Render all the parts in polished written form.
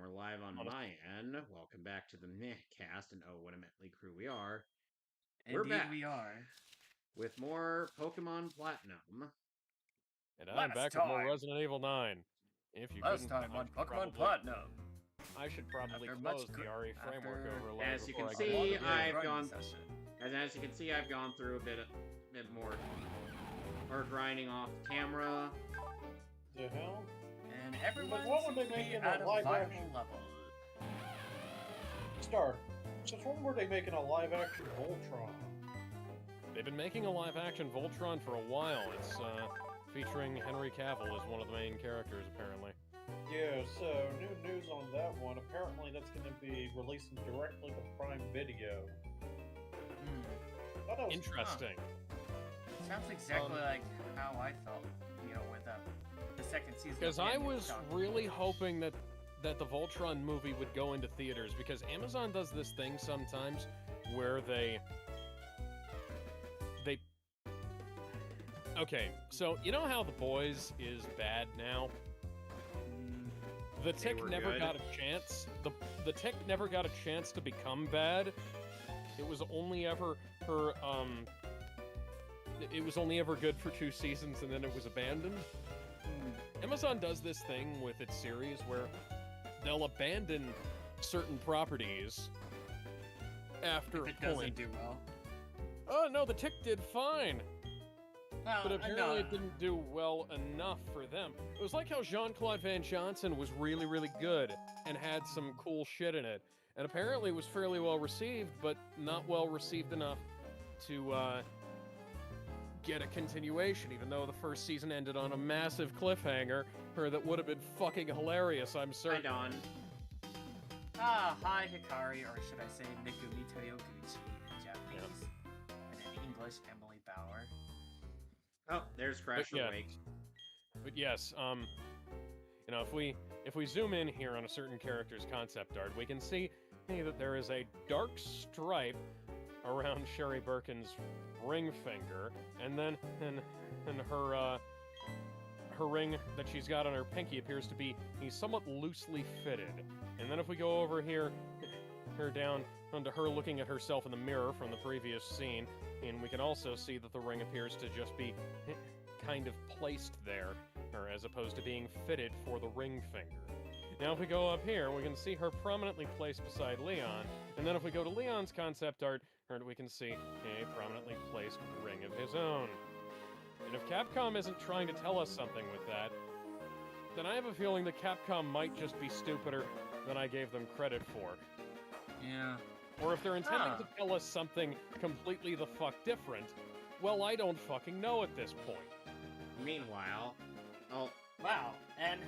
we're live on my end. Welcome back to the Mehcast, and oh, what a motley crew we are. We're Indeed, back we are. with more Pokemon Platinum. And I'm Last back with more time. Resident Evil 9. If you Last couldn't time tell, on Pokemon Platinum. I should probably After much close the RE framework overlay As you before can I get see, into the game. I've gone. Session. As you can see, I've gone through a bit more grinding off camera. The hell? And everyone What would they seems to make be in at a a live viable action? level. Star, since when were they making a live-action Voltron? They've been making a live-action Voltron for a while. It's featuring Henry Cavill as one of the main characters, apparently. Yeah, so new news on that one. Apparently that's going to be releasing directly to Prime Video. That was, Interesting. Sounds exactly like how I felt, with the second season. Because I was really hoping that the Voltron movie would go into theaters, because Amazon does this thing sometimes where they... Okay, so you know how The Boys is bad now? The Tick never good. got a chance. The Tick never got a chance to become bad. It was only ever her it was only ever good for 2 seasons and then it was abandoned. Amazon does this thing with its series where they'll abandon certain properties after If a it doesn't point. do well. Oh no, the Tick did fine. Well, But apparently it didn't do well enough for them. It was like how Jean-Claude Van Johnson was really, really good and had some cool shit in it. And apparently it was fairly well received, but not well received enough to get a continuation, even though the first season ended on a massive cliffhanger, or that would have been fucking hilarious, I'm Hi, certain. Don. Hi Hikari, or should I say Megumi Toyoguchi in Japanese, and in English, Emily Bauer. Oh, there's Crash But yeah. Awake. But yes, if we zoom in here on a certain character's concept art, we can see that there is a dark stripe around Sherry Birkin's ring finger, and then and her ring that she's got on her pinky appears to be somewhat loosely fitted. And then if we go over here, down onto her looking at herself in the mirror from the previous scene, and we can also see that the ring appears to just be kind of placed there, or as opposed to being fitted for the ring finger. Now if we go up here, we can see her prominently placed beside Leon, and then if we go to Leon's concept art, we can see a prominently placed ring of his own. And if Capcom isn't trying to tell us something with that, then I have a feeling that Capcom might just be stupider than I gave them credit for. Yeah. Or if they're intending to tell us something completely the fuck different, well, I don't fucking know at this point. Meanwhile, oh, Wow, and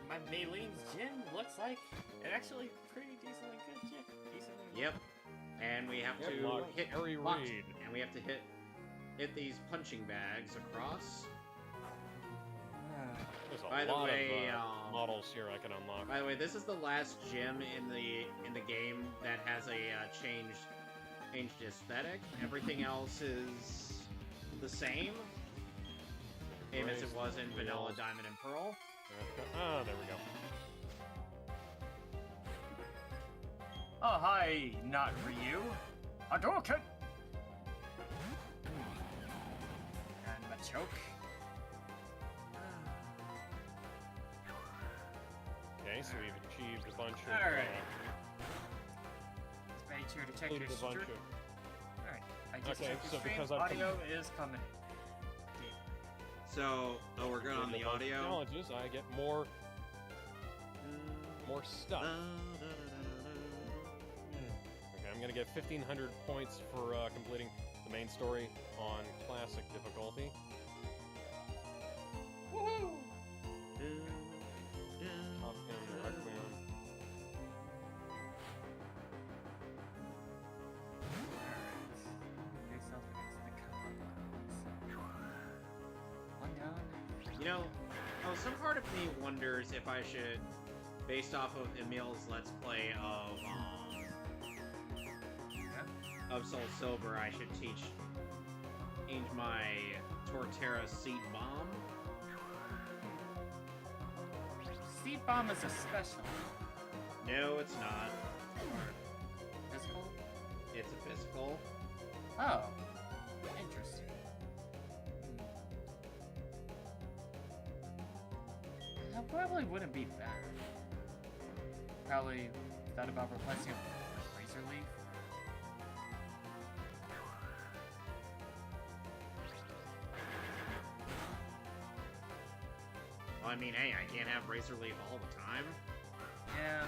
my Maylene's gym looks like it actually pretty decently good gym. yep. And we have to Lock hit Harry box- Reid. and we have to hit these punching bags across. There's a By the lot way, of models here I can unlock. By the way, this is the last gym in the game that has a changed aesthetic. Everything else is the same as it was in Vanilla, Diamond, and Pearl. Ah, there we go. Oh, hi, not Ryu. Hadouken! And Machoke. Okay, so we've achieved a bunch of... Alright. Make sure to check your included a bunch stream. of... Alright, I just Okay, checked your so stream. because I've Audio is coming. So, oh, we're good on the audio. Challenges, I get more stuff. Okay, I'm gonna get 1,500 points for completing the main story on classic difficulty. woohoo! Top Gun Requiem. You know, some part of me wonders if I should, based off of Emil's Let's Play of Soul Silver, I should change my Torterra Seed Bomb. Seed Bomb is a special. No, it's not. Physical? It's a physical. Oh. Interesting. That probably wouldn't be bad. Probably thought about replacing it with Razor Leaf. Well, I mean, hey, I can't have Razor Leaf all the time. Yeah.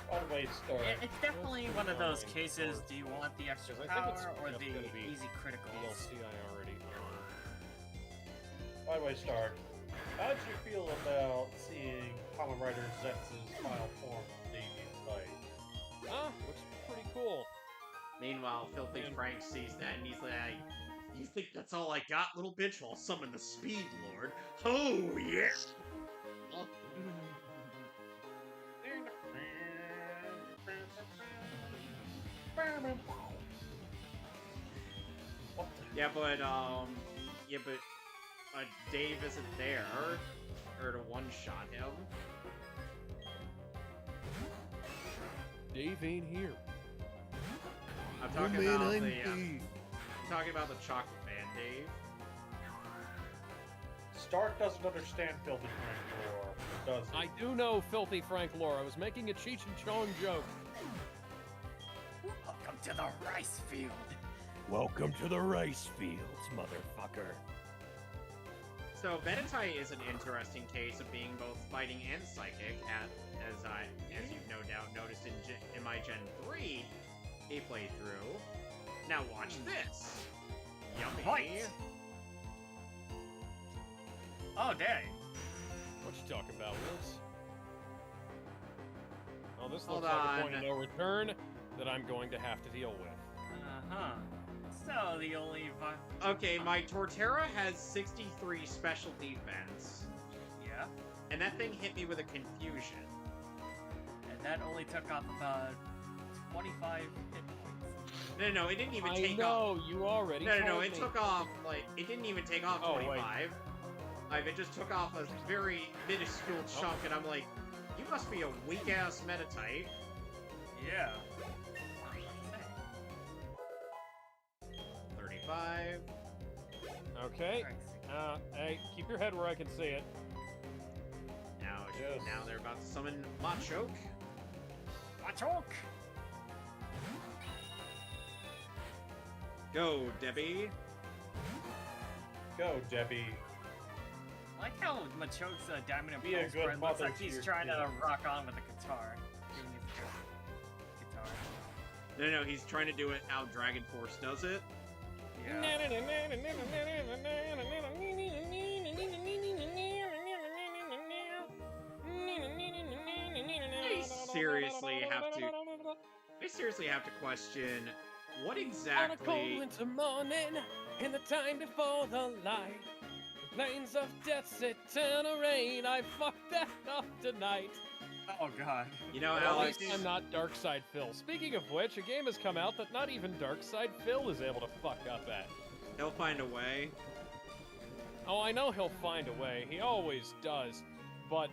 By the way, Star. It's definitely one of those Fine, cases, or- do you want the extra Because I think it's power or just the gonna be easy criticals? DLC I already own. By the way, Star. How did you feel about seeing Kamen Rider Zex's final form debut fight? Ah, looks pretty cool. Meanwhile, Filthy Man. Frank sees that and he's like, "You think that's all I got, little bitch? Well, I'll summon the Speed Lord. Oh, yeah!" What the? Yeah, but Dave isn't there, or to one-shot him. Dave ain't here. I'm talking about the Chocolate Man, Dave. Stark doesn't understand Filthy Frank lore, does he? I do know Filthy Frank lore. I was making a Cheech and Chong joke. Welcome to the rice field. Welcome to the rice fields, motherfucker. So Benetai is an interesting case of being both fighting and psychic, as you've no doubt noticed in my Gen 3 a playthrough. Now watch this. Yummy. Fight. Oh, dang. What you talking about, Liz? Oh, this Hold looks like a point on. of no return that I'm going to have to deal with. Uh-huh. So, the only... Okay, my Torterra has 63 special defense, Yeah. and that thing hit me with a confusion. And that only took off about 25 hit points. No, it didn't even I take know, off. you already No, told it me. took off, it didn't even take off Oh, wait. 25. It just took off a very minuscule chunk, and I'm like, you must be a weak-ass Metatite. Yeah. 35. Okay. Hey, keep your head where I can see it. Yes. Now they're about to summon Machoke. Machoke! Go, Debbie. Go, Debbie. I like how Machoke's diamond and Be a pearl good spread looks mother like to he's your trying to kid. rock on with the guitar. Giving you the guitar. No, he's trying to do it how Dragon Force does it. Yeah. I seriously have to question what On a cold exactly. winter morning, in the time before the light, the plains of death sit in a rain. I fucked that up tonight. Oh god. You know, At Alex. least I'm not Darkside Phil. Speaking of which, a game has come out that not even Darkside Phil is able to fuck up at. He'll find a way. Oh, I know he'll find a way. He always does. But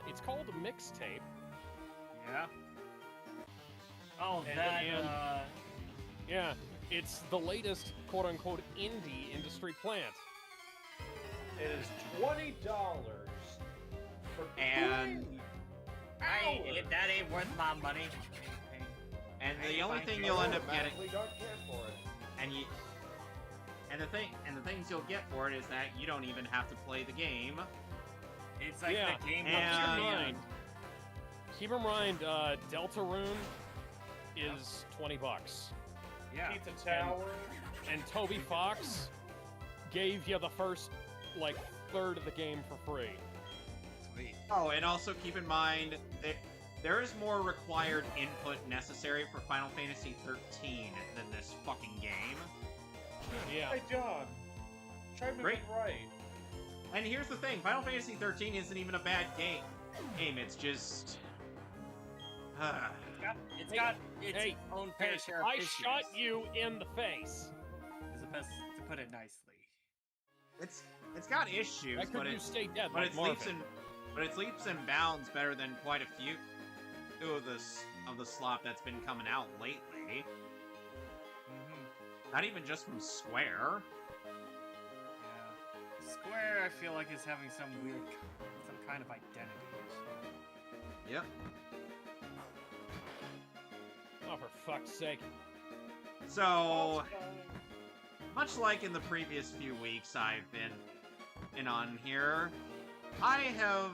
it's called a mixtape. Yeah. Oh, And- that, and- Yeah, it's the latest quote-unquote indie industry plant. It is $20 for And- 3 that ain't worth my money. And Hey, the only if I thing can you'll end up getting, automatically don't care for it. and the things you'll get for it is that you don't even have to play the game. It's like Yeah, the game and- Keep in mind, Deltarune is $20. Yeah. Pizza Tower. And Toby Fox gave you the first, third of the game for free. Sweet. Oh, and also keep in mind that there is more required input necessary for Final Fantasy 13 than this fucking game. Yeah. Hey, John. Try moving Great. right. And here's the thing, Final Fantasy 13 isn't even a bad game. It's just... It's got its Hey, own fair Hey, share of I issues. shot you in the face. Is the best to put it nicely. it's It's got issues, Why couldn't you stay dead but like it's Marvin? leaps and bounds better than quite a few of the slop that's been coming out lately. Not even just from Square. Yeah. Square, I feel like, is having some kind of identity issue. Yep. Oh, for fuck's sake. So, much like in the previous few weeks I've been in on here, I have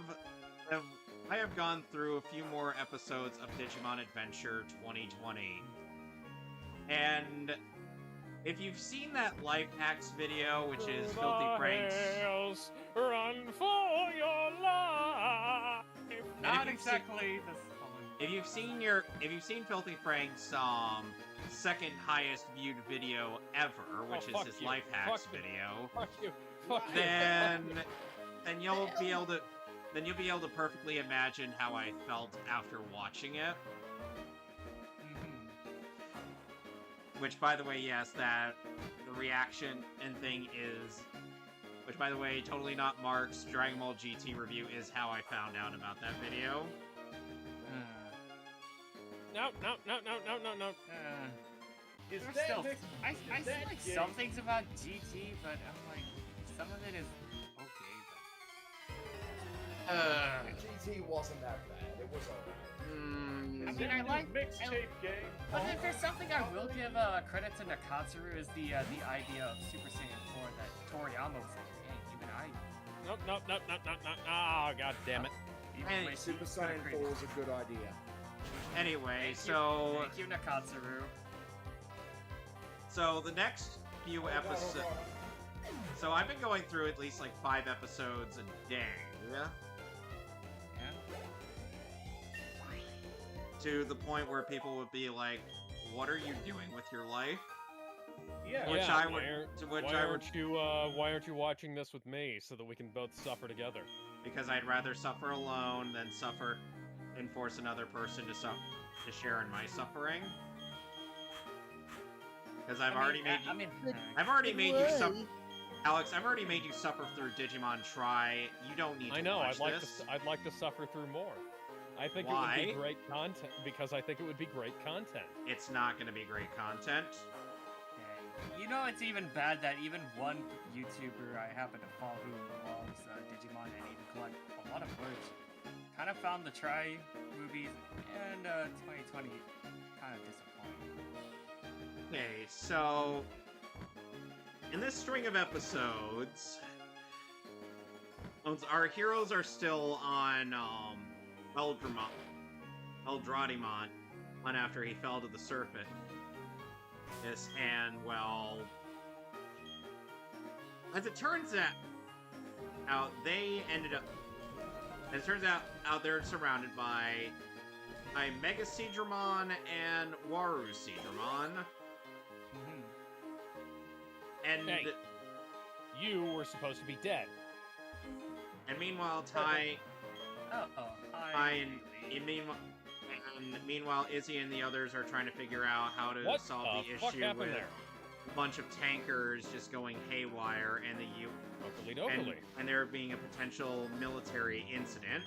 gone through a few more episodes of Digimon Adventure 2020. And if you've seen that life hacks video, which is Filthy Frank's... Miles, run for your life. Not exactly the song. If you've seen Filthy Frank's second highest viewed video ever, which is his life hacks video, Fuck you. Fuck you. then you'll be able to perfectly imagine how I felt after watching it. Which, by the way, yes, that the reaction and thing is, which, by the way, totally not Mark's Dragon Ball GT review is how I found out about that video. No. Is There's that still, Vic- I is see that like game- some things about GT, but I'm like, some of it is okay, GT wasn't that bad. It was alright. I Is mean, that I new like- mixtape game. but if there's something I will give credit to Nakatsuru is the idea of Super Saiyan 4 that Toriyama was like, hey, even I... Nope. Oh, god damn it. even And way Super she Saiyan could've 4 is a good idea. Anyway, Thank you, Nakatsuru. so the next few episodes... So I've been going through at least like 5 episodes a day. Yeah. To the point where people would be like, what are you doing with your life? Yeah. Which Yeah, I why would- aren't- to which why I would- aren't you why aren't you watching this with me so that we can both suffer together? Because I'd rather suffer alone than suffer and force another person to share in my suffering. Because I've already made you Alex, I've already made you suffer through Digimon Try. You don't need to I know. watch I'd this. like to suffer through more. I think it would Why? be great content because I think it would be great content. It's not going to be great content. You know, it's even bad that even one YouTuber I happen to follow who loves Digimon and even collect a lot of words kind of found the Try movies and 2020 kind of disappointing. Okay, so in this string of episodes, our heroes are still on Eldradimon after he fell to the surface. Yes, and well, as it turns out, they ended up. As it turns out, they're surrounded by Mega Seadramon and Waru Seadramon. And Hey. You were supposed to be dead. meanwhile, Ty Hi. meanwhile, Izzy and the others are trying to figure out how to What solve the the fuck issue happened with there? a bunch of tankers just going haywire and and there being a potential military incident.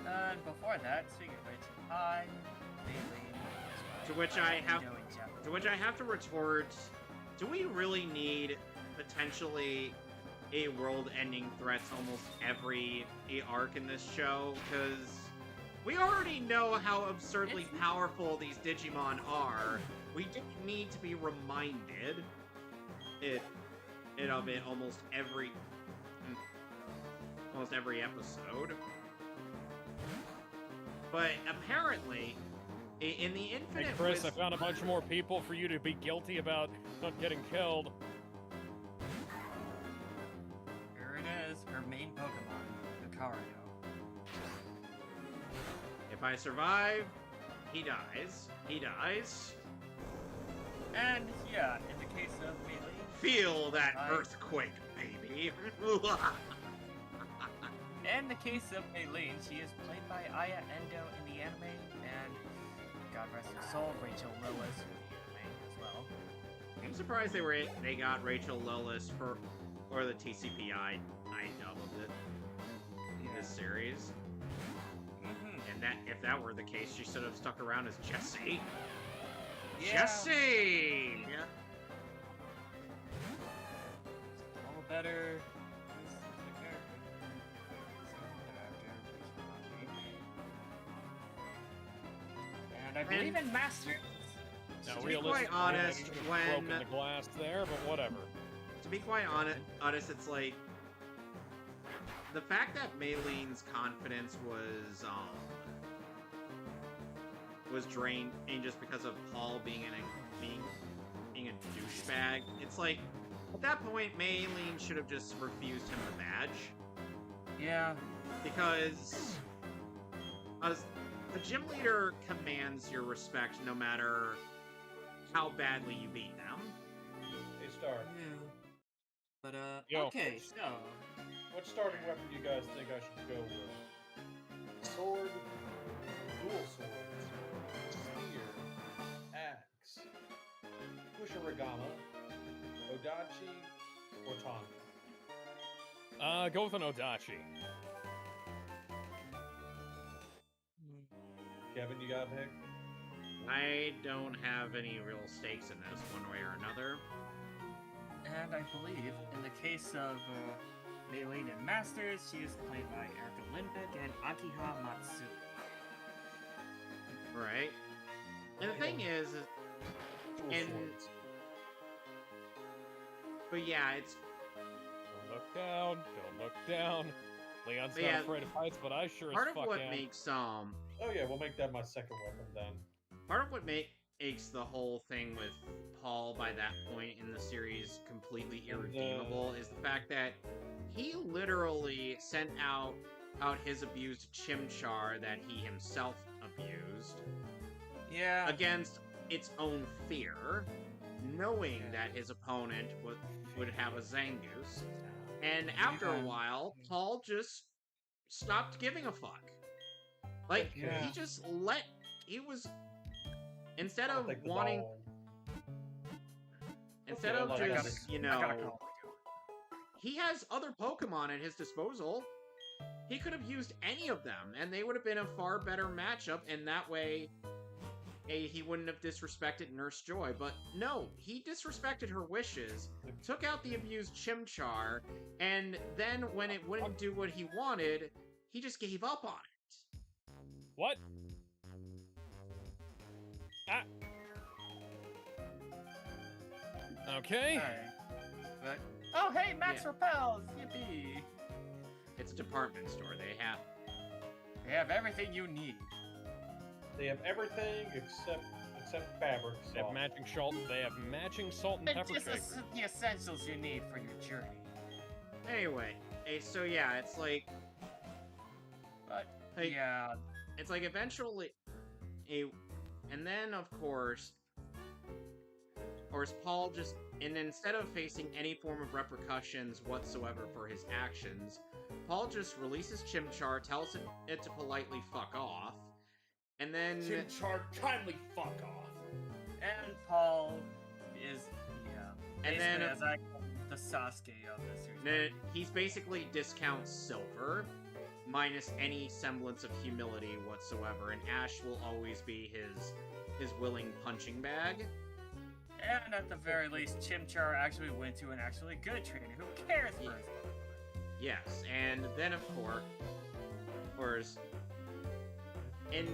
And before that, speaking of which, hi, Bailey. To which I have to retort, do we really need potentially a world-ending threats almost every arc in this show? Because we already know how absurdly powerful these Digimon are. We didn't need to be reminded of it almost every episode. But apparently, in the Infinite Hey Chris, I Wisdom... found a bunch more people for you to be guilty about not getting killed. Here it is, her main Pokemon, Lucario. If I survive, he dies. He dies. And yeah, in the case of Melee, Feel that earthquake, baby. in the case of Aileen, she is played by Aya Endo in the anime, and God rest her soul, Rachel Lewis in the anime as well. I'm surprised they got Rachel Lillis or the TCPI dub of it in this series. And that if that were the case, she should have stuck around as Jessie. Yeah. Jessie. Yeah. All better. And I believe in Masters. Now, To be quite realistically, honest, they could have when- broken the glass there, but whatever. To be quite honest, it's like the fact that Maylene's confidence was drained just because of Paul being a douchebag. It's like at that point, Maylene should have just refused him the badge Yeah. because the gym leader commands your respect no matter how badly you beat them. Hey, Star. Yeah. But Yo. okay, so What starting weapon do you guys think I should go with? Sword, dual swords, spear, axe, Kusharigama, Odachi, or Tonga? Go with an Odachi. Kevin, you got a pick? I don't have any real stakes in this one way or another. and I believe in the case of Maylene and Masters, she is played by Erica Lindbeck and Akiha Matsui. Right. And the thing is Dual And- swords. but yeah, it's Don't look down. Don't look down. Leon's But not yeah, afraid of heights, but I sure part as of fuck what am. makes Oh yeah, we'll make that my second weapon then. part of what makes the whole thing with Paul by that point in the series completely irredeemable is the fact that he literally sent out his abused Chimchar that he himself abused Yeah. against its own fear, knowing that his opponent would have a Zangoose. And after a Yeah. while, Paul just stopped giving a fuck. Like, Yeah. he just he was, instead I'll of take the wanting, ball. instead Okay, of like, I gotta- just, I gotta call. he has other Pokemon at his disposal. He could have used any of them, and they would have been a far better matchup, and that way, he wouldn't have disrespected Nurse Joy. But no, he disrespected her wishes, took out the abused Chimchar, and then when it wouldn't do what he wanted, he just gave up on it. What? Ah. Okay. Alright. But, oh, hey, Max Yeah. Repels! Yippee! It's a department store. They They have everything you need. They have everything except fabric. They have salt. matching salt. They have matching salt and And pepper just shakers. the essentials you need for your journey. Anyway, so yeah, it's like But, Hey. yeah. it's like eventually and then of course Paul just, and instead of facing any form of repercussions whatsoever for his actions, Paul just releases Chimchar, tells it to politely fuck off, and then Chimchar, kindly fuck off. And Paul is, yeah. And then- basically, as I call him, the Sasuke of this series. then he's basically discounts Silver, minus any semblance of humility whatsoever, and Ash will always be his willing punching bag. And at the very least, Chimchar actually went to an actually good trainer who cares for his Yes, and then of course, and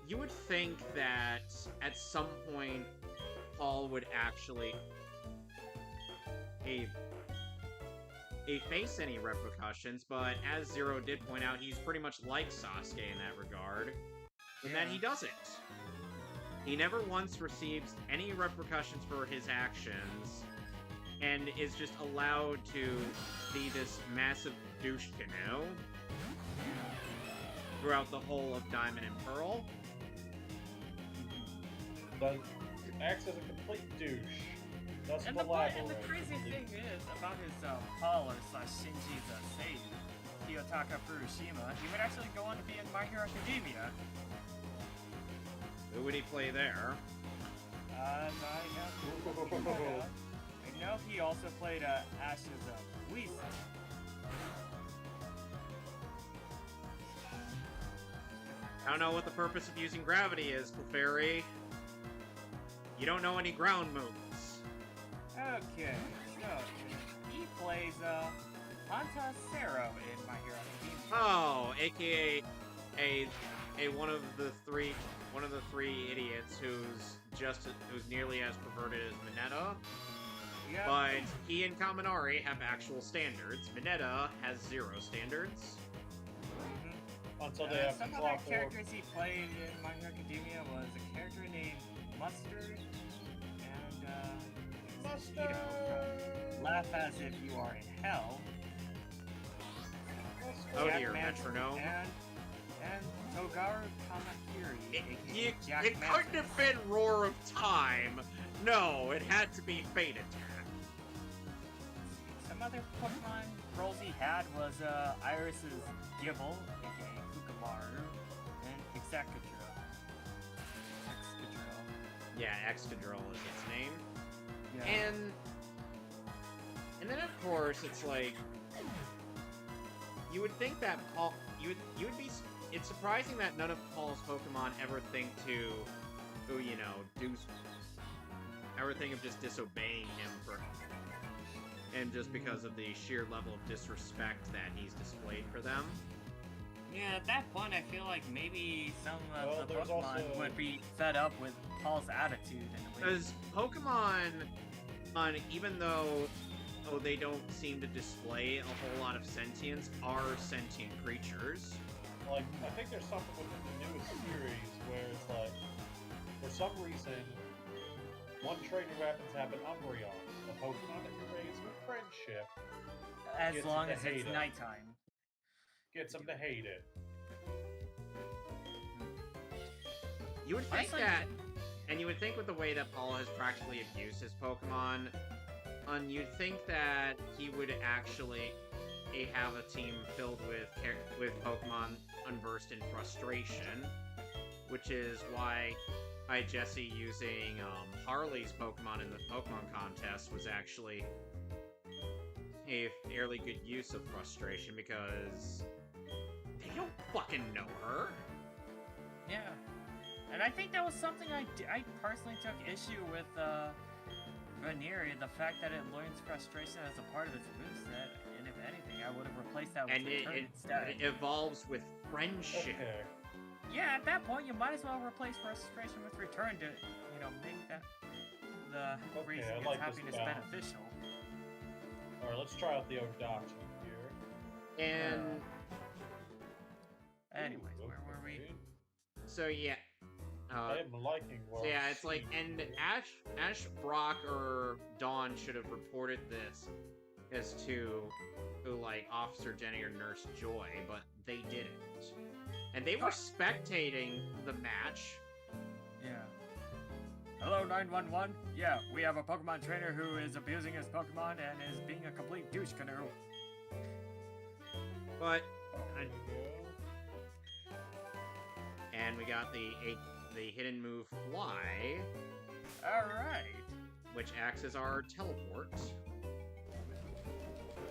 you would think that at some point Paul would actually face any repercussions, but as Zero did point out, he's pretty much like Sasuke in that regard, in that he doesn't. He never once receives any repercussions for his actions, and is just allowed to be this massive douche canoe throughout the whole of Diamond and Pearl. But acts as a complete douche. Thus And the crazy thing is about his Paul / Shinji's Seiyu, Kiyotaka Furushima, he would actually go on to be in My Hero Academia. Who would he play there? as I have looking that up. I know he also played Ashes of Lisa. I don't know what the purpose of using gravity is, Clefairy. You don't know any ground moves. Okay, so he plays Hanta Sero in My Hero Academia. Oh, aka a one of the three idiots who's nearly as perverted as Mineta. Yep. But he and Kaminari have actual standards. Mineta has 0 standards. Until they have to some claw other for. characters he played in My Hero Academia was a character named Mustard and Mustard! from Laugh As If You Are in Hell. Oh Jack dear, Manson, metronome. And Togaru Kamakiri. aka Jack It Manson. couldn't have been Roar of Time. No, it had to be Fate Attack. Some other Pokemon roles he had was Iris's Gibble, aka Kukamaru, and Excadrill. Yeah, Excadrill is its name. Yeah. And then of course it's like you would think that Paul you would be it's surprising that none of Paul's Pokemon ever think ever think of just disobeying him just because of the sheer level of disrespect that he's displayed for them. Yeah, at that point, I feel like maybe some of the there's Pokemon also- would be fed up with Paul's attitude in a way. Because Pokemon, even though they don't seem to display a whole lot of sentience, are sentient creatures. Like, I think there's something within the newest series where it's like, for some reason, one trait who happens to have an Umbreon, a Pokemon that you raise with friendship, As gets long to as hate it's it. nighttime. gets him to hate it. You would think Honestly, that, and you would think with the way that Paul has practically abused his Pokemon, you'd think that he would actually have a team filled with Pokemon unversed in frustration, which is why Jesse using Harley's Pokemon in the Pokemon contest was actually a fairly good use of frustration, because they don't fucking know her. Yeah. And I think that was something I personally took issue with Veneer, the fact that it learns frustration as a part of its moveset, and if anything, I would have replaced that with And Return it instead. evolves with friendship. Okay. Yeah, at that point, you might as well replace frustration with Return to, make that the Okay, reason I its like this happiness balance. beneficial. Alright, let's try out the Odachi here. And Anyways, Ooh, where were we? okay. so yeah. I am liking what So yeah, I'm it's like, seeing. and Ash, Brock, or Dawn should have reported this as to like Officer Jenny or Nurse Joy, but they didn't. And they were spectating the match. Yeah. Hello, 911. Yeah, we have a Pokemon trainer who is abusing his Pokemon and is being a complete douche canoe. But There we go. and we got the hidden move Fly, Alright. which acts as our teleport.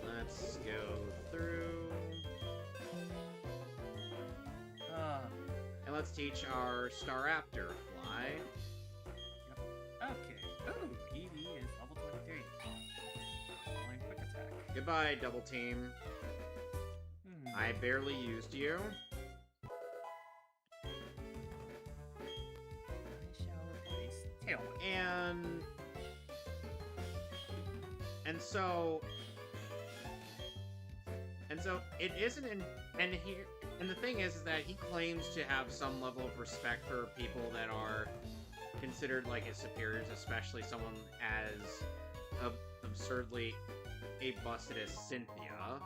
Let's go through. And let's teach our Staraptor Fly. Okay. Ooh, Eevee is level 23. Only quick attack. Goodbye, Double Team. I barely used you. I shall replace Tailwind. And so it isn't and the thing is that he claims to have some level of respect for people that are considered like his superiors, especially someone as absurdly busted as Cynthia.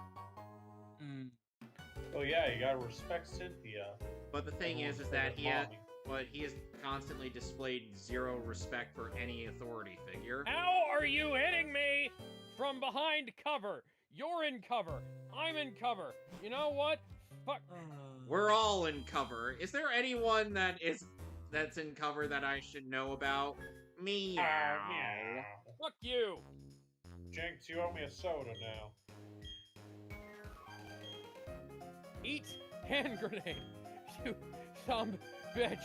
Oh yeah, you gotta respect Cynthia. But the thing is For that the he has mommy. constantly displayed zero respect for any authority figure. How are you hitting me from behind cover? You're in cover. I'm in cover. You know what? Fuck. We're all in cover. Is there anyone that's in cover that I should know about? Meow. Meow. Fuck you! Jinx, you owe me a soda now. Eat hand grenade! You some bitch!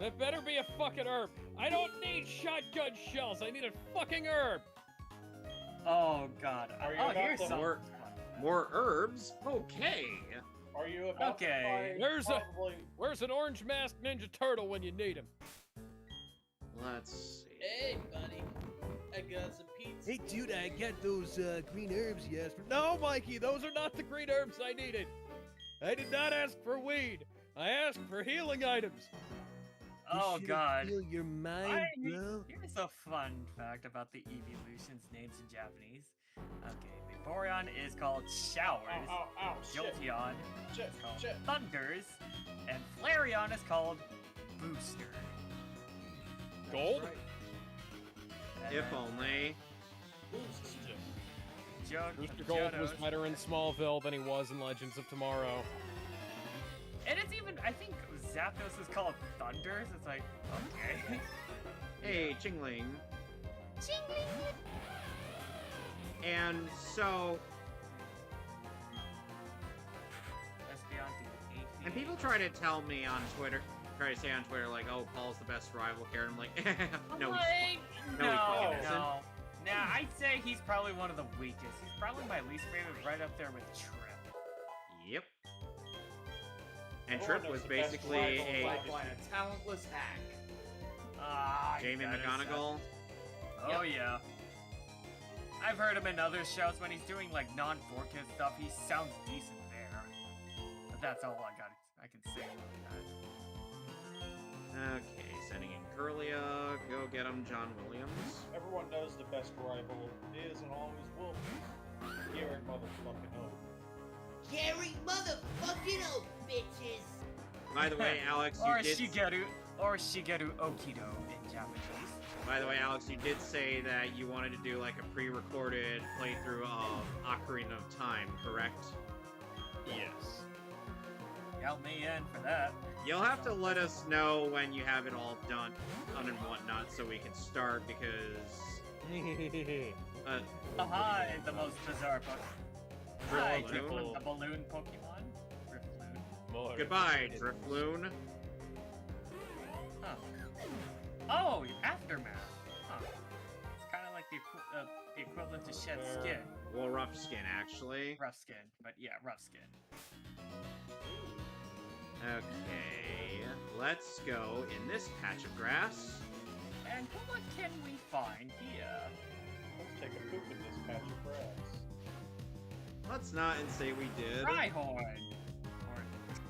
That better be a fucking herb! I don't need shotgun shells! I need a fucking herb! Oh god. Are you Oh, about here's to some. More herbs? Okay. Are you about Okay. to There's find probably... Where's an orange masked Ninja Turtle when you need him? Let's see. Hey, buddy. I got some pizza. Hey, dude, I got those green herbs you asked for. No, Mikey, those are not the green herbs I needed. I did not ask for weed. I asked for healing items. You Oh should god. Heal your mind, bro. Here's a fun fact about the evolutions names in Japanese. Okay, Vaporeon is called Showers. Ow, shit. Jolteon Shit, is called shit. Thunders, and Flareon is called Booster. Gold? Right. And If then only. Booster Gold was Johto's- better in Smallville than he was in Legends of Tomorrow. And it's even, I think Zapdos is called Thunders. It's like, okay. Hey, Chingling. And so, Let's be on the 8th. and people try to tell me on Twitter, try to say on Twitter, like, oh, Paul's the best rival character. I'm like, no, he's Like, no, he fucking no. isn't. Nah, I'd say he's probably one of the weakest. He's probably my least favorite, right up there with Trip. Yep. And Everyone Trip was knows the best basically rival a Like by a talentless hack. Ah, Jamie that is McGonagall. Oh yeah. I've heard him in other shows when he's doing like non-4Kid stuff. He sounds decent there. But that's all I can say about that. Okay, sending in Curlia. Go get him, John Williams. Everyone knows the best rival is and always will be. Gary motherfucking O. Gary motherfucking oh, bitches! By the way, Alex, Or you did. Shigeru Okido in Japanese. By the way, Alex, you did say that you wanted to do like a pre-recorded playthrough of Ocarina of Time, correct? Yes. Count me in for that. You'll have to let us know when you have it all done and whatnot so we can start because Hi, the most bizarre Pokemon. Hi, Drifloon. Drifloon, the balloon Pokemon. Drifloon. Goodbye, Drifloon. Huh. Oh, Aftermath. Huh. It's kind of like the equivalent to Shed Skin. Well, rough skin, actually. Rough Skin, but yeah, Rough Skin. Okay, let's go in this patch of grass. And what can we find here? Let's take a poop in this patch of grass. Let's not and say we did. Rhyhorn! Or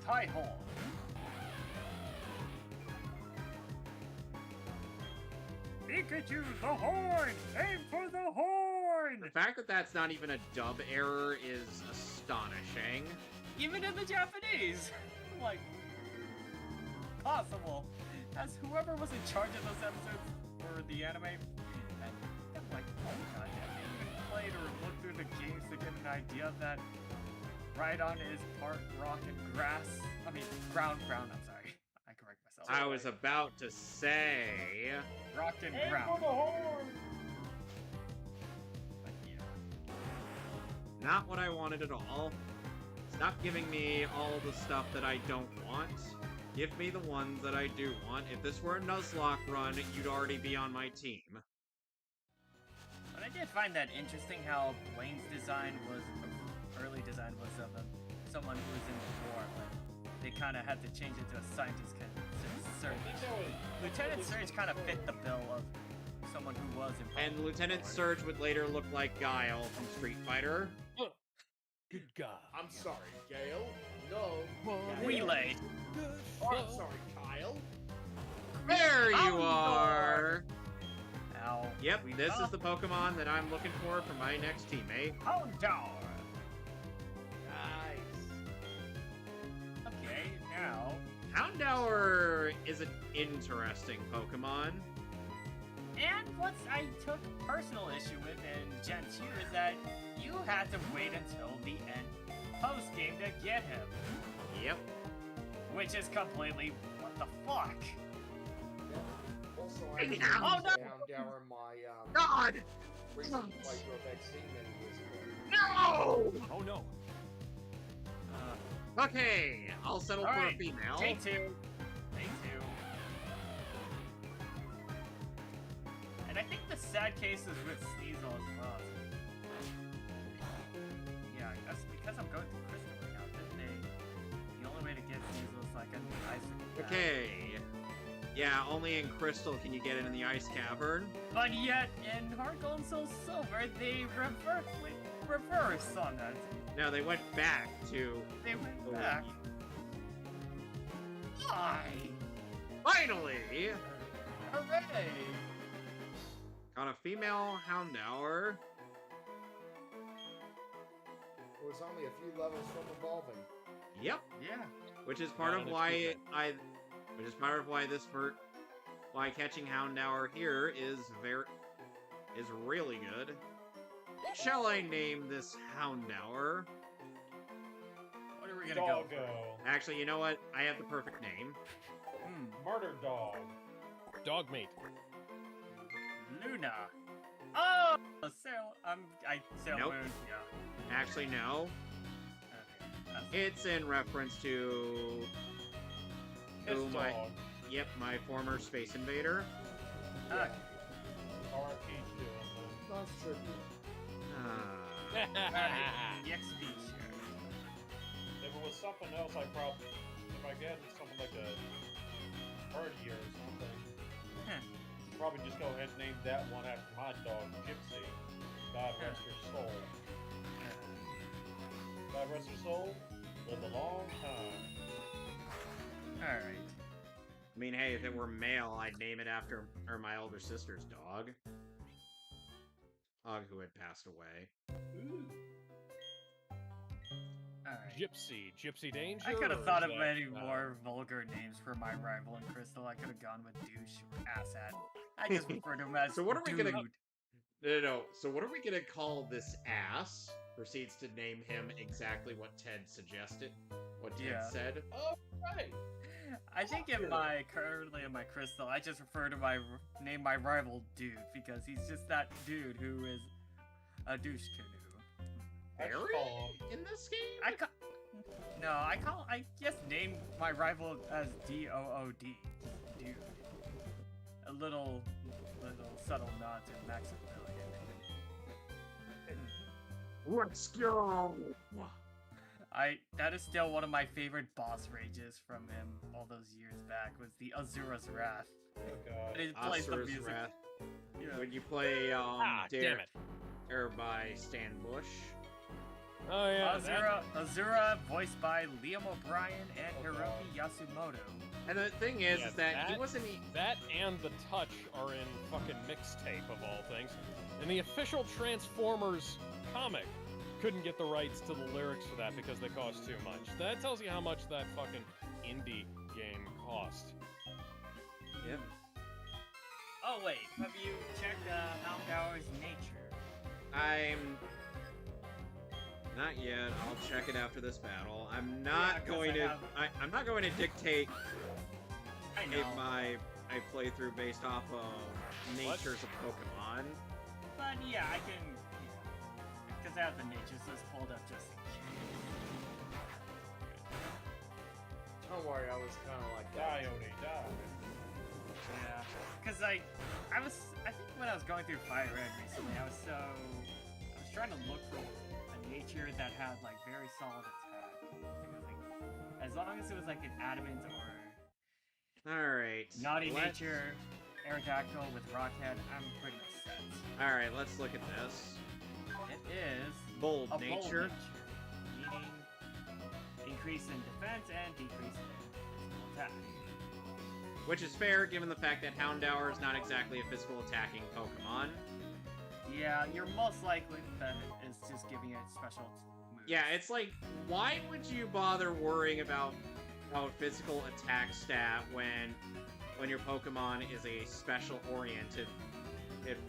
Tyhorn. Pikachu, the horn! Aim for the horn! The fact that that's not even a dub error is astonishing. Even in the Japanese! Like, possible. As whoever was in charge of those episodes for the anime, and I'm like, oh god, have they even played or looked through the games to get an idea that Rhydon is part rock and grass? I mean, ground, I'm sorry. I correct myself. I was about to say. Rock and Aim ground. for the horn! But yeah. Not what I wanted at all. Stop giving me all the stuff that I don't want. Give me the ones that I do want. If this were a Nuzlocke run, you'd already be on my team. But I did find that interesting how Blaine's design was, early design was of someone who was in the war, but they kind of had to change it to a scientist kind of Surge. Lieutenant Surge kind of fit the bill of someone who was in And Lieutenant war. Surge would later look like Guile from Street Fighter. Good God. I'm sorry, Gale. No. Relay. Oh, I'm sorry, Kyle. There you Houndour. are! Ow. Yep, We this is got the Pokemon that I'm looking for my next teammate. Houndour. Nice. Okay, now Houndour is an interesting Pokemon. and what I took personal issue with in Gen 2 is that you had to wait until the end post game to get him, Yep. which is completely what the fuck. Well, also, I was Oh, able no! to Houndour my God! recent micro vaccine many years ago. No! Oh no. Okay, I'll settle for a Alright, female. Day 2. Day 2. And I think the sad case is with Sneasel as well. Yeah, that's because I'm going through Crystal right now, didn't they? The only way to get Sneasel is like a nice. Okay. Yeah, only in Crystal can you get it in the Ice Cavern. But yet, in Heart Gold and Soul Silver, they reverse on that. No, they went back to... They went Oh, back. Why? Finally! Hooray! Got a female Houndour. It was only a few levels from evolving. Yep. Yeah. Which is part Not of an why achievement. which is part of why why catching Houndour here is really good. What shall I name this Houndour? What are we gonna go Doggo. Actually, you know what? I have the perfect name. for? Murder dog. Dog meat. Luna. Oh, Sailor Nope. Moon. Yeah. Actually, no. Okay. That's- It's in reference to His who dog. my former Space Invader. Okay. RIP to him. Nice tribute. Ah. The XP share. If it was something else, I probably, if I get something like a Birdie or something, probably just go ahead and name that one after my dog, Gypsy. God rest her soul. God rest her soul. Live a long time. Alright. I mean, hey, if it were male, I'd name it after my older sister's dog. Dog who had passed away. Alright. Gypsy Danger. I could have or thought is of that, many more vulgar names for my rival in Crystal. I could have gone with douche or asshat. I just refer to him as So what are we dude. gonna- No. So what are we gonna call this ass? Proceeds to name him exactly what Ted suggested. What Ted Yeah. said. Oh, right. I think currently in my Crystal, I just refer to name my rival dude because he's just that dude who is a douche canoe. Barry call in this game? I just named my rival as DOOD. Dude. A little subtle nod to Maximilian. Let's go. That is still one of my favorite boss rages from him all those years back was the Azura's Wrath. Oh, God. And it plays the Asura's music. Wrath. Yeah. When you play damn it. Dare by Stan Bush. Oh yeah. that- Azura, voiced by Liam O'Brien and Hiroki Yasumoto. And the thing is, Yeah, is that he that- wasn't. That and The Touch are in fucking mixtape of all things. And the official Transformers comic couldn't get the rights to the lyrics for that because they cost too much. That tells you how much that fucking indie game cost. Yep. Oh wait, have you checked Houndour's nature? I'm not yet. I'll check it after this battle. I'm Yeah, not 'cause going I to. have- I'm not going to dictate I know, my playthrough based off of natures of Pokemon. but yeah, I can. Because I have the nature list pulled up just in case. Don't worry, I was kind of like that. Die, Odie, die. Yeah, because I think when I was going through Fire Red recently, I was trying to look for a nature that had like very solid attack. I think it was like, as long as it was like an adamant or All right. naughty let's- nature, Aerodactyl with Rockhead, I'm pretty much set. All right. Let's look at this. It is Bold a nature. bold nature, meaning increase in defense and decrease in physical attack. Which is fair given the fact that Houndour is not exactly a physical attacking Pokemon. Yeah, you're most likely that it's just giving it special moves. Yeah, it's like, why would you bother worrying about physical attack stat when your Pokemon is a special oriented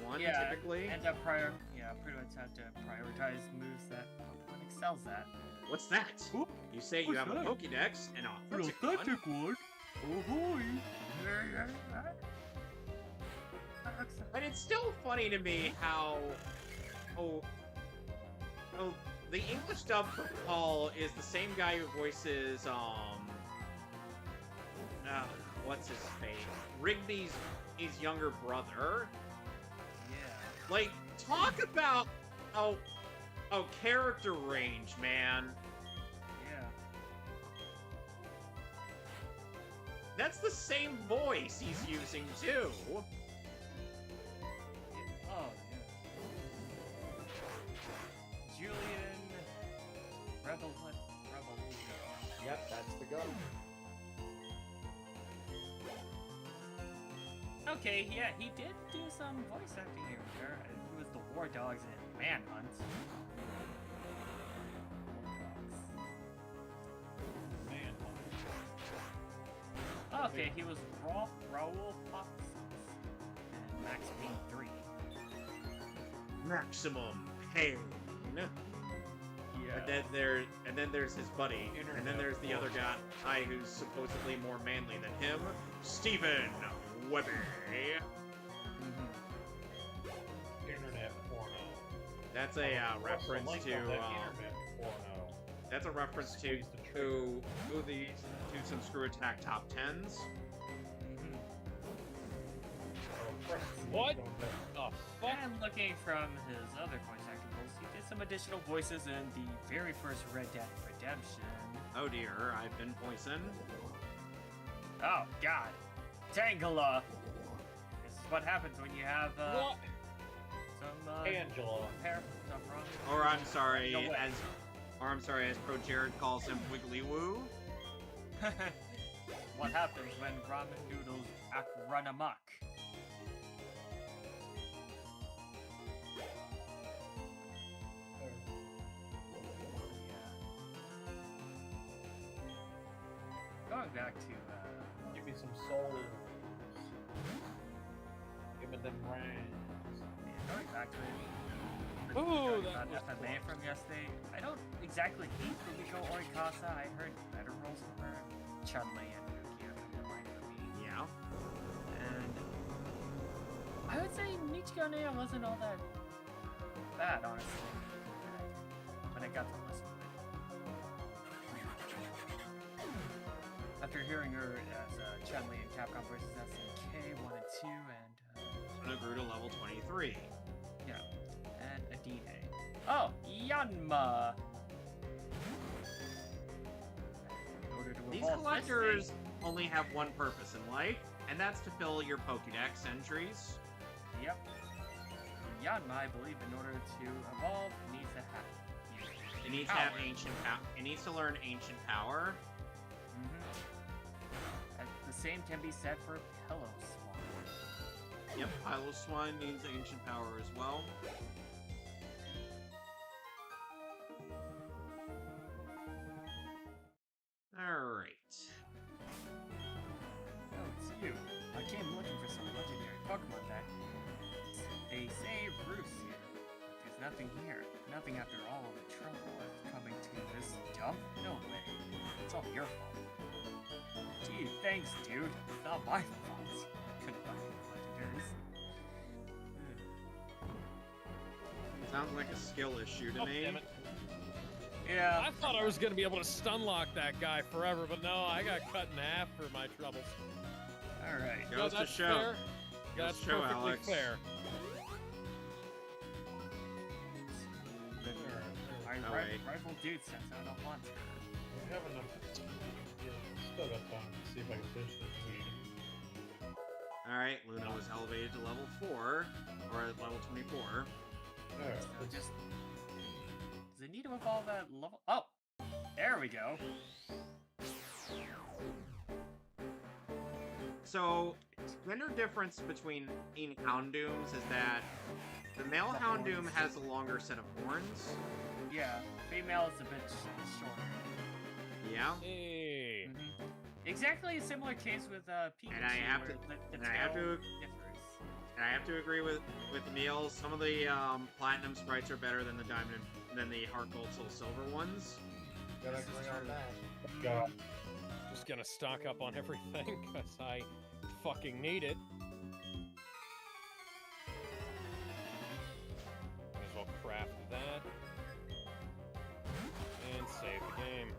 one typically? And pretty much have to prioritize moves that Pokemon excels at. What's that? Oop, You say you what's have a that? Pokédex and an authentic one. one. Oh boy. But it's still funny to me how, oh, the English dub for Paul is the same guy who voices, what's his face? Rigby's his younger brother. Yeah. Like, talk about, character range, man. Yeah. That's the same voice he's using, too. Oh, yeah. Julian Revolution. Yep, that's the go. Okay, yeah, he did do some voice acting here. He was the War Dogs in Manhunt. Okay, he was Raoul Fox and Max Payne 3. Maximum pain. Yeah. And then there's his buddy, and then there's the other guy who's supposedly more manly than him, Stephen Webby. Internet porno. That's a What's the reference link to. on that internet porno? That's a reference to Squeeze the trigger. to some Screw Attack top 10s. Press the What? link on that. Oh, fuck. And looking from his other voice acting roles, he did some additional voices in the very first Red Dead Redemption. Oh dear, I've been poisoned. Oh, God. Tangela! This is what happens when you have, What? some, Angela. hair stuff wrong. Or I'm sorry, No way. as Pro Jared calls him Wiggly Woo. What happens when ramen noodles run amok? Going back to, Give me some soul. Give me them rings. going back to it. Ooh, that about was FMA from yesterday. I don't exactly hate Fumiko Orikasa. I heard better roles from her. Chun-Li and Rukia come to mind for me. Yeah. And I would say Michiko Nea wasn't all that bad, honestly. When I got to listen to it. After hearing her as Chun-Li in Capcom vs. SNK 1 and 2 and And grew to level 23. yeah, and Adine. Oh, Yanma! In order to These evolve this collectors thing- only have one purpose in life, and that's to fill your Pokédex entries. Yep. Yanma, I believe, in order to evolve, needs to have. It needs to have ancient power. It needs to learn ancient power. The same can be said for Pillow Swan. Yep, Piloswine needs ancient power as well. Alright. Oh, it's you. I came looking for some legendary Pokemon that they say Bruce here. But there's nothing here. Nothing after all of the trouble of coming to this dump? No way. It's all your fault. Gee, thanks, dude. It's not my fault. Couldn't find any legendaries. Sounds like a skill issue to Oh, me. damn it. Yeah. I thought I was going to be able to stun lock that guy forever, but no, I got cut in half for my troubles. Alright. Goes to that's show. fair. Goes That's to show, perfectly Alex. fair. Our Oh, wait. rival dude sends out a monster. I have enough. Yeah, still got time to see if I can finish this meeting. Alright, Luna was elevated to level 4, or at level 24. Alright, So let's just does it need to evolve at level? Oh, there we go. So, gender difference between Houndooms is that the male Houndoom has a longer set of horns. Yeah, female is a bit shorter. Yeah. Hey. Exactly a similar case with Pikachu. And I have where to- the and I have tail to- differs. And I have to agree with Neil. Some of the platinum sprites are better than the diamond, than the heart gold soul silver ones. Gotta This is agree on true. that. go. Just going to stock up on everything because I fucking need it.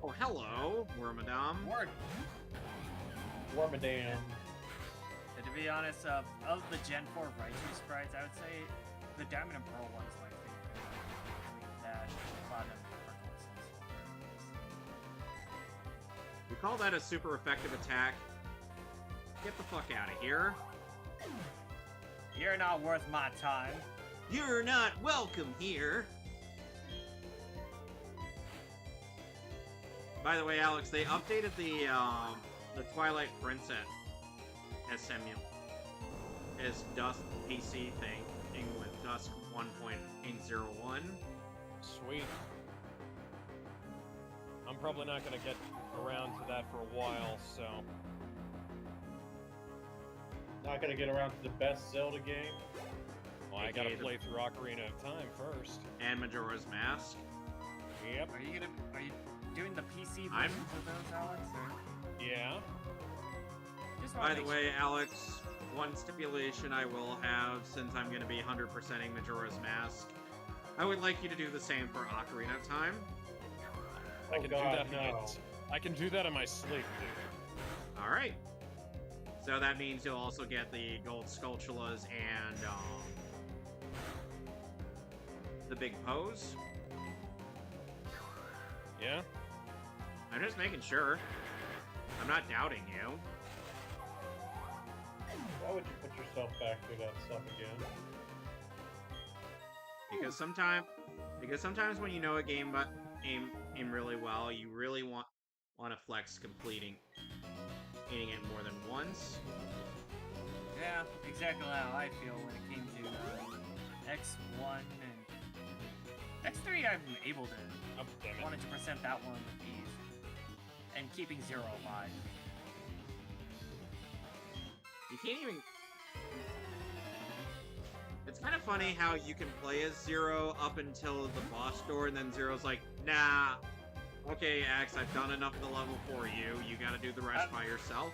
Oh, hello, Wormadam. Word. Wormadam. And to be honest, of the Gen 4 Raichu sprites, I would say the Diamond and Pearl one is my favorite. Between that, Platinum, and Purple, We call that a super effective attack. Get the fuck out of here. You're not worth my time. You're not welcome here. By the way, Alex, they updated the Twilight Princess SMU as Dusk PC thing with Dusk 1.801. Sweet. I'm probably not gonna get around to that for a while, so... Not gonna get around to the best Zelda game. Well, I gotta play through Ocarina of Time first. And Majora's Mask. Yep. Are you doing the PC versions I'm- of those, Alex? Or Yeah. just wanna By the make way, Alex, one stipulation I will have, since I'm going to be 100%ing Majora's Mask, I would like you to do the same for Ocarina of Time. I Oh can God, do that. no. I can do that in my sleep, dude. Alright. So that means you'll also get the gold Skulltulas and, the big pose. Yeah. I'm just making sure. I'm not doubting you. Why would you put yourself back through that stuff again? Because sometimes when you know a game but aim really well, you really want to flex completing eating it more than once. Yeah, exactly how I feel when it came to X1 and X3. I'm able to Oh, damn it. 100% that one with ease, and keeping Zero alive. You can't even... It's kind of funny how you can play as Zero up until the boss door, and then Zero's like, nah, okay, Axe, I've done enough of the level for you. You gotta do the rest by yourself.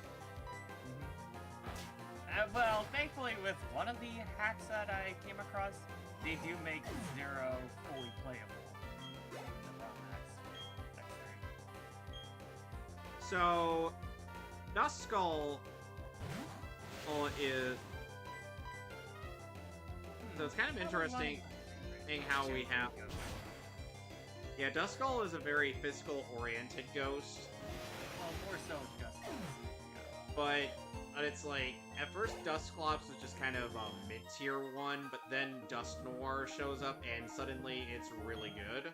Well, thankfully, with one of the hacks that I came across, they do make Zero fully playable. The ROM hacks, X3. So, Duskull is... So it's kind of interesting in how we have... Yeah, Duskull is a very physical-oriented ghost, Well, more so just. but it's like, at first Dusclops was just kind of a mid-tier one, but then Dust Noir shows up and suddenly it's really good.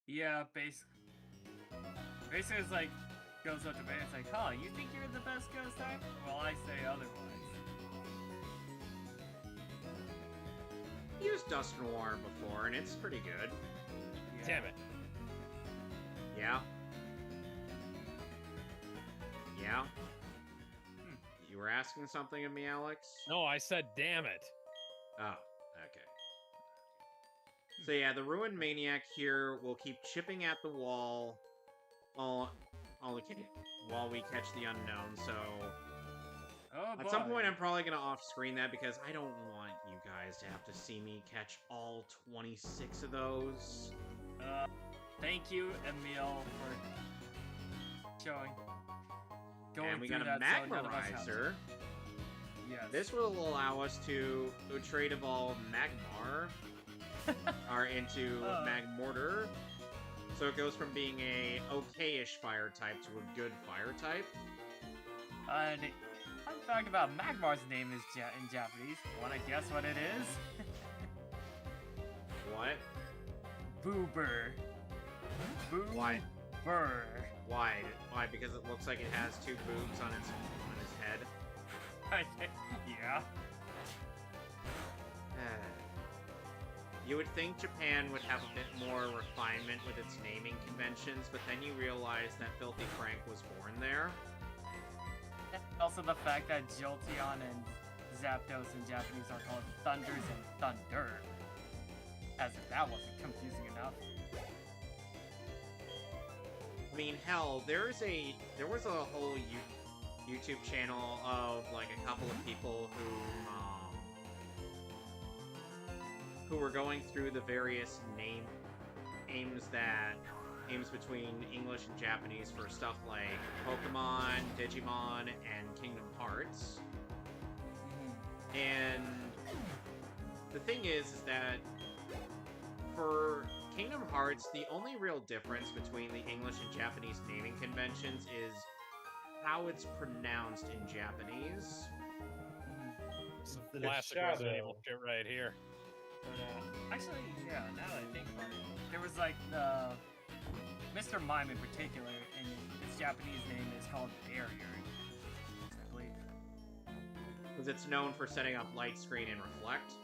Yeah, basically it's like, goes up to me, it's like, huh, you think you're the best ghost type? Well, I say otherwise. I used Dust Noir before, and it's pretty good. Yeah. Damn it. Yeah. Yeah. You were asking something of me, Alex? No, I said damn it. Oh, okay. So yeah, the Ruined Maniac here will keep chipping at the wall while we catch the unknown, so... Oh, At some boy. point I'm probably gonna off-screen that because I don't want you guys to have to see me catch all 26 of those. Thank you, Emil, for going And we through got a that so none of us have to. Magmarizer. Yes. This will allow us to trade evolve Magmar into Magmortar. So it goes from being a okay-ish fire type to a good fire type. And fun fact about Magmar's name is in Japanese. Wanna guess what it is? What? Boober. Why? Boober. Why? Why? Because it looks like it has two boobs on his head. Yeah. You would think Japan would have a bit more refinement with its naming conventions, but then you realize that Filthy Frank was born there. Also the fact that Jolteon and Zapdos in Japanese are called Thunders and Thunder. As if that wasn't confusing enough. I mean, hell, there was a whole YouTube channel of like a couple of people who were going through the various names that names between English and Japanese for stuff like Pokemon, Digimon, and Kingdom Hearts. And the thing is that for Kingdom Hearts, the only real difference between the English and Japanese naming conventions is how it's pronounced in Japanese. Some The classic shadow. Resident Evil shit right here. But, actually, yeah, now that I think about it, there was like Mr. Mime in particular, and its Japanese name is called Barrier, I believe. Because it's known for setting up light screen and reflect.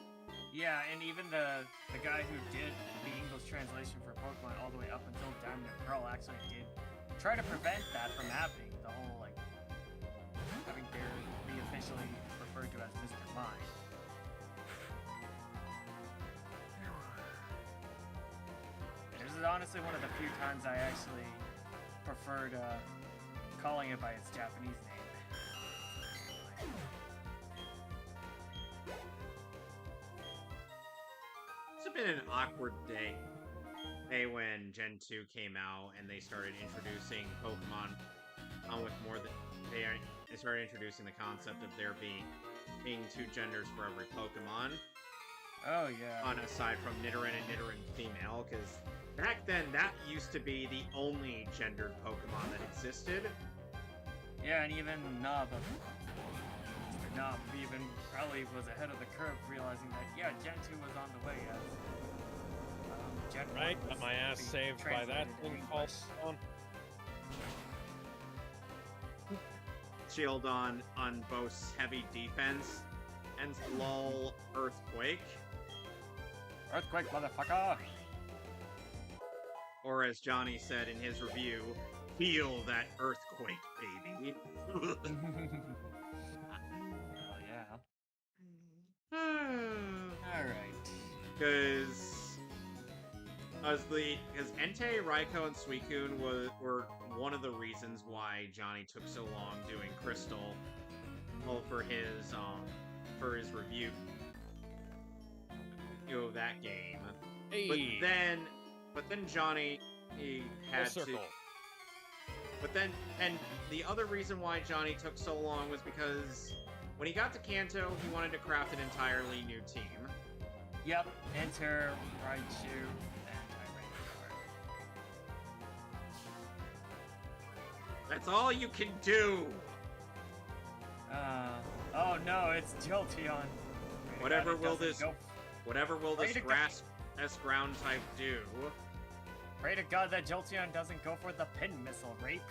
Yeah, and even the guy who did the English translation for Pokemon all the way up until Diamond and Pearl actually did try to prevent that from happening. The whole, like, having Bear be officially referred to as Mr. Mime. This is honestly one of the few times I actually preferred calling it by its Japanese name. It's been an awkward day when Gen 2 came out and they started introducing Pokemon with more than they started introducing the concept of there being two genders for every Pokemon. Oh yeah. Aside from Nidoran and Nidoran female, because back then that used to be the only gendered Pokemon that existed. Yeah, and even Mr. Nob even probably was ahead of the curve, realizing that yeah, Gen 2 was on the way as Gen 1 Right? was Got my ass being saved by that translated thing into called English. Shield on boasts heavy defense and lull Earthquake. Earthquake, motherfucker! Or as Johnny said in his review, feel that earthquake, baby. Hell yeah. Alright. Because Entei, Raikou, and Suicune were one of the reasons why Johnny took so long doing Crystal for his review of that game. Hey, But then Johnny he had full to. circle. But then, and the other reason why Johnny took so long was because when he got to Kanto, he wanted to craft an entirely new team. Yep, enter Raichu and Tyranitar. That's all you can do. Oh no, it's Jolteon. Whatever God, it will doesn't this- go- Whatever will Pray this to God- grass S ground type do? Pray to God that Jolteon doesn't go for the pin missile rape.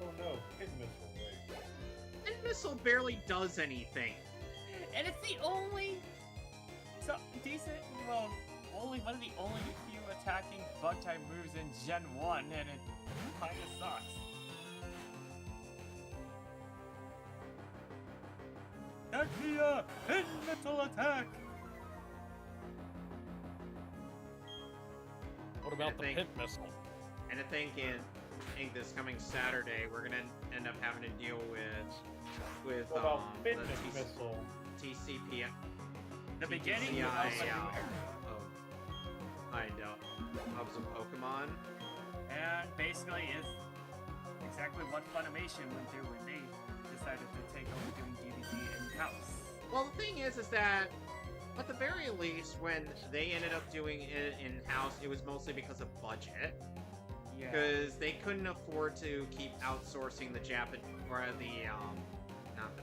Oh no, Pin Missile Rape. And Missile barely does anything. And it's the only only one of the only few attacking bug type moves in Gen 1, and it kinda sucks. Actia! Pin missile attack! What about the think- pit missile? And I think this coming Saturday, we're gonna end up having to deal with What about the Fitness Missile? TCP. The beginning TCPI, of a new era. of some Pokemon. And basically is exactly what Funimation went through when they decided to take over doing DBZ in-house. Well, the thing is that at the very least, when they ended up doing it in-house, it was mostly because of budget. Yeah. Because they couldn't afford to keep outsourcing the Japan or not the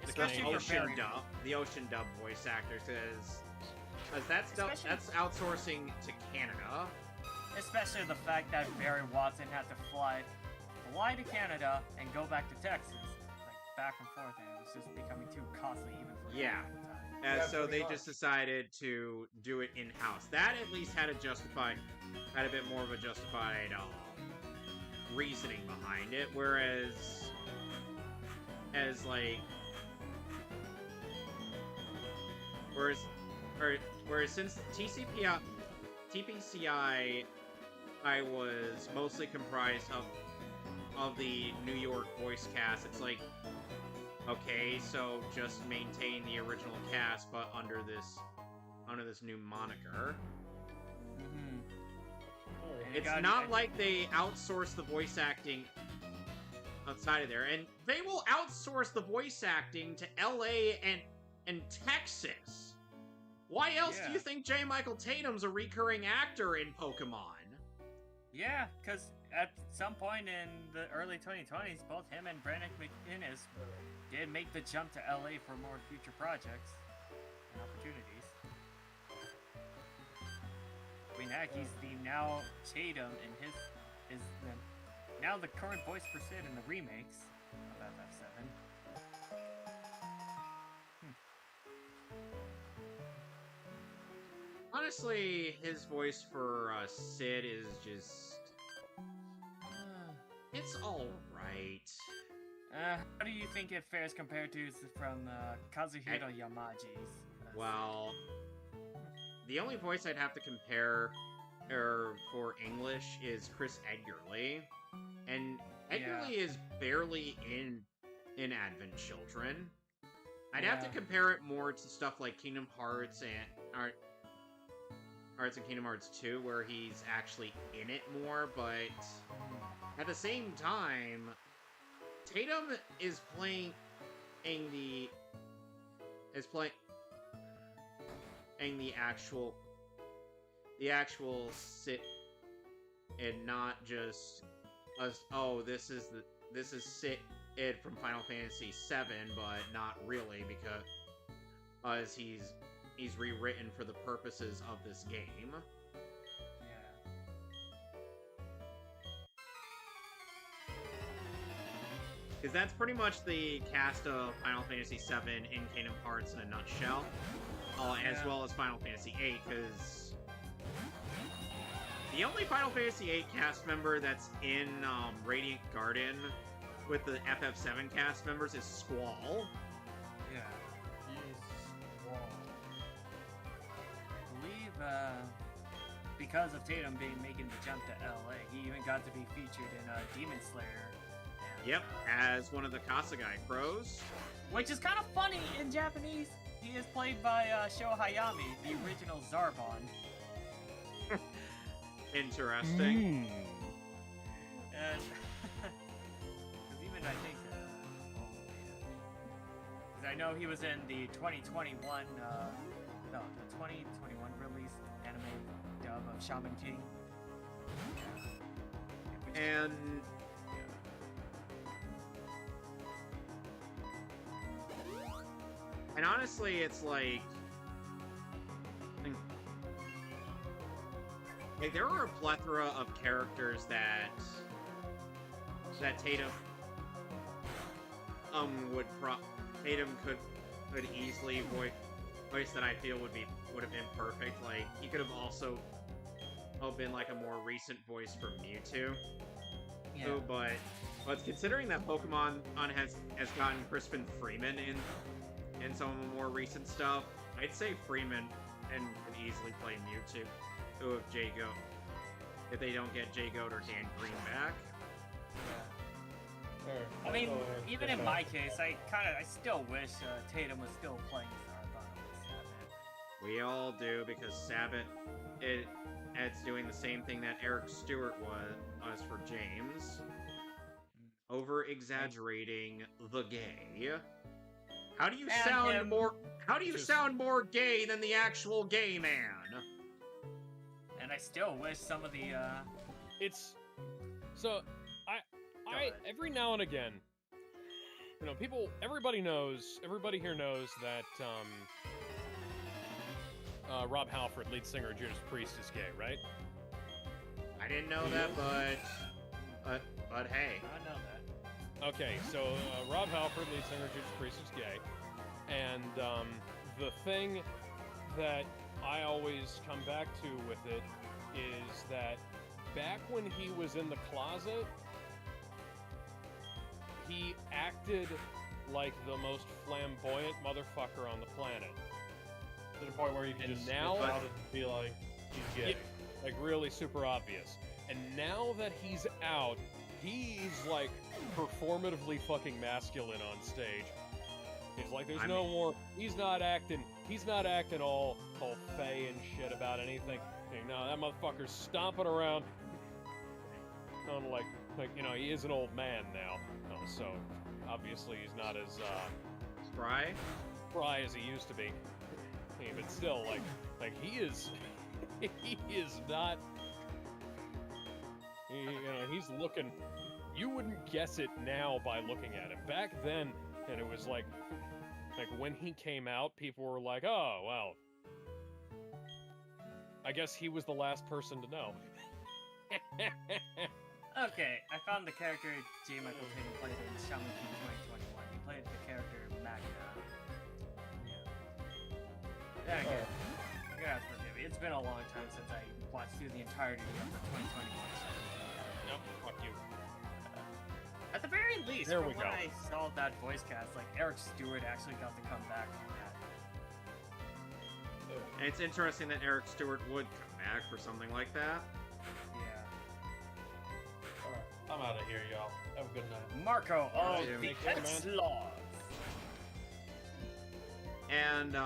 Especially for ocean very- dub, the ocean dub voice actors, because that's Especially- that's outsourcing to Canada. Especially the fact that Barry Watson had to fly to Canada and go back to Texas, like back and forth, and it was just becoming too costly even for him Yeah. at the time. And Yeah, so pretty they much. just decided to do it in-house. That at least had a bit more of a justified reasoning behind it, whereas since TPCI I was mostly comprised of the New York voice cast, it's like, okay, so just maintain the original cast, but under this new moniker. Mm-hmm. It's not like they outsource the voice acting outside of there, and they will outsource the voice acting to LA and Texas. Why else do you think J. Michael Tatum's a recurring actor in Pokemon? Yeah, because at some point in the early 2020s, both him and Brandon McInnes did make the jump to LA for more future projects and opportunities. I mean, heck, he's the now Tatum, and is the now the current voice for Sid in the remakes of FF7. Honestly, his voice for Sid is just... it's alright. How do you think it fares compared to from Kazuhiro Yamagi's? Well, the only voice I'd have to compare for English is Chris Edgerly. And Edgerly is barely in Advent Children. I'd have to compare it more to stuff like Kingdom Hearts and Hearts and Kingdom Hearts 2, where he's actually in it more, but at the same time, Tatum is playing the actual Sid, and not just us. Oh, this is Sid from Final Fantasy VII, but not really, because he's rewritten for the purposes of this game. Because that's pretty much the cast of Final Fantasy VII in Kingdom Hearts in a nutshell. As well as Final Fantasy VIII, because the only Final Fantasy VIII cast member that's in Radiant Garden with the FF7 cast members is Squall. Yeah. He's Squall. I believe, because of Tatum making the jump to LA, he even got to be featured in Demon Slayer. Yep, as one of the Kasagai crows. Which is kind of funny in Japanese. He is played by Sho Hayami, the original Zarbon. Interesting. And because even I think, because I know he was in the 2021, the 2021 release anime dub of Shaman King. And honestly, it's like there are a plethora of characters that Tatum Tatum could easily voice that I feel would have been perfect. Like, he could have also been like a more recent voice for Mewtwo. Yeah. So, but considering that Pokemon has gotten Crispin Freeman in some of the more recent stuff, I'd say Freeman and could easily play Mewtwo. If they don't get Jay Goat or Dan Green back. I mean, even in my case, I still wish Tatum was still playing Zarbon with Sabbath. We all do, because Sabbath, it's doing the same thing that Eric Stewart was for James. Over-exaggerating the gay. How do you sound more gay than the actual gay man? And I still wish some of the It's so I every now and again, everybody here knows that Rob Halford, lead singer of Judas Priest, is gay, right? I didn't know that, but hey. I know that. Okay, so Rob Halford, lead singer of Judas Priest, is gay, and the thing that I always come back to with it is that back when he was in the closet, he acted like the most flamboyant motherfucker on the planet. To the point where you can And just now- out and be like, he's gay. Like, really super obvious. And now that he's out, he's like performatively fucking masculine on stage. He's like, he's not acting all fey and shit about anything. No, that motherfucker's stomping around. like you know, he is an old man now, so obviously he's not as Spry? spry as he used to be. Hey, but still, like he is, he is not. You know, he's looking. You wouldn't guess it now by looking at him. Back then, and it was like when he came out, people were like, "Oh, well, I guess he was the last person to know." Okay, I found the character J. Michael Tatum played in Shaman King 2021. He played the character Mehcast. Yeah, again, you're gonna have to forgive me. It's been a long time since I watched through the entirety of the 2021 Shaman King. Nope, fuck you. At the very least, There from we when go. I saw that voice cast, like Eric Stewart actually got to come back from that. And it's interesting that Eric Stewart would come back for something like that. Yeah. Alright, I'm out of here, y'all. Have a good night. Marco of Yeah, the take care, man. X-Laws. And,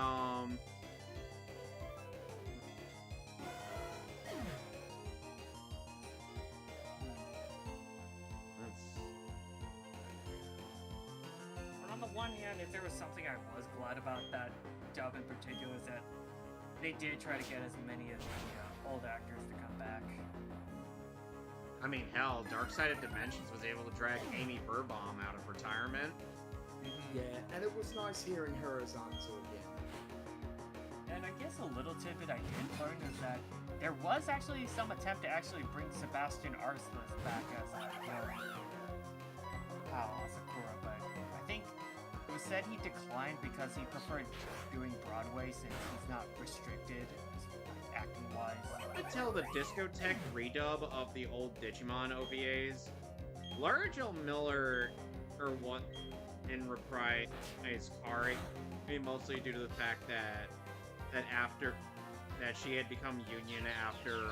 But on the one hand, if there was something I was glad about that dub in particular, is that they did try to get as many of the old actors to come back. I mean, hell, Dark Side of Dimensions was able to drag Amy Burbaum out of retirement. Yeah, and it was nice hearing her as Anzu again. And I guess a little tidbit I did learn is that there was actually some attempt to actually bring Sebastian Arslan back as Asakura, but I think it was said he declined because he preferred doing Broadway since he's not restricted acting-wise. Until the Discotheque redub of the old Digimon OVAs, Laura Jo Miller, or what, in reprise Kari, I mean, mostly due to the fact that she had become Union after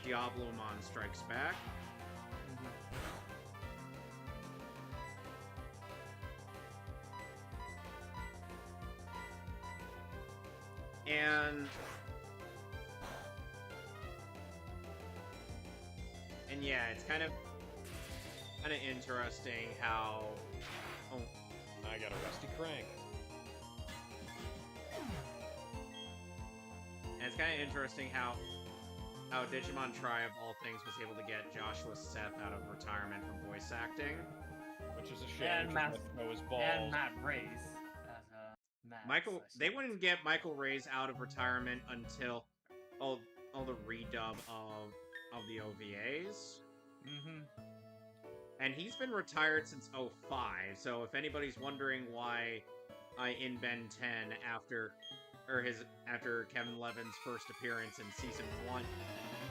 Diablomon Strikes Back. And yeah, it's kind of interesting how. Oh, I got a rusty crank. and it's kind of interesting how Digimon Tri of all things was able to get Joshua Seth out of retirement from voice acting. Which is a shame. And Matt, his balls. and Matt Race as Matt. They wouldn't get Michael Ray's out of retirement until all the redub of the OVAs. Mm-hmm. And he's been retired since 05, so if anybody's wondering why in Ben 10 after Kevin Levin's first appearance in season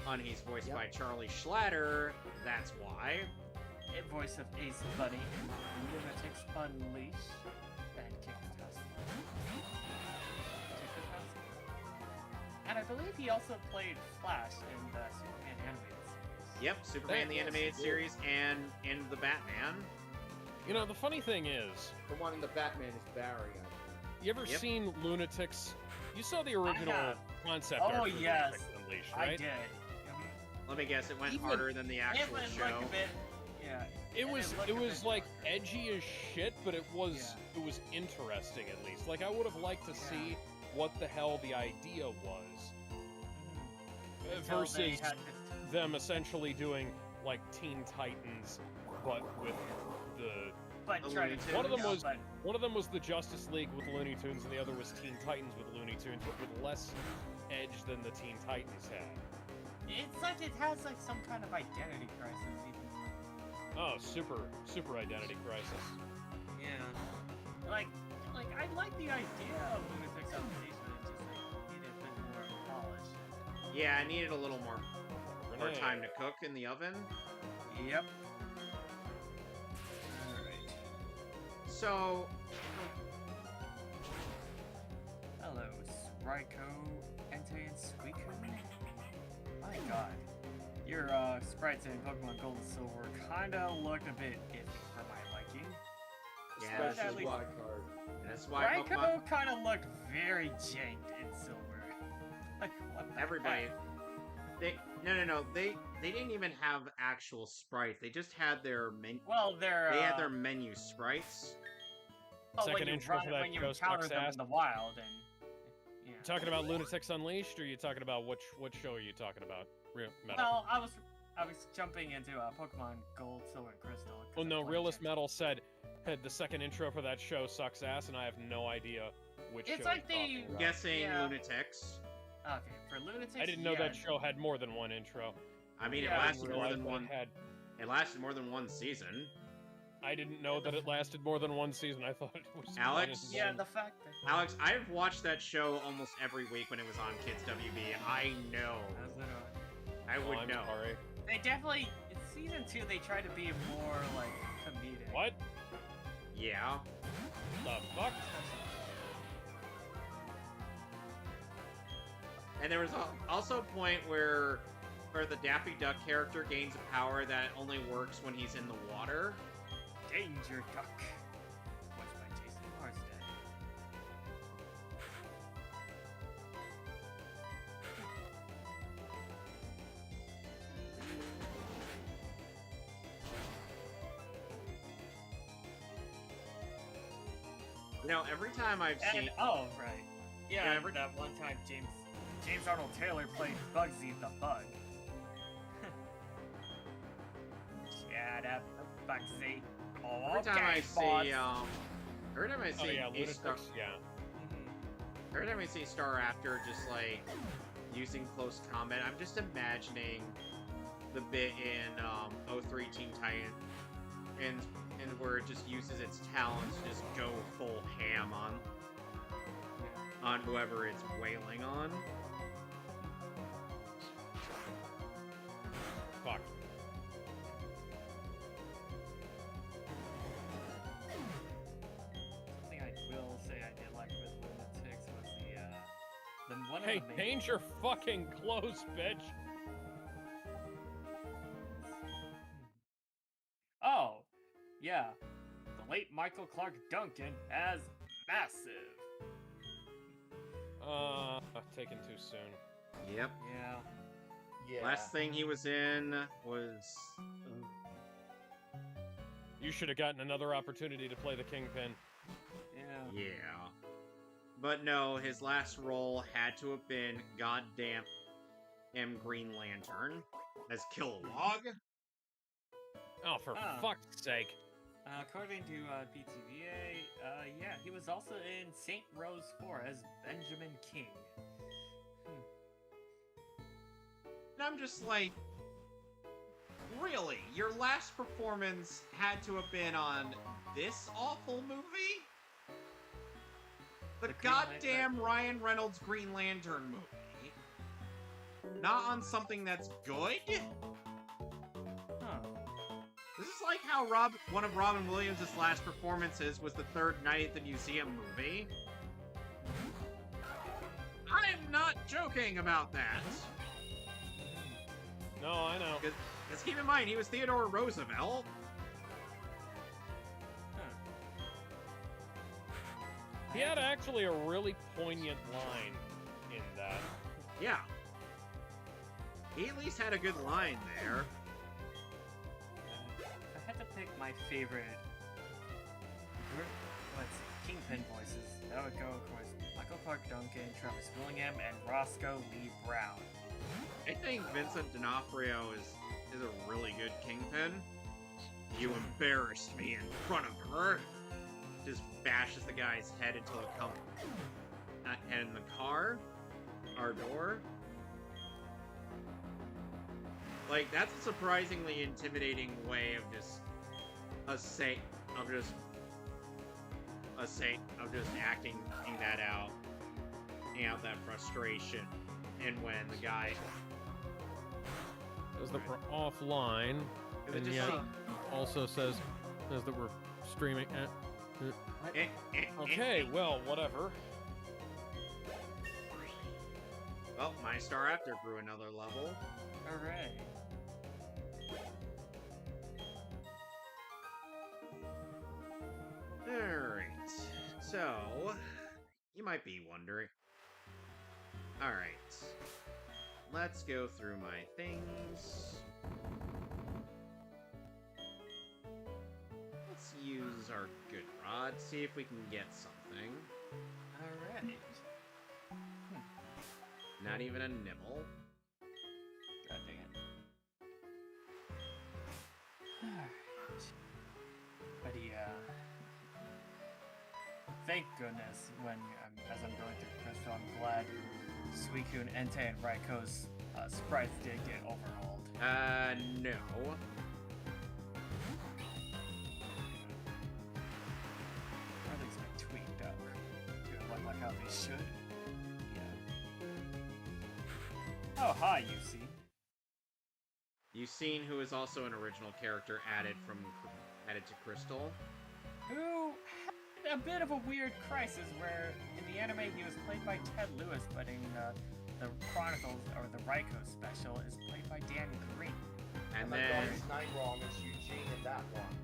1 he's voiced by Charlie Schlatter, that's why. A voice of Ace Bunny in Lunatics Unleashed and Kick the Taskmaster. And I believe he also played Flash in the Superman animated series. Yep, Superman the animated series and in the Batman. You know, the funny thing is, The one in the Batman is Barry, I think. you ever seen Lunatics? You saw the original have. concept Oh, art for yes. Lunatics Unleashed, I right? did. Let me guess, it went Even- harder than the It actual went show. like a bit. Yeah. It and was looked a bit like darker. edgy as shit, but it was interesting at least. Like I would have liked to see what the hell the idea was Until they versus had to- them essentially doing like Teen Titans, but with the But The try Looney to Tunes. one of them was the Justice League with Looney Tunes, and the other was Teen Titans with Looney Tunes, but with less edge than the Teen Titans had. It's like it has like some kind of identity crisis. Even. Oh, super identity crisis. Yeah. Like I like the idea of Lunatics Unleashed, but it just like needed a bit more polish. Yeah, I needed a little more Grenade. time to cook in the oven. Yep. Alright. So, Hello, Spryco, Entei, and Suicune. My god. Your sprites in Pokemon Gold and Silver kinda looked a bit iffy for my liking. yeah, But at Especially least Wild Card. that's why Pokemon. Spryco kinda looked very janked in Silver. Like, what the Everybody, heck? No. They didn't even have actual sprites. They just had their menu. Well, they're They had their menu sprites. well, when Second you intro run, for that when you show encounter sucks them ass. in the wild, and yeah. You talking about Lunatics Unleashed, or are you talking about what show are you talking about? Real Metal. Well, I was jumping into Pokemon Gold, Silver, and Crystal. 'cause Well, I no, played Realist Gen- Metal said the second intro for that show sucks ass, and I have no idea which It's show like he's talking the- about. Guessing Yeah. Lunatics. Okay, for Lunatics. I didn't know yeah, that show had more than one intro. I mean, Yeah, it I lasted more than one. Had. It lasted more than one season. I didn't know that it lasted more than one season. I thought it was. Alex? one and Yeah, one. the fact that. Alex, I've watched that show almost every week when it was on Kids WB. I know. I Oh, would I'm know. sorry. They definitely in season 2 they try to be more like comedic. What Yeah. the fuck? And there was also a point where the Daffy Duck character gains a power that only works when he's in the water. Danger Duck. Watched by Jason Marsden. You know, every time I've And seen... oh right, yeah. Yeah, and every- that one time James Arnold Taylor played Bugsy the Bug. Shut up, Bugsy. Oh, Every time I okay, boss. see, every time I see Oh yeah, a Star... Lunatics. Yeah. Mhm. Every time I see Star Raptor just, like, using close combat, I'm just imagining the bit in, 03 Teen Titan, and where it just uses its talents to just go full ham on whoever it's wailing on. Fuck. Something I will say I did like with Lunatics was the one of Hey, the main change your fucking clothes, bitch. Oh, yeah. The late Michael Clark Duncan as Massive. Taken too soon. Yep. Yeah. Yeah. Last thing he was in was... You should have gotten another opportunity to play the Kingpin. Yeah. Yeah. But no, his last role had to have been goddamn Green Lantern as Kilowog. Oh, for Ah. fuck's sake. According to BTVA, yeah, he was also in Saint Rose 4 as Benjamin King. And I'm just like, really? Your last performance had to have been on this awful movie? The The Green goddamn Ryan Reynolds Green Lantern movie. Not on something that's good? Huh. This is like how one of Robin Williams' last performances was the Third Night at the Museum movie. I'm not joking about that. No, I know. Because keep in mind, he was Theodore Roosevelt. He had actually a really poignant line in that. Yeah. He at least had a good line there. If I had to pick my favorite, let's see, Kingpin voices, that would go, of course, Michael Clark Duncan, Travis Willingham, and Roscoe Lee Brown. I think Vincent D'Onofrio is a really good Kingpin. You embarrassed me in front of her. Just bashes the guy's head until it comes head in the car, our door. Like, that's a surprisingly intimidating way of just acting that out that frustration. And when the guy Says that we're offline, Is it and just yet like- also says that we're streaming. eh, Okay, well, whatever. Well, my Star Raptor grew another level. Hooray. Alright, so, you might be wondering. Alright. let's go through my things. Let's use our good rod, see if we can get something. Alright. Not even a nibble. God dang it. Alright. But yeah. Thank goodness when as I'm going through Crystal, I'm glad Suicune, Entei, and Raiko's sprites did get overhauled. No. Or at least like tweaked up to look like how they should. Yeah. Oh, hi, UC. Yucine, who is also an original character added to Crystal. Who had a bit of a weird crisis where in the anime he was played by Ted Lewis, but in the Chronicles or the Raiko special is played by Danny Green. And I got then his name wrong as Eugene in that one.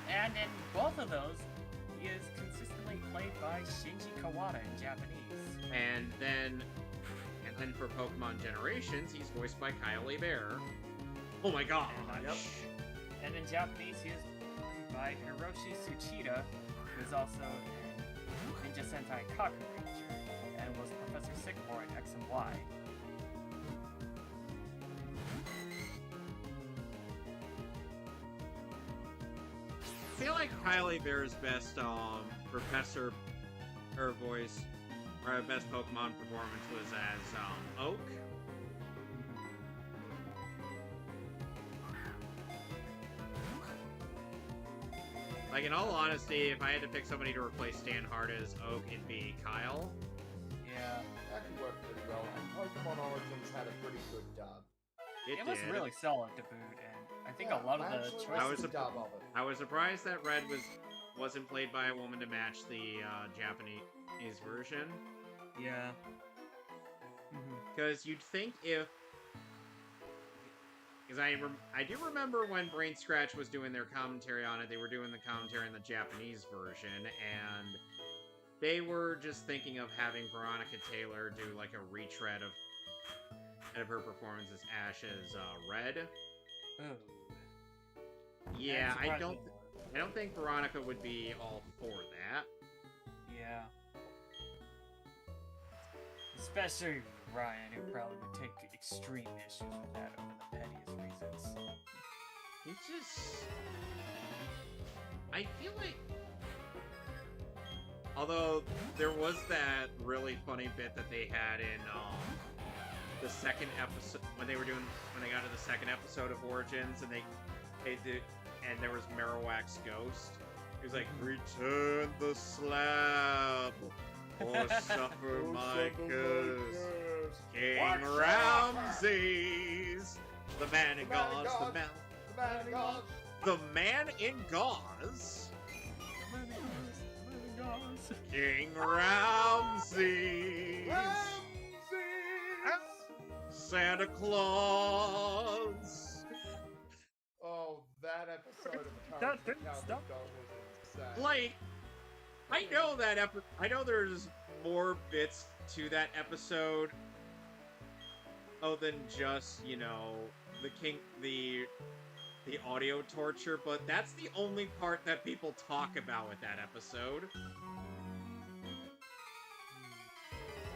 And in both of those, he is consistently played by Shinji Kawada in Japanese. and then for Pokemon Generations, he's voiced by Kyle Bear. Oh my gosh. Yep. And in Japanese, he is played by Hiroshi Tsuchida, who is also in Ninja Sentai Kaku Ranger, and was Professor Sycamore in X and Y. I feel like Kylie Bear's best professor or voice or best Pokemon performance was as Oak. Like, in all honesty, if I had to pick somebody to replace Stan Hart as Oak, it'd be Kyle. Yeah. That could work pretty well. And Pokemon Origins had a pretty good dub. It was did. really solid to boot, and I think Yeah, a lot of I the actually choices... liked the dub of it. I was surprised that Red wasn't played by a woman to match the Japanese version. Yeah. Because you'd think if... Because I do remember when Brain Scratch was doing their commentary on it, they were doing the commentary in the Japanese version, and they were just thinking of having Veronica Taylor do like a retread of her performance as Ash's Red. Oh. Yeah, That's I don't think Veronica would be all for that. Yeah. Especially Ryan, who probably would take extreme issues with that over the pettiest reasons. It just... I feel like... Although, there was that really funny bit that they had in, the second episode... When they got to the second episode of Origins, and and there was Marowak's ghost. He was like, "Return the slab, or suffer my curse. King Ramses, the man in gauze, the man in gauze, King Ramses, Santa Claus." Oh, that episode of That Courage the didn't Cowardly stop. Dog was insane. Like, I know there's more bits to that episode. Oh, than just, you know, the audio torture, but that's the only part that people talk about with that episode.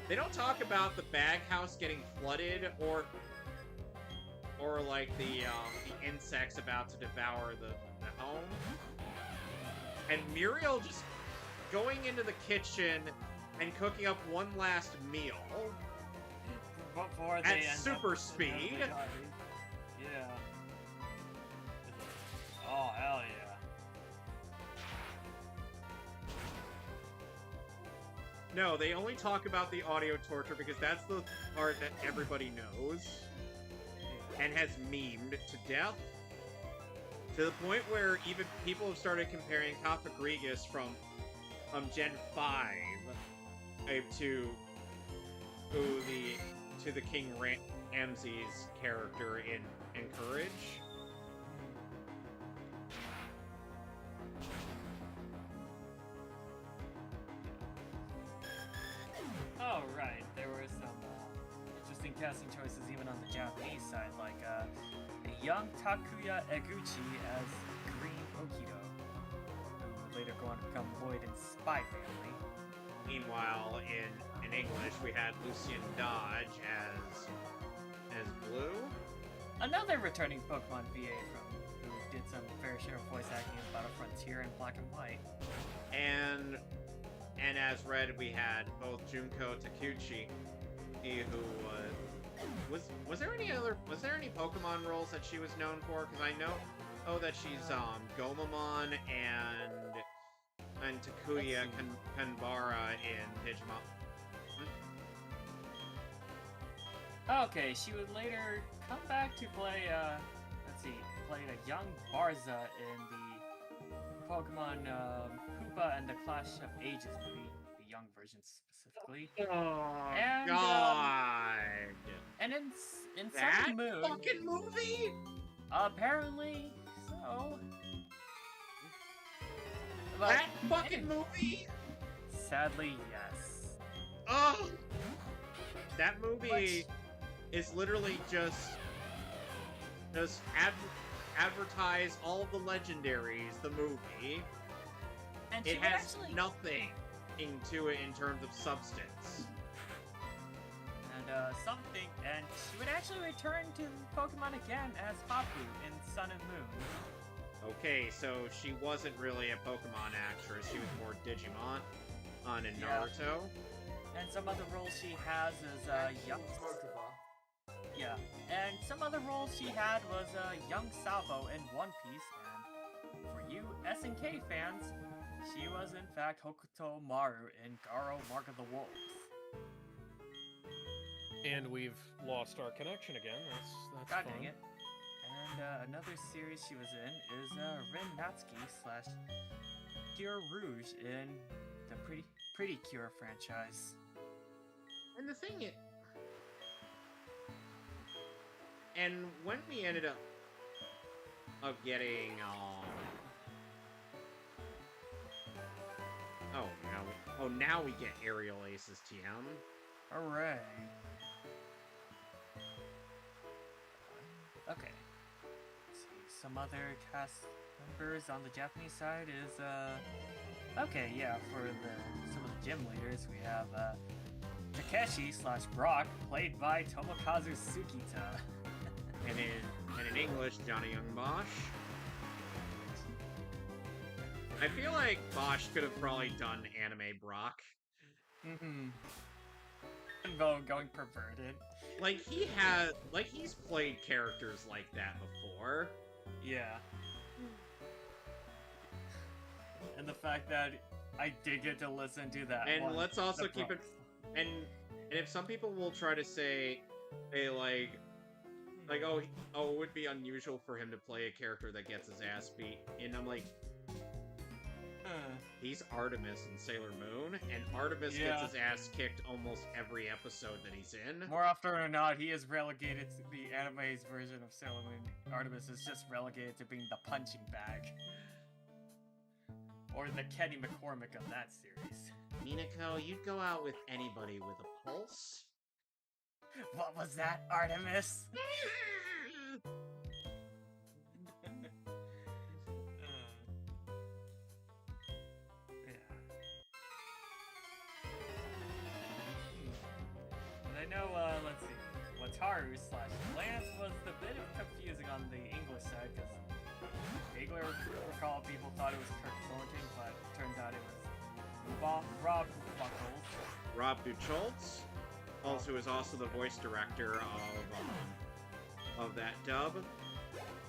They don't talk about the bag house getting flooded, or like the insects about to devour the home. And Muriel just going into the kitchen and cooking up one last meal. Before they At end super up speed. Yeah. Oh, hell yeah. No, they only talk about the audio torture because that's the part that everybody knows and has memed to death. To the point where even people have started comparing Cofagrigus from Gen 5 to the King Ramses character in Courage. Oh, right. There were some interesting casting choices even on the Japanese side, like a young Takuya Eguchi as Green Okido, who would later go on to become Lloyd in Spy Family. Meanwhile, in English, we had Lucian Dodge as Blue. Another returning Pokemon VA from who did some fair share of voice acting in Battle Frontier and Black and White. And as Red, we had both Junko Takuchi, who was there any Pokemon roles that she was known for? Because I know that she's Gomamon and Takuya Kanbara in Digimon. Okay, she would later come back to play, played a young Barza in the Pokemon Hoopa and the Clash of Ages movie, the young version specifically. Oh, And, God! And in That Sun and Moon, fucking movie? apparently so. But That fucking movie? sadly, yes. Oh! That movie is literally just advertise all the legendaries, the movie. And It she would has actually, nothing into it in terms of substance. and she would actually return to Pokemon again as Hapu in Sun and Moon. Okay, so she wasn't really a Pokemon actress, she was more Digimon in Yeah. Naruto. And some other roles she has is young. Yeah, and some other roles she had was young Salvo in One Piece, and for you SNK fans, she was in fact Hokuto Maru in Garo Mark of the Wolves. And we've lost our connection again. That's God fun. dang it. And another series she was in is Rin Natsuki / Cure Rouge in the Pretty Cure franchise. And the thing is... And when we ended up getting, now we get Aerial Aces TM. Hooray. Okay. Let's see. Some other cast members on the Japanese side is, okay, yeah, for some of the gym leaders, we have, Takeshi / Brock, played by Tomokazu Tsukita. And in English, Johnny Young Bosch. I feel like Bosch could have probably done anime Brock. Mm-hmm. Though going perverted. He's played characters like that before. Yeah. And the fact that I did get to listen to that And one, let's also the keep it... Brock. And if some people will try to say, it would be unusual for him to play a character that gets his ass beat. And I'm like, he's Artemis in Sailor Moon, and Artemis gets his ass kicked almost every episode that he's in. More often than not, he is relegated to the anime's version of Sailor Moon. Artemis is just relegated to being the punching bag. Or the Kenny McCormick of that series. Minako, you'd go out with anybody with a pulse? What was that, Artemis? But I know, let's see, Wataru / Lance was a bit confusing on the English side, because vaguely recall people thought it was Kirk Thornton, but turns out it was Rob Buckles. Rob Ducholtz, who is also the voice director of that dub.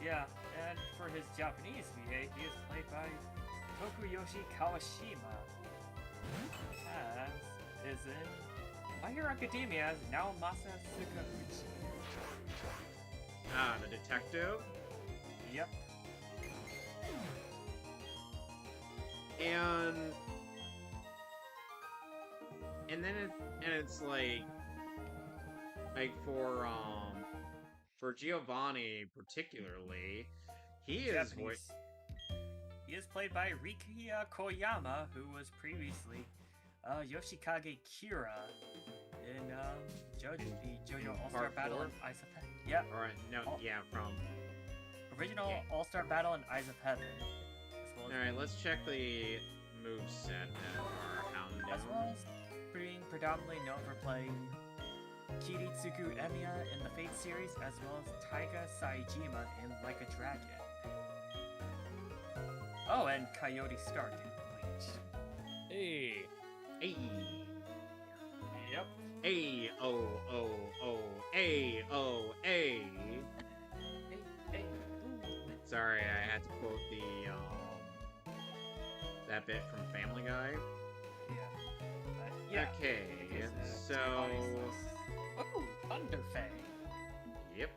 Yeah, and for his Japanese VA, he is played by Tokuyoshi Kawashima, as is in My Hero Academia as Naomasa Tsukauchi. Ah, the detective. Yep. And then it's like for Giovanni particularly, he is played by Rikiya Koyama, who was previously Yoshikage Kira in JoJo, the JoJo All-Star Part Battle 4? in Eyes of Heaven. Yep, Alright, no, Oh. yeah, from... original Okay. All-Star Battle in Eyes of Heaven. Alright, let's check the moveset that are As Houndoom. well as being predominantly known for playing Kiritsugu Emiya in the Fate series, as well as Taiga Saejima in Like a Dragon. Oh, and Coyote Stark in Bleach. Hey. Hey! Yep. Hey, oh, oh, oh, hey, oh, hey! Hey. Sorry, I had to quote the, that bit from Family Guy. Yeah. Okay, because, so... Oh, Thunderfang. Yep.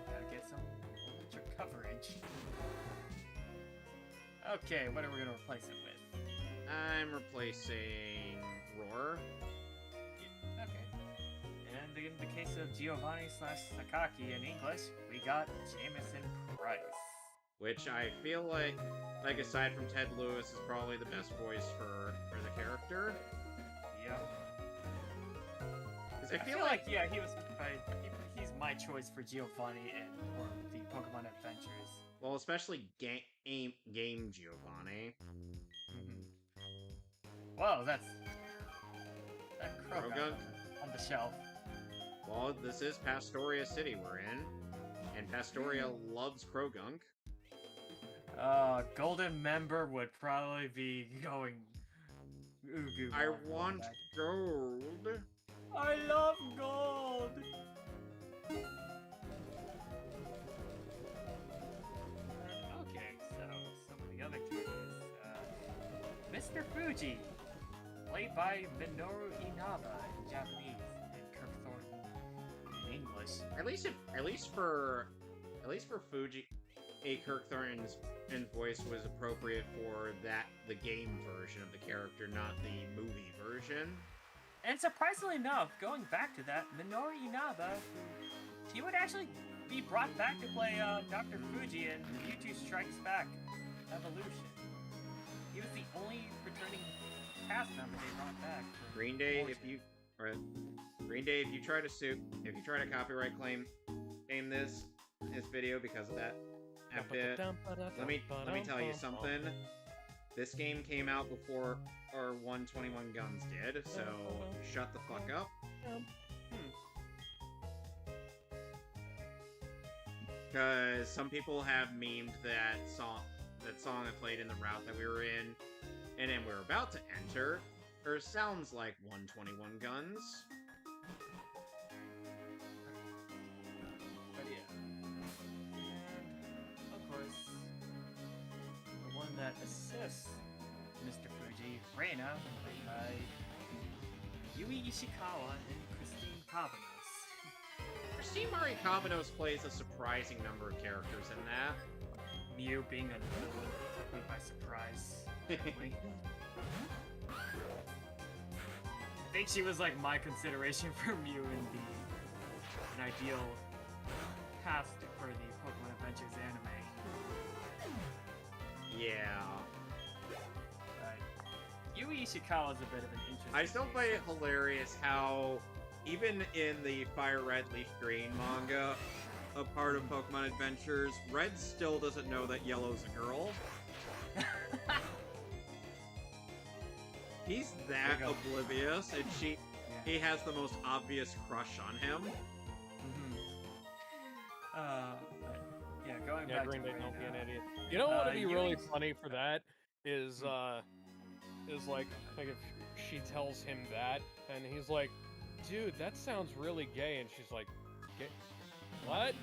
Gotta get some ultra coverage. Okay, what are we gonna replace it with? I'm replacing Roar. Okay. And in the case of Giovanni / Sakaki in English, we got Jameson Price. Which I feel like aside from Ted Lewis, is probably the best voice for the character. Yep. Because I feel like yeah, he's my choice for Giovanni and or the Pokemon Adventures. well, especially game Giovanni. Whoa, that's that Croagunk Croagunk? on the shelf. Well, this is Pastoria City we're in, and Pastoria loves Croagunk. Golden Member would probably be going ooh I want gold. I love gold! Okay, so some of the other characters. Mr. Fuji, played by Minoru Inaba in Japanese, and Kirk Thornton in English. At least for Fuji, Kirk Thornton's voice was appropriate for the game version of the character, not the movie version. And surprisingly enough, going back to that, Minoru Inaba, he would actually be brought back to play Dr. Fuji in Mewtwo Strikes Back Evolution. He was the only returning cast member they brought back. for Green Day, Origin. if you try to copyright claim this video because of that bit, let me tell you something. This game came out before our 121 Guns did, so shut the fuck up. Because some people have memed that song I played in the route that we were in, and then we're about to enter, or sounds like 121 Guns. But yeah. And, of course, the one that assists Mr. Fuji, Reina, played by Yui Ishikawa and Christine Cabanos. Christine Mari Cavanos plays a surprising number of characters in that. Mew being another one that took me by surprise. Apparently. I think she was like my consideration for Mew and an ideal cast for the Pokemon Adventures anime. Yeah. But Yui Ishikawa is a bit of an interesting. I still find it hilarious how, even in the Fire Red Leaf Green manga, a part of Pokemon Adventures, Red still doesn't know that Yellow's a girl. He's that There you go. oblivious, and he has the most obvious crush on him. But, yeah, going Yeah, back Green to Day, Reina, don't be an idiot. You know what would be really Yui's- funny for that is like if she tells him that, and he's like, dude, that sounds really gay, and she's like, gay? What?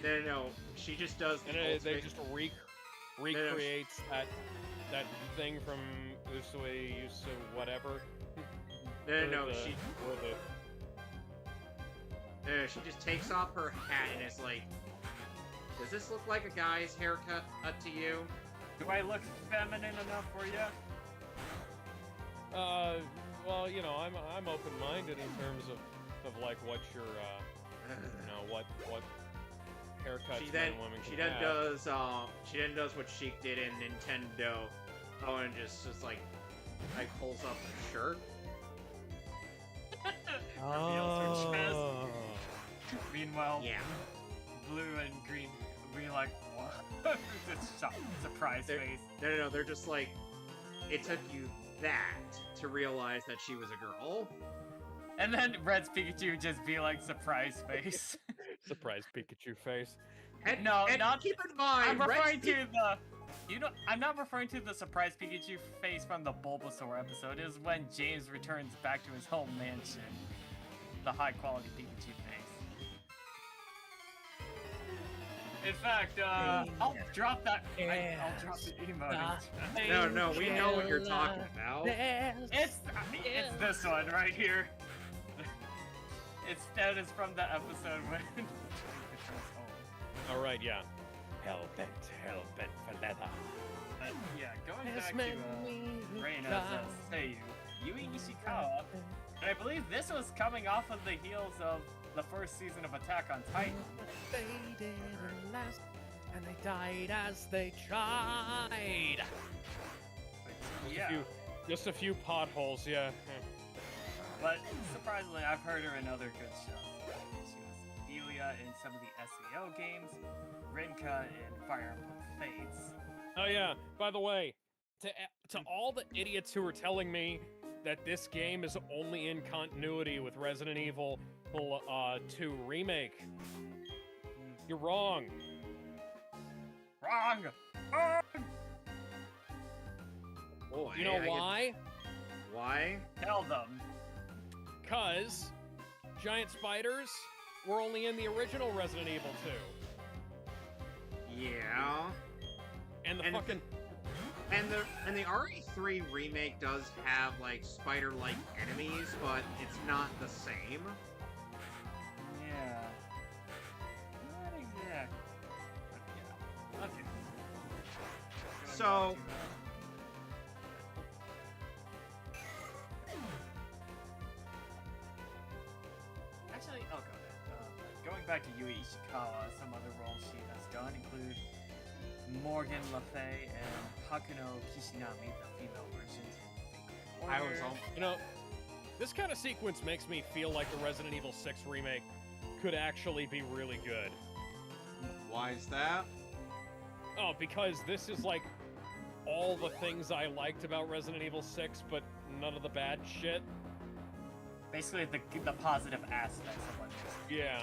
No, she just does the And they ultimate- just recreates that thing from Usui whatever. No, or she she just takes off her hat and is like, does this look like a guy's haircut to you? Do I look feminine enough for you? Well, you know, I'm open-minded in terms of like what your you know, what haircuts She men then and women she can then have. does what Sheik did in Nintendo. Oh, and just like pulls up her shirt. reveals her chest. Oh. Meanwhile, Yeah. Blue and Green be like, what? It's surprise They're- face. No, they're just like, it took you that to realize that she was a girl. And then Red's Pikachu just be like, surprise face. Surprise Pikachu face. And, No, and not- keep in mind, I'm Red's referring to the... I'm not referring to the surprise Pikachu face from the Bulbasaur episode. It is when James returns back to his home mansion. The high-quality Pikachu face. In fact, I'll drop that. I'll drop the emote. No, we know what you're talking about. It's this one right here. That is from the episode when James returns home. All right, yeah. Hellbent for leather. Yeah, going back to Reina's Seiyu, Yui Ishikawa, and I believe this was coming off of the heels of the first season of Attack on Titan. Faded and last, and they died as they tried. Yeah, Just a few potholes, yeah. but surprisingly, I've heard her in other good shows. She was Elia in some of the SEO games, Rinka in Fire Emblem Fates. Oh yeah, by the way, to all the idiots who are telling me that this game is only in continuity with Resident Evil 2 Remake, you're wrong. Wrong! Boy, You know why? Why? Tell them. Cause giant spiders were only in the original Resident Evil 2. Yeah. And the And fucking And the RE3 remake does have like spider-like enemies, but it's not the same. Yeah. Not exact. Yeah. Okay. So Actually, I'll go there. Going back to Yui Ishikawa, some other roles she has done include Morgan Le Fay and Hakuno Kishinami, the female versions. I was all You know, this kind of sequence makes me feel like the Resident Evil 6 remake could actually be really good. why is that? Oh, because this is like all the things I liked about Resident Evil 6, but none of the bad shit. Basically, the positive aspects of what it is. Yeah.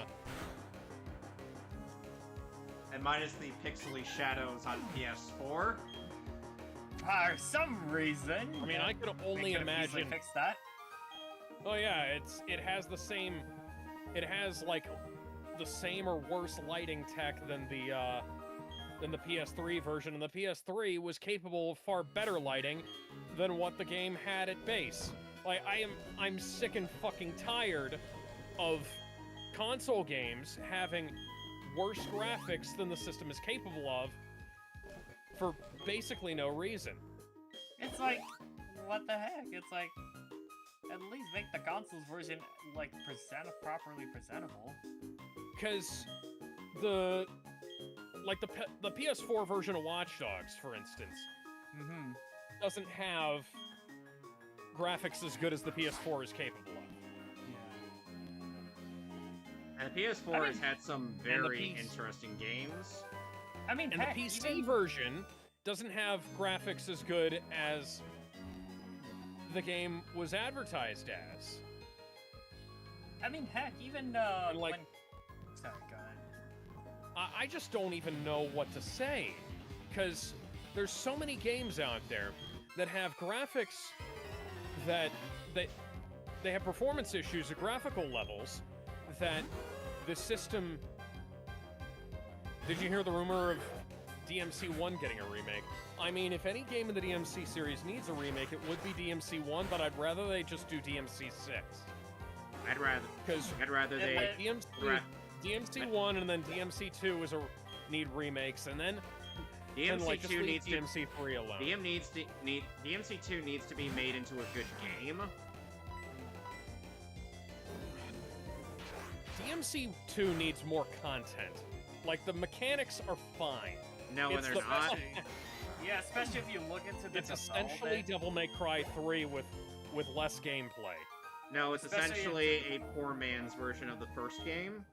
And minus the pixely shadows on PS4. For some reason. I mean, I could they only could've easily imagine. fixed that. Oh yeah, it has the same. It has like the same or worse lighting tech than the PS3 version, and the PS3 was capable of far better lighting than what the game had at base. Like I'm sick and fucking tired of console games having worse graphics than the system is capable of for basically no reason. It's like, what the heck? It's like, at least make the console's version like properly presentable. Because the PS4 version of Watch Dogs, for instance, Mm-hmm. doesn't have graphics as good as the PS4 is capable of. And the PS4 I mean- has had some And the very PC interesting games. I mean, And heck, the PC even- version doesn't have graphics as good as the game was advertised as. I mean, heck, even like- when... Sorry, go ahead. I just don't even know what to say, because there's so many games out there that have graphics that they have performance issues at graphical levels that the system. Did you hear the rumor of DMC1 getting a remake? I mean, if any game in the DMC series needs a remake, it would be DMC1, but I'd rather they just do DMC6. I'd rather they Like DMC1 and then DMC2 need remakes, and then like just DMC2 leave needs to DMC3 alone. DMC2 needs to be made into a good game. DMC2 needs more content. Like, the mechanics are fine. No, and It's they're the- not. Yeah, especially if you look into the It's essentially development. Devil May Cry 3 with less gameplay. No, it's Especially essentially a poor man's version of the first game.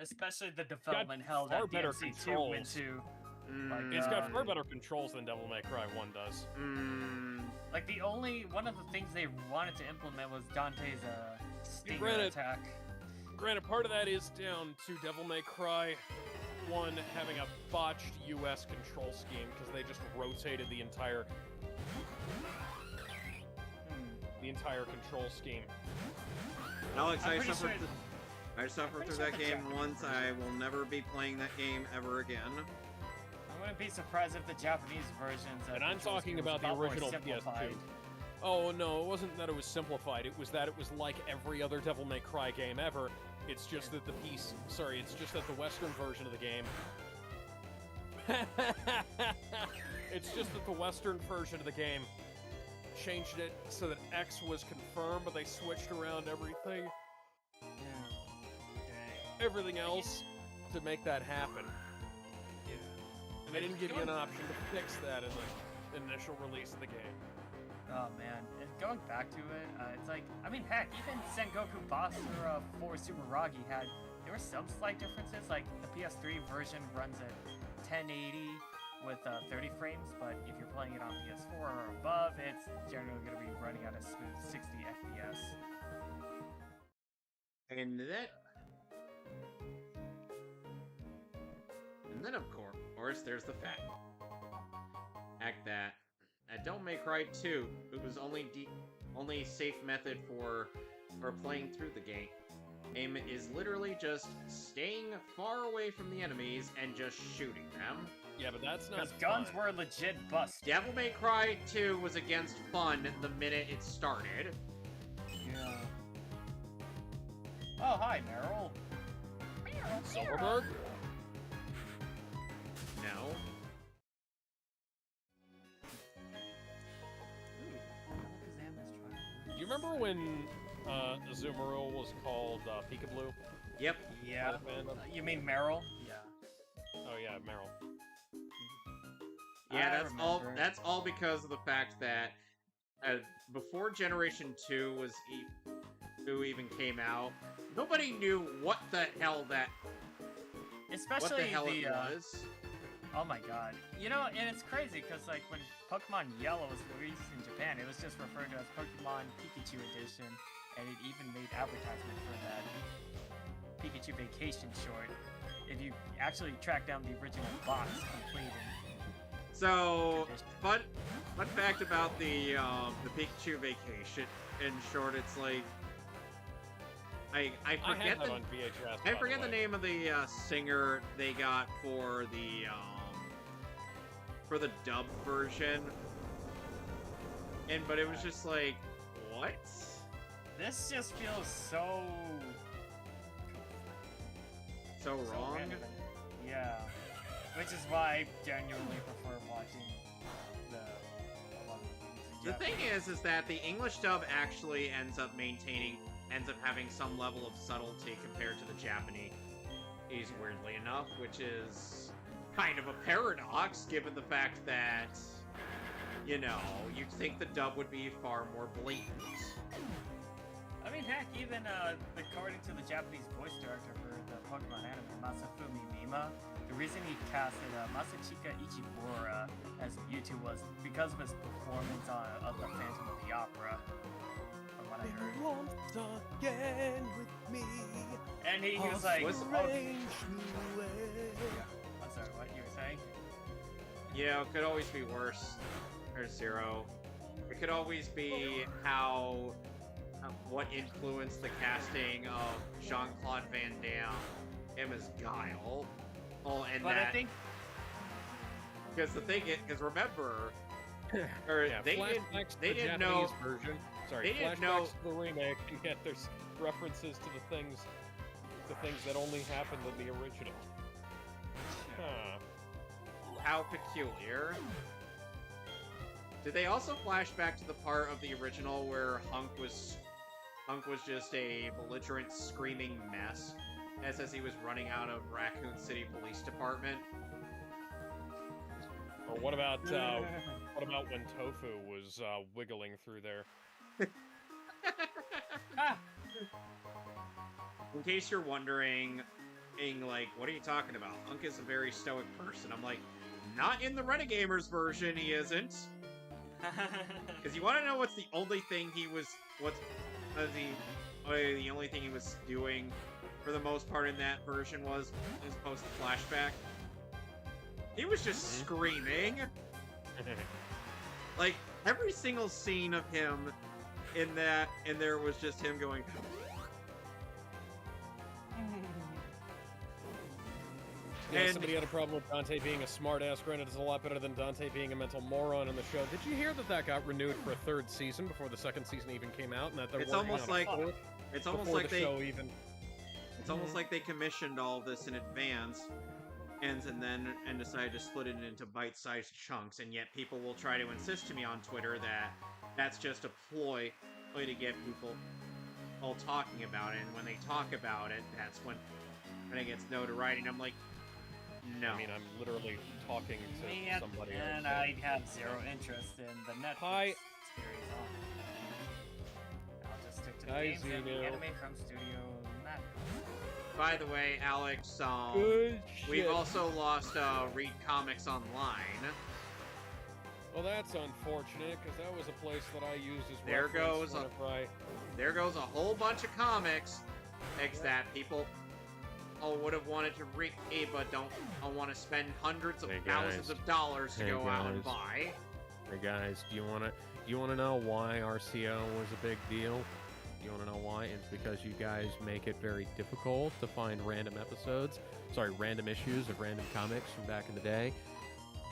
Especially the development hell far that better DMC2 went controls. to. Mm, It's got far better controls than Devil May Cry 1 does. Like one of the things they wanted to implement was Dante's stinger granted- attack. Granted, part of that is down to Devil May Cry 1 having a botched US control scheme because they just rotated the entire control scheme. Alex, I'm I pretty suffered. sure- I suffered pretty through sure that the game Japanese once. I will never be playing that game ever again. I wouldn't be surprised if the Japanese versions of And I'm control talking scheme was about the a lot more original simplified. PS2. Oh no, it wasn't that it was simplified. It was that it was like every other Devil May Cry game ever. It's just that it's just that the Western version of the game. It's just that the Western version of the game changed it so that X was confirmed, but they switched around everything else to make that happen. Yeah. And they didn't give you an option to fix that in the initial release of the game. Oh man, and going back to it, it's like, I mean, heck, even Sengoku Basara 4 Subaragi there were some slight differences, like the PS3 version runs at 1080 with 30 frames, but if you're playing it on PS4 or above, it's generally going to be running at a smooth 60 FPS. And then of course, there's the fact that at Devil May Cry 2, it was only safe method for playing through the game. Aim is literally just staying far away from the enemies and just shooting them. Yeah, but that's not Because guns fun. were legit bust. Devil May Cry 2 was against fun the minute it started. Yeah. Oh, hi, Meryl. Silverberg? No. Do you remember when Azumarill was called Peekaboo? Yep. Yeah. Fandom? You mean Meryl? Yeah. Oh yeah, Meryl. Yeah, remember. that's all because of the fact that before Generation 2 even came out, nobody knew what the hell Especially it was. Oh my god. You know, and it's crazy because, like, when Pokemon Yellow was released in Japan, it was just referred to as Pokemon Pikachu Edition, and it even made advertisement for that Pikachu Vacation short. If you actually track down the original box completed. So, fun fact about the Pikachu Vacation. In short, it's like I forget had that on VHS. I forget the name of the singer they got for the dub version, but it was just like, what? This just feels so wrong. random. Yeah. Which is why I genuinely prefer watching a lot of movies in The thing Japanese. is that the English dub actually ends up having some level of subtlety compared to the Japanese, weirdly enough, which is kind of a paradox given the fact that, you'd think the dub would be far more blatant. I mean, heck, even according to the Japanese voice director for the Pokemon anime, Masafumi Mima, the reason he casted Masachika Ichimura as Mewtwo was because of his performance of the Phantom of the Opera, from what I heard. Once again with me. And he was like, Was- Arrange new way. I'm sorry, what you were saying? It could always be worse. Or Zero. It could always be what influenced the casting of Jean-Claude Van Damme as Guile. Oh, and But that I think because remember, they flashbacks to they the didn't Japanese know. version. Sorry, they didn't flashbacks know- to the remake, and yet there's references to the things that only happened in the original. Huh. How peculiar. Did they also flash back to the part of the original where Hunk was just a belligerent, screaming mess as he was running out of Raccoon City Police Department? Or what about when Tofu was wiggling through there? Ah, In case you're wondering, like, what are you talking about? Hunk is a very stoic person. I'm like, not in the Renegamers version, he isn't. Because you want to know what's the only thing he was, the only thing he was doing for the most part in that version was his post-flashback. He was just screaming. Like, every single scene of him in there was just him going... Yeah, And- somebody had a problem with Dante being a smartass. Granted, it's a lot better than Dante being a mental moron in the show. Did you hear that got renewed for a third season before the second season even came out, and that they're It's working almost on a like- fourth It's almost before like the they... show even. It's almost like they commissioned all of this in advance, and decided to split it into bite-sized chunks, and yet people will try to insist to me on Twitter that that's just a ploy to get people all talking about it, and when they talk about it, that's when it gets notoriety, and I'm like, no. I mean, I'm literally talking to me somebody. and else. I have zero interest in the Netflix Hi. series. I'll just stick to the Hi, games and the Zeno. anime from Studio Map. By the way, Alex, Good we've shit. also lost Read Comics Online. Well, that's unfortunate, because that was a place that I used as There reference goes whenever I... There goes a whole bunch of comics that people would have wanted to read, but don't want to spend hundreds of Hey, thousands guys. of dollars to Hey, go out and guys. buy. Hey guys, do you wanna know why RCO was a big deal? You wanna know why? It's because you guys make it very difficult to find random issues of random comics from back in the day.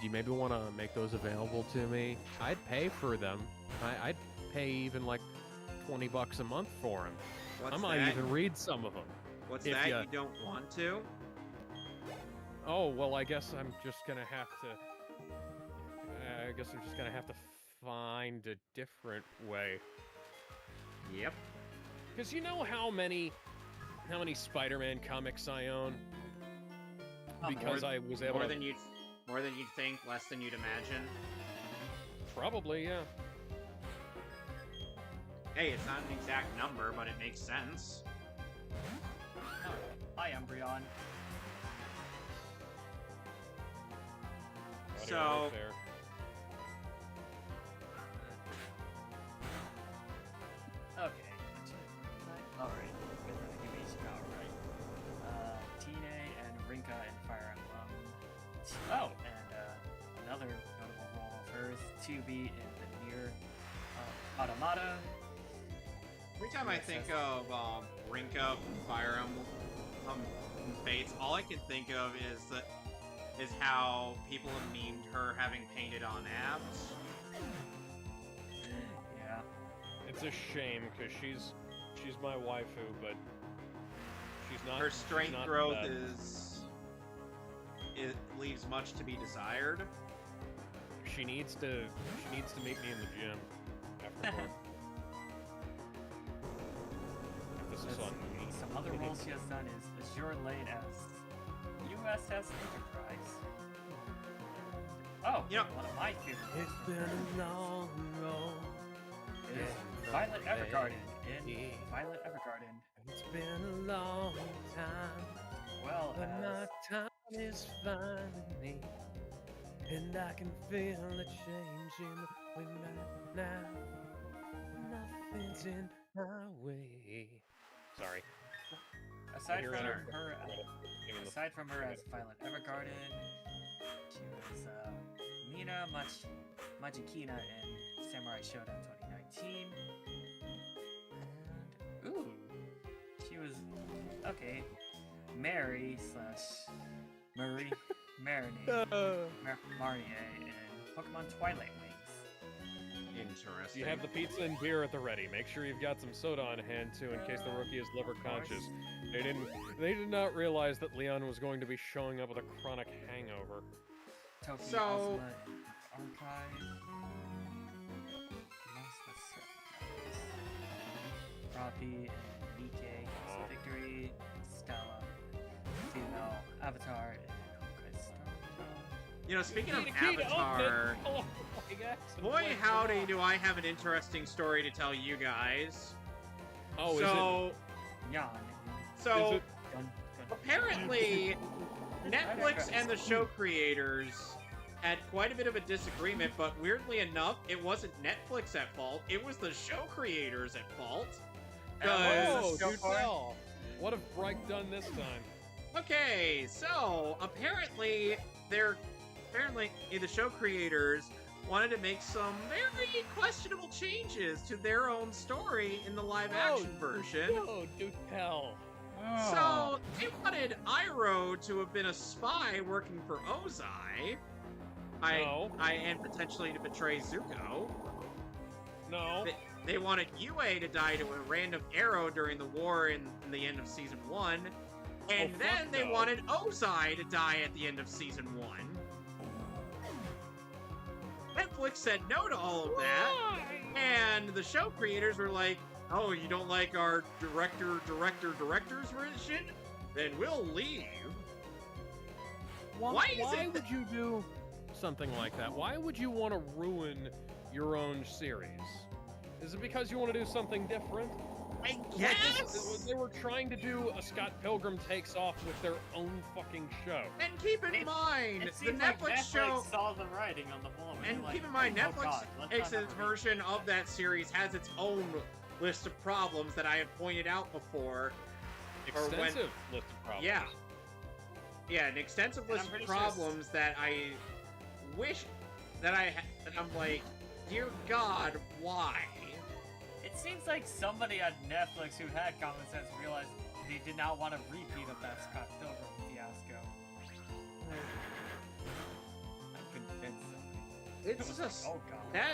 Do you maybe want to make those available to me? I'd pay for them. I'd pay even like $20 a month for them. What's I might that? even read some of them. What's if that? ya- You don't want to? Oh, well, I guess I'm just gonna have to... I guess I'm just gonna have to find a different way. Yep. Because you know how many Spider-Man comics I own? Because I was able More to... than you'd think, less than you'd imagine. Probably, yeah. Hey, it's not an exact number, but it makes sense. Oh, hi, Umbreon. Audio So- right there. Okay. Alright. Good animation. Alright. Tine and Rinka and Fire Emblem. Oh, and another notable role of hers, 2B in the Nier Automata. Every time I think of Rinka from Fire Emblem Fates, all I can think of is how people have memed her having painted on abs. Yeah. It's a shame, because she's my waifu, but she's not... Her she's strength not growth that. it leaves much to be desired. She needs to meet me in the gym after work. This is on me. Some other roles she has done is Azure Lane as USS Enterprise. Oh, You know- one of my favorite It's been a long road. is Violet Evergarden in Violet Evergarden. It's been a long time, Well, but my as time is finding me, and I can feel a change in the wind right now. Nothing's in my way. Sorry. aside You're from in her- her, Giving the- aside from her as Violet Evergarden, she was Mina Majikina in Samurai Shodown 2019. And ooh, she was okay. Mary / Marie Marinier in Pokemon Twilight Wings. Interesting. You have the pizza and beer at the ready. Make sure you've got some soda on hand too, in case the rookie is liver conscious. They did not realize that Leon was going to be showing up with a chronic hangover. Toki So- Ozma in Archive. Roppy and Nike, Aw. Victory, Stella, female Avatar, and Honkai Star. You know, speaking of Nikita, Avatar, oh my God. boy howdy do I have an interesting story to tell you guys. Oh, so, Yeah. so Is it- apparently, Netflix and the show creators had quite a bit of a disagreement, but weirdly enough, it wasn't Netflix at fault, it was the show creators at fault. Oh, Go do for it. tell. What have Bright done this time? Okay, so apparently the show creators wanted to make some very questionable changes to their own story in the live action version. Oh, do tell. So they wanted Iroh to have been a spy working for Ozai. No. And potentially to betray Zuko. No. They wanted Yue to die to a random arrow during the war in the end of season 1. And Oh, then fuck they no. wanted Ozai to die at the end of season 1. Netflix said no to all of that. And the show creators were like, oh, you don't like our director's version? Then we'll leave. Why is it would you do something like that? Why would you want to ruin your own series? Is it because you want to do something different? I Like guess. they were trying to do a Scott Pilgrim Takes Off with their own fucking show. And keep in mind, It the seems like Netflix show. saw the writing on the wall. And like, keep in mind, oh Netflix God, let's not have a version of that series has its own list of problems that I have pointed out before. Or when- Extensive list of problems. Yeah. Yeah, an extensive And list I'm of pretty sure problems that I wish that that I'm like, dear God, why? It seems like somebody at Netflix who had common sense realized they did not want a repeat of that Scott Pilgrim fiasco. I'm convinced. It's just Oh God.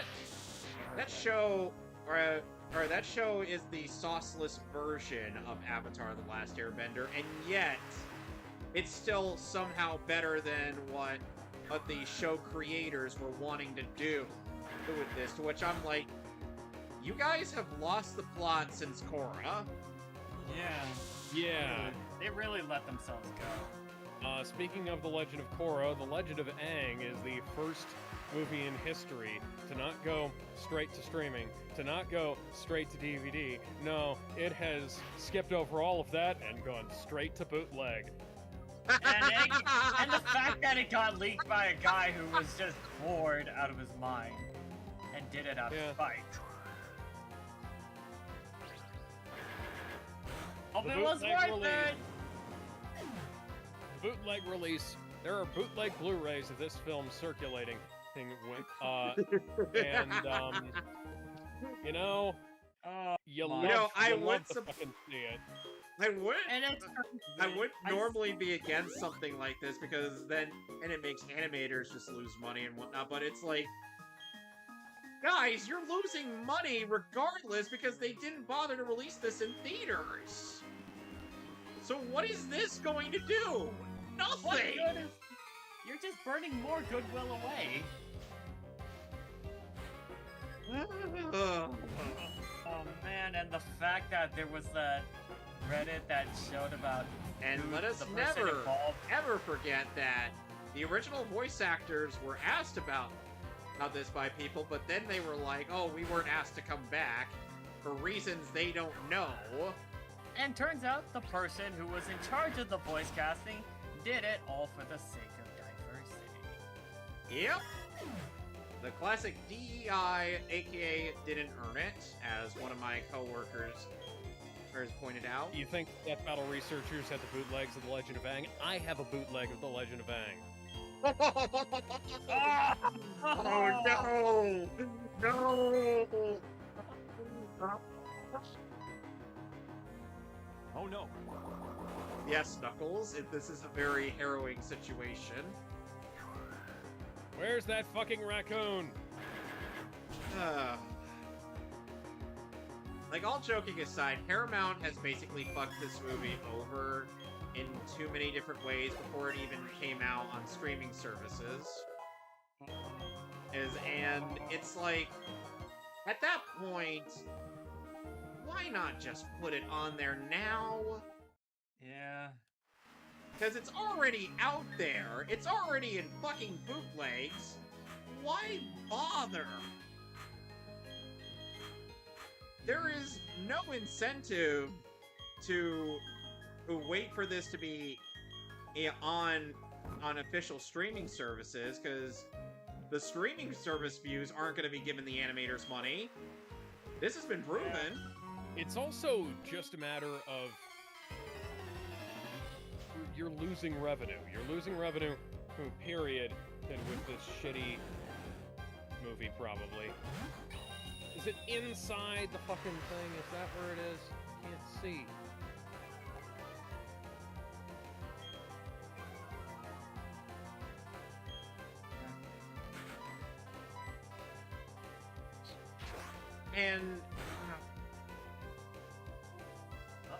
that show or that show is the sauceless version of Avatar: The Last Airbender, and yet it's still somehow better than what the show creators were wanting to do with this. To which I'm like, you guys have lost the plot since Korra. Yeah. They really let themselves go. Speaking of The Legend of Korra, The Legend of Aang is the first movie in history to not go straight to streaming, to not go straight to DVD. No, it has skipped over all of that and gone straight to bootleg. And the fact that it got leaked by a guy who was just bored out of his mind and did it out of Yeah. spite. Hope The it was bootleg worth release. it! Bootleg release. There are bootleg Blu-rays of this film circulating. And you know, Oh, you my. love, You know, I you would love to sup- fucking see it. I would. And it's I would normally be against something like this because then it makes animators just lose money and whatnot, but it's like, guys, you're losing money regardless because they didn't bother to release this in theaters. So what is this going to do? What Nothing! good is... You're just burning more goodwill away. Ugh. Oh man, and the fact that there was that Reddit that showed about And who let us the person never, involved. ever forget that the original voice actors were asked about this by people, but then they were like, oh, we weren't asked to come back for reasons they don't know. And turns out the person who was in charge of the voice casting did it all for the sake of diversity. Yep. The classic DEI, aka didn't earn it, as one of my coworkers has pointed out. You think Death Battle researchers had the bootlegs of The Legend of Aang? I have a bootleg of The Legend of Aang. Oh no! No! Oh no. Yes, Knuckles, this is a very harrowing situation. Where's that fucking raccoon? Like, all joking aside, Paramount has basically fucked this movie over in too many different ways before it even came out on streaming services. And it's like, at that point, why not just put it on there now? Yeah. Because it's already out there. It's already in fucking bootlegs. Why bother? there is no incentive to wait for this to be on official streaming services, because the streaming service views aren't going to be giving the animators money. This has been proven. It's also just a matter of you're losing revenue. You're losing revenue, period, and with this shitty movie, probably. Is it inside the fucking thing? Is that where it is? Can't see. And Oh,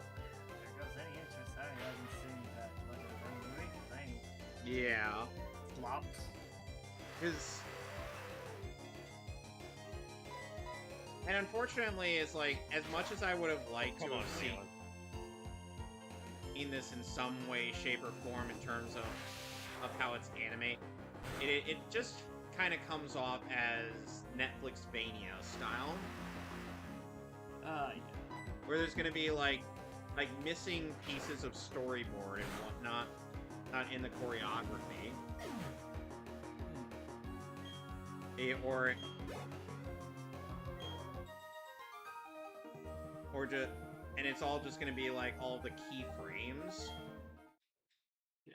there goes any interest. I haven't seen that Legend of Zelda movie. Thing yeah, flopped. because and unfortunately, it's like, as much as I would have liked to Come on, have Leon. seen this in some way, shape, or form in terms of how it's animate, it just kind of comes off as Netflixvania style, Yeah. where there's gonna be like missing pieces of storyboard and whatnot, not in the choreography, or just, and it's all just gonna be like all the keyframes. Yeah.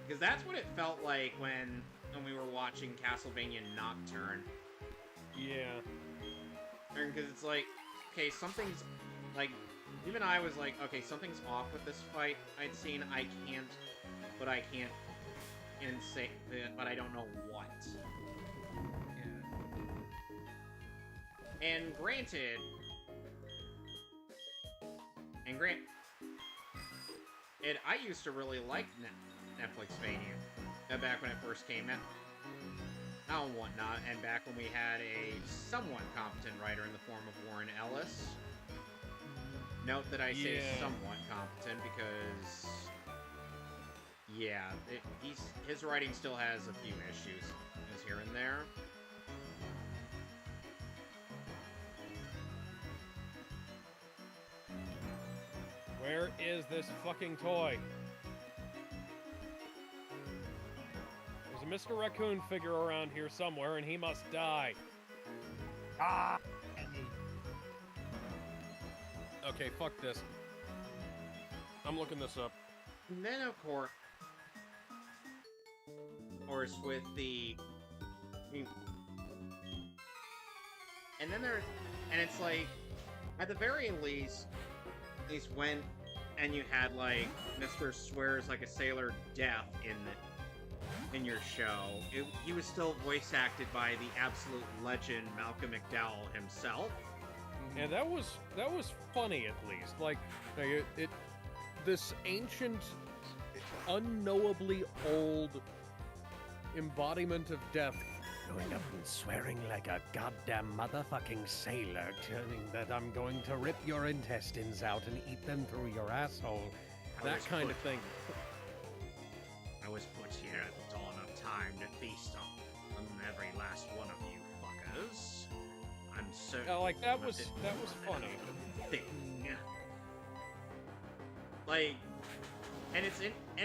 Because that's what it felt like when we were watching Castlevania Nocturne. Yeah. Because it's like, okay, something's, like, even I was like, okay, something's off with this fight I'd seen. I can't say, but I don't know what. Yeah. And granted, I used to really like Netflixvania back when it first came out. And whatnot, and back when we had a somewhat competent writer in the form of Warren Ellis. Note that I say somewhat competent because, yeah, his writing still has a few issues here and there. Where is this fucking toy? There's a Mr. Raccoon figure around here somewhere, and he must die. Ah! Okay, fuck this. I'm looking this up. And then, of course, with the... And then and it's like, at the very least when, and you had, like, Mr. Swears Like a Sailor Death in your show, he was still voice acted by the absolute legend Malcolm McDowell himself. And that was funny, at least. Like, this ancient, unknowably old embodiment of death going up and swearing like a goddamn motherfucking sailor, telling that I'm going to rip your intestines out and eat them through your asshole. That kind of thing. I was put here at the dawn of time to feast on every last one of you fuckers. I'm certain. Like, that was funny. Thing. Like, and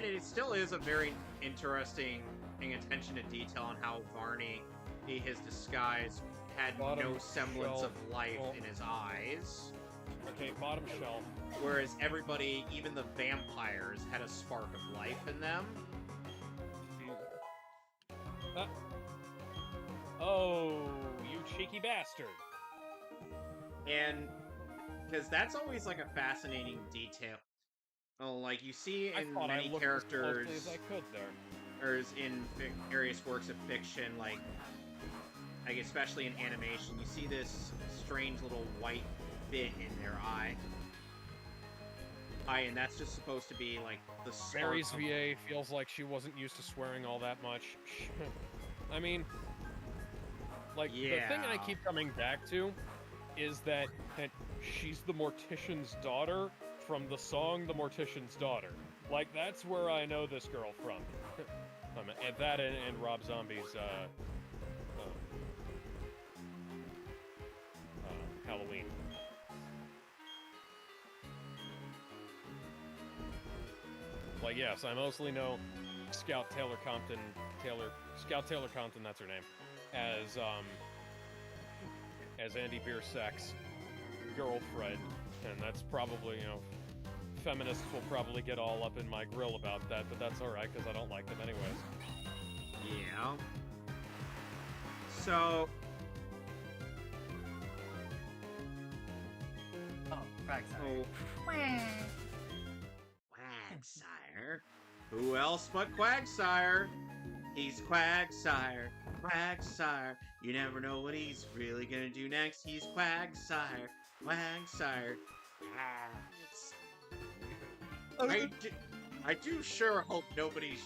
it still is a very interesting attention to detail on how Varney, his disguise, had no semblance of life in his eyes. Okay, bottom shelf. Whereas everybody, even the vampires, had a spark of life in them. Oh, you cheeky bastard. And because that's always like a fascinating detail. Oh, like you see in many characters, as I could there. or in various works of fiction, like especially in animation, you see this strange little white bit in their eye. And that's just supposed to be like the spark. Mary's VA feels like she wasn't used to swearing all that much. I mean, like, the thing I keep coming back to is that she's the Mortician's daughter from the song The Mortician's Daughter. Like, that's where I know this girl from. And that and Rob Zombie's, Halloween. Like, yes, I mostly know Scout Taylor Compton, that's her name, as Andy Biersack's girlfriend, and that's probably, feminists will probably get all up in my grill about that, but that's alright, because I don't like them anyways. Yeah. So... Oh, Quagsire. Quagsire? Who else but Quagsire? He's Quagsire. Quagsire. You never know what he's really gonna do next. He's Quagsire. Quagsire. I do sure hope nobody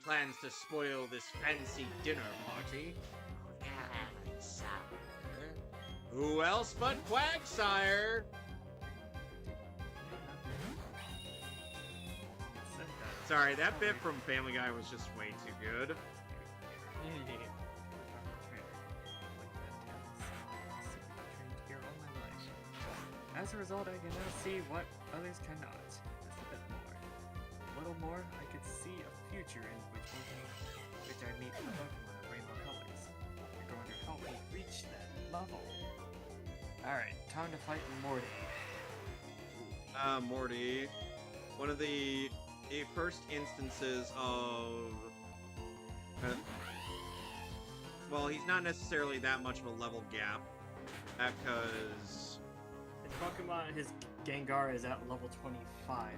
plans to spoil this fancy dinner party. Quagsire. Who else but Quagsire? Sorry, that bit from Family Guy was just way too good. As a result, I can now see what others cannot. Just a bit more. A little more, I could see a future in which I meet a Pokemon of rainbow colors. You're going to help me reach that level. Alright, time to fight Morty. Morty. One of the first instances of... well, he's not necessarily that much of a level gap, because... His Pokemon, his Gengar is at level 25.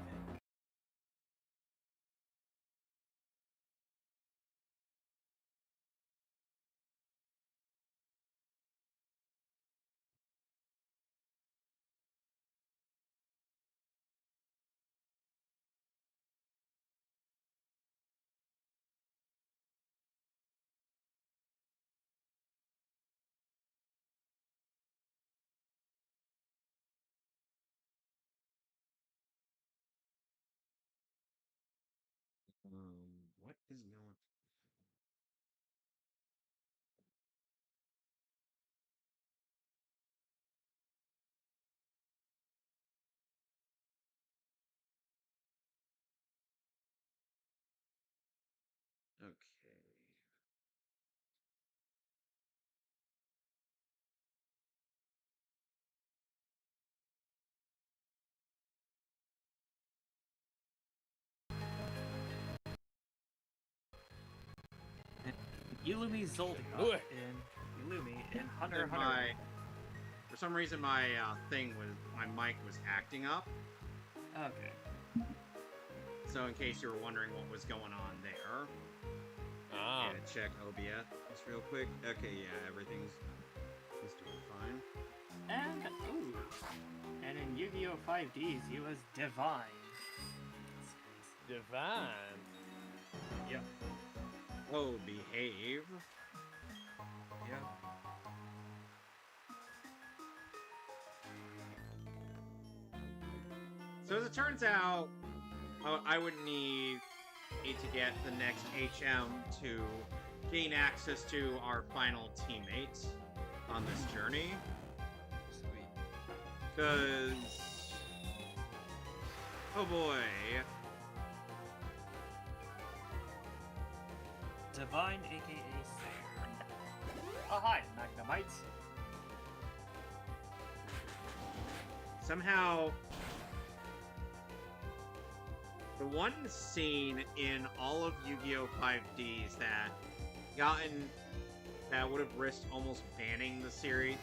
What is going... Okay. Illumi Zoldyck in Hunter x Hunter. For some reason, my my mic was acting up. Okay. So in case you were wondering what was going on there, Ah. yeah, check OBS just real quick. Okay, yeah, everything's doing fine. And in Yu-Gi-Oh! 5Ds, he was Divine. Divine. Yep. Oh, behave. Yep. So as it turns out, I would need to get the next HM to gain access to our final teammates on this journey. Sweet. Because... oh boy. Divine, aka Sayer. Oh hi, Magnemite. Somehow... the one scene in all of Yu-Gi-Oh! 5Ds that would have risked almost banning the series.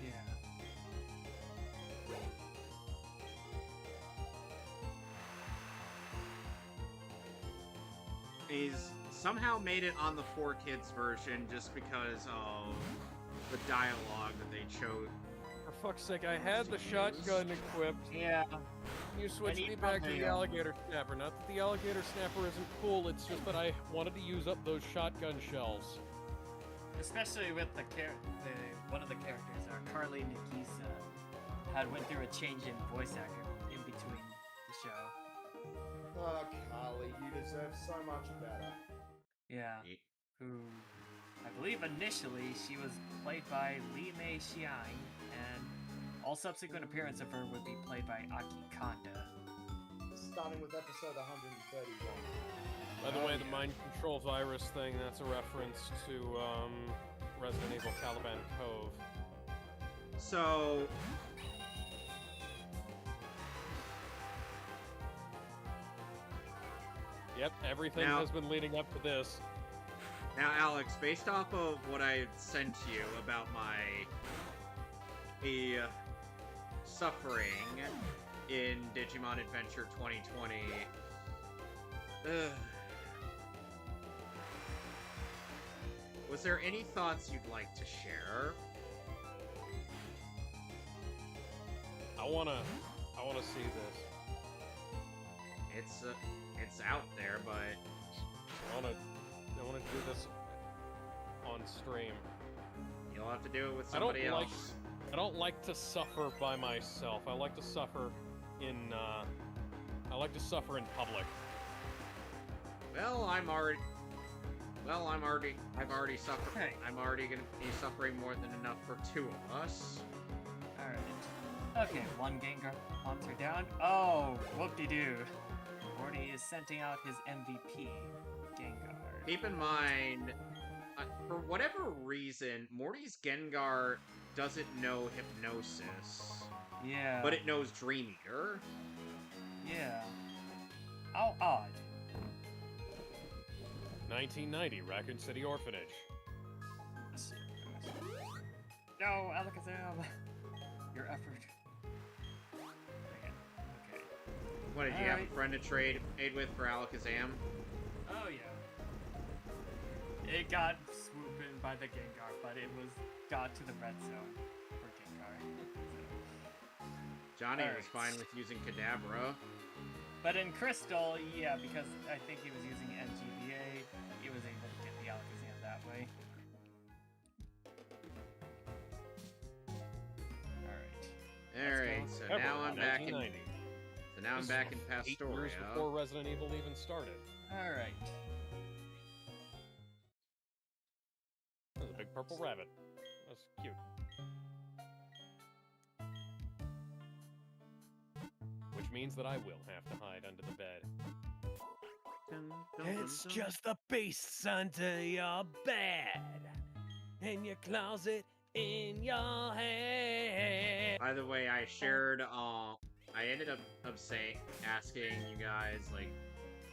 Yeah. He's somehow made it on the 4Kids version just because of the dialogue that they chose. For fuck's sake, I had the shotgun equipped. Yeah. You switched need me back to something the else. alligator snapper. Not that the alligator snapper isn't cool, it's just that I wanted to use up those shotgun shells. Especially with one of the characters, Carly Nikisa, had went through a change in voice actor in between the show. Oh, Carly, you deserve so much better. Yeah. Ye- Who I believe initially she was played by Li Mei Xiang, and all subsequent appearances of her would be played by Aki Kanda. Starting with episode 131. By the way, the mind control virus thing, that's a reference to Resident Evil Caliban Cove. So, Yep, everything Now- has been leading up to this. now Alex, based off of what I sent you about my suffering in Digimon Adventure 2020, was there any thoughts you'd like to share? I wanna see this. It's out there, but I wanna do this on stream. you'll have to do it with I don't somebody like- else. I don't like to suffer by myself. I like to suffer in public. I've already suffered. Hey. I'm already gonna be suffering more than enough for two of us. Alright. Okay, one Gengar monster down. Oh, whoop-de-doo. Morty is sending out his MVP, Gengar. Keep in mind, for whatever reason, Morty's Gengar doesn't know Hypnosis, Yeah. but it knows Dream Eater. Yeah. How odd. 1990, Raccoon City Orphanage. No, Alakazam! Your effort. Dang it. Okay. What, did you have a Alright. friend to trade aid with for Alakazam? Oh, yeah. It got swooped in by the Gengar, but it got to the red zone for Gengar. Johnny was Alright. fine with using Kadabra. But in Crystal, yeah, because I think he was using NGVA, he was able to get the Alakazam that way. Alright, so Ever, now I'm back in. 1990. So now I'm This back is in 8 years Pastoria. before Resident Evil even started. Alright. There's a big purple rabbit. That's cute. Which means that I will have to hide under the bed. It's just a beast under your bed, in your closet, in your head. By the way, I shared. I ended up asking you guys like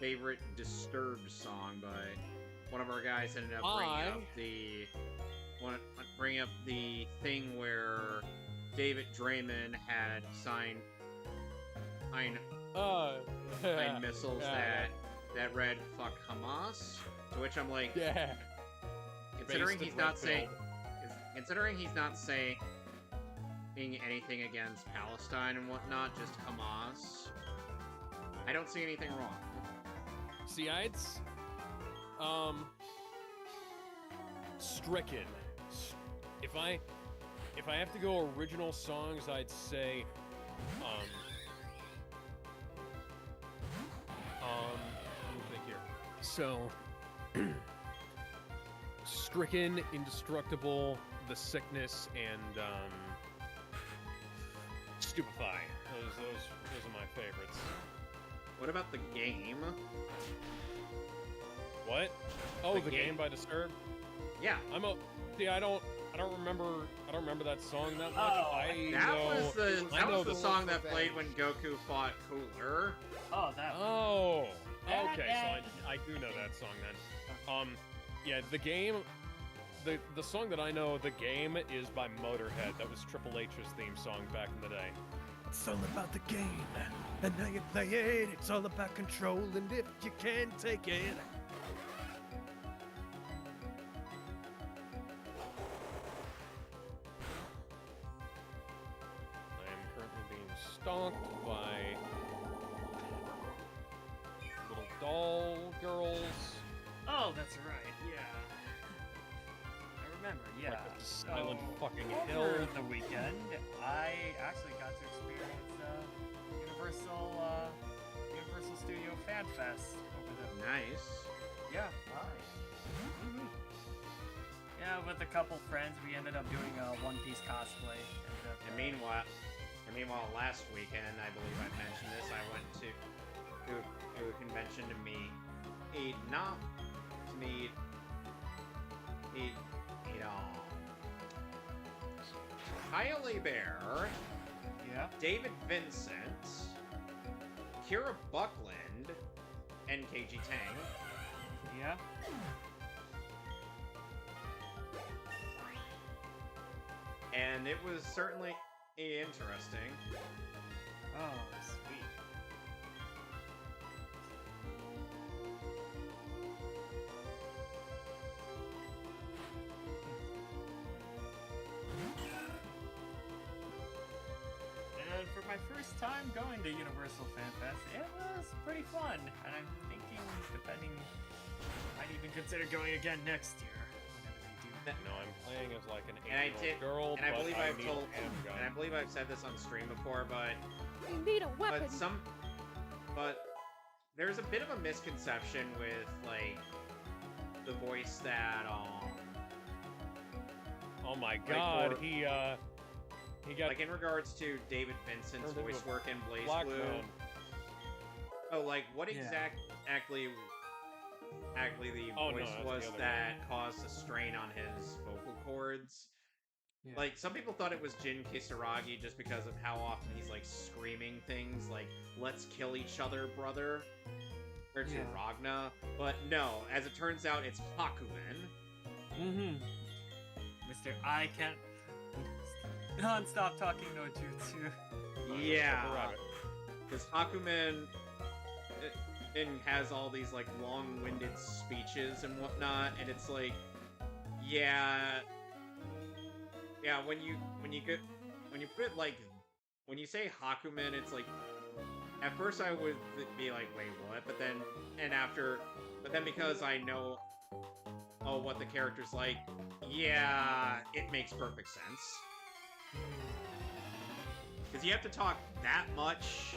favorite Disturbed song, but one of our guys ended up bringing up the thing where David Draymond had signed missiles that read "fuck Hamas," to which I'm like, Yeah. considering Based he's in not saying, Redfield. considering he's not saying anything against Palestine and whatnot, just Hamas, I don't see anything wrong. See, Stricken. If I have to go original songs, I'd say, let me think here. So, Stricken, Indestructible, The Sickness, and Stupefy. Those are my favorites. What about the game? What? Oh, The the game. game by Disturbed. Yeah, See, I don't remember that song that much. Oh, that was the song that Revenge. played when Goku fought Cooler. Oh, that one. Oh, okay. So I do know that song then. Yeah, the game, the song that I know, the game is by Motorhead. That was Triple H's theme song back in the day. It's all about the game, and how you play it. It's all about control, and if you can take it. I am currently being stalked by little doll girls. Oh, that's right. Yeah. I remember. Yeah. Like a silent fucking over hill. the weekend, I actually got to experience Universal Studio Fan Fest over the. Nice. Yeah. Nice. Yeah, with a couple friends, we ended up doing a One Piece cosplay. And meanwhile, last weekend, I believe I mentioned this, I went to a convention to meet Kyle Bear, Yeah. David Vincent, Kira Buckland, and KG Tang. Yeah. And it was certainly interesting. Oh, sweet. And for my first time going to Universal Fan Fest, it was pretty fun. And I'm thinking, depending, I'd even consider going again next year. Whenever they do. No, I'm playing as like an And I 8-year-old did- girl, And I but believe I I've need told, a handgun. and I believe I've said this on stream before, but You need a weapon. but there's a bit of a misconception with like the voice that Oh my god, for- he got like in regards to David Vincent's turned into voice a work in Blaze black Blue. man. Oh, like what Yeah. exactly the Oh, no, voice that's the was other that caused a strain on his vocal cords? Yeah. Like some people thought it was Jin Kisaragi just because of how often he's like screaming things like "Let's kill each other, brother," or to Yeah. Ragna. But no, as it turns out, it's Hakumen. Mm-hmm. Mr. I can't non-stop talking no jutsu. Yeah, Rabbit. because Hakumen and has all these like long-winded speeches and whatnot, and it's like, yeah, when you put it like when you say Hakumen, it's like at first I would be like, wait, what? But then because I know what the character's like, yeah, it makes perfect sense. Because you have to talk that much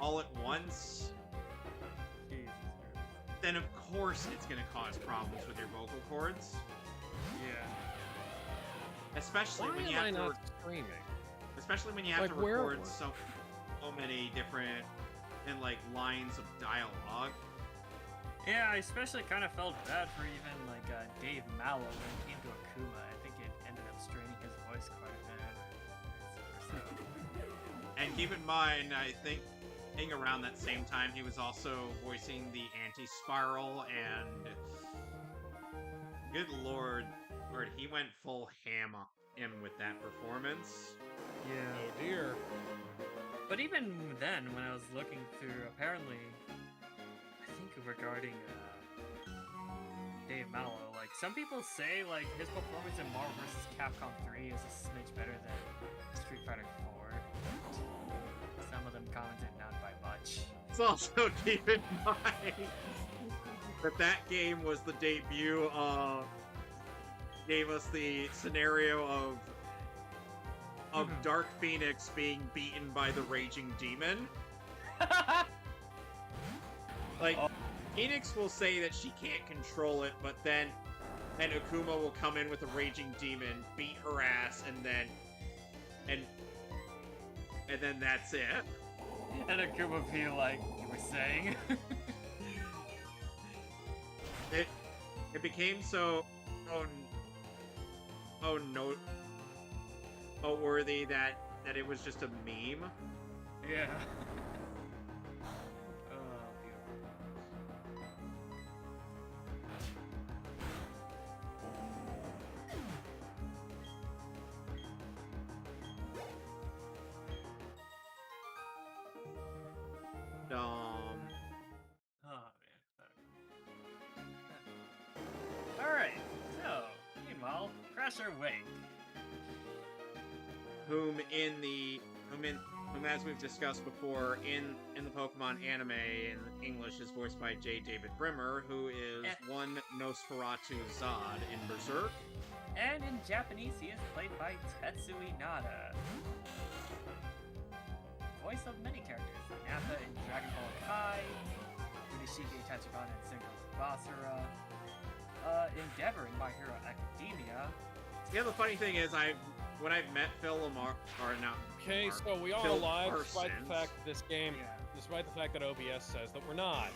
all at once, Jesus Christ. then of course it's going to cause problems with your vocal cords. Yeah. Especially Why when you am I have to not screaming? especially when you have Like to record werewolf. so many different and like lines of dialogue. Yeah, I especially kind of felt bad for even like Dave Mallow when it came to Akuma. I think it ended up straining his voice quite a bit. So. And keep in mind, I think around that same time he was also voicing the anti-spiral, and good lord, he went full ham in with that performance. Yeah. Oh dear. But even then, when I was looking through, apparently, I think regarding Dave Mallow, like some people say like his performance in Marvel vs. Capcom 3 is a smidge better than Street Fighter 4. Some of them commented not by much. Let's also keep in mind that game was the debut gave us the scenario of Dark Phoenix being beaten by the Raging Demon. Like, Phoenix will say that she can't control it, but then Akuma will come in with a Raging Demon, beat her ass, and then that's it. And Akuma be like, you were saying? It became so noteworthy that it was just a meme. Yeah. Oh, beautiful. Oh, man. Alright, so, meanwhile, Crasher Wake. Whom as we've discussed before in the Pokemon anime in English is voiced by J. David Brimmer, who is one Nosferatu Zod in Berserk. And in Japanese, he is played by Tetsuya Nada. Voice of many characters, Nappa in Dragon Ball Kai, Kunishige Tachibana in Synchro Basara, Endeavor in My Hero Academia. Yeah, the funny thing is, when I've met Phil Lamar, or not. Okay, Lamar, so we are Phil alive despite Parsons. the fact that this game, Yeah. despite the fact that OBS says that we're not.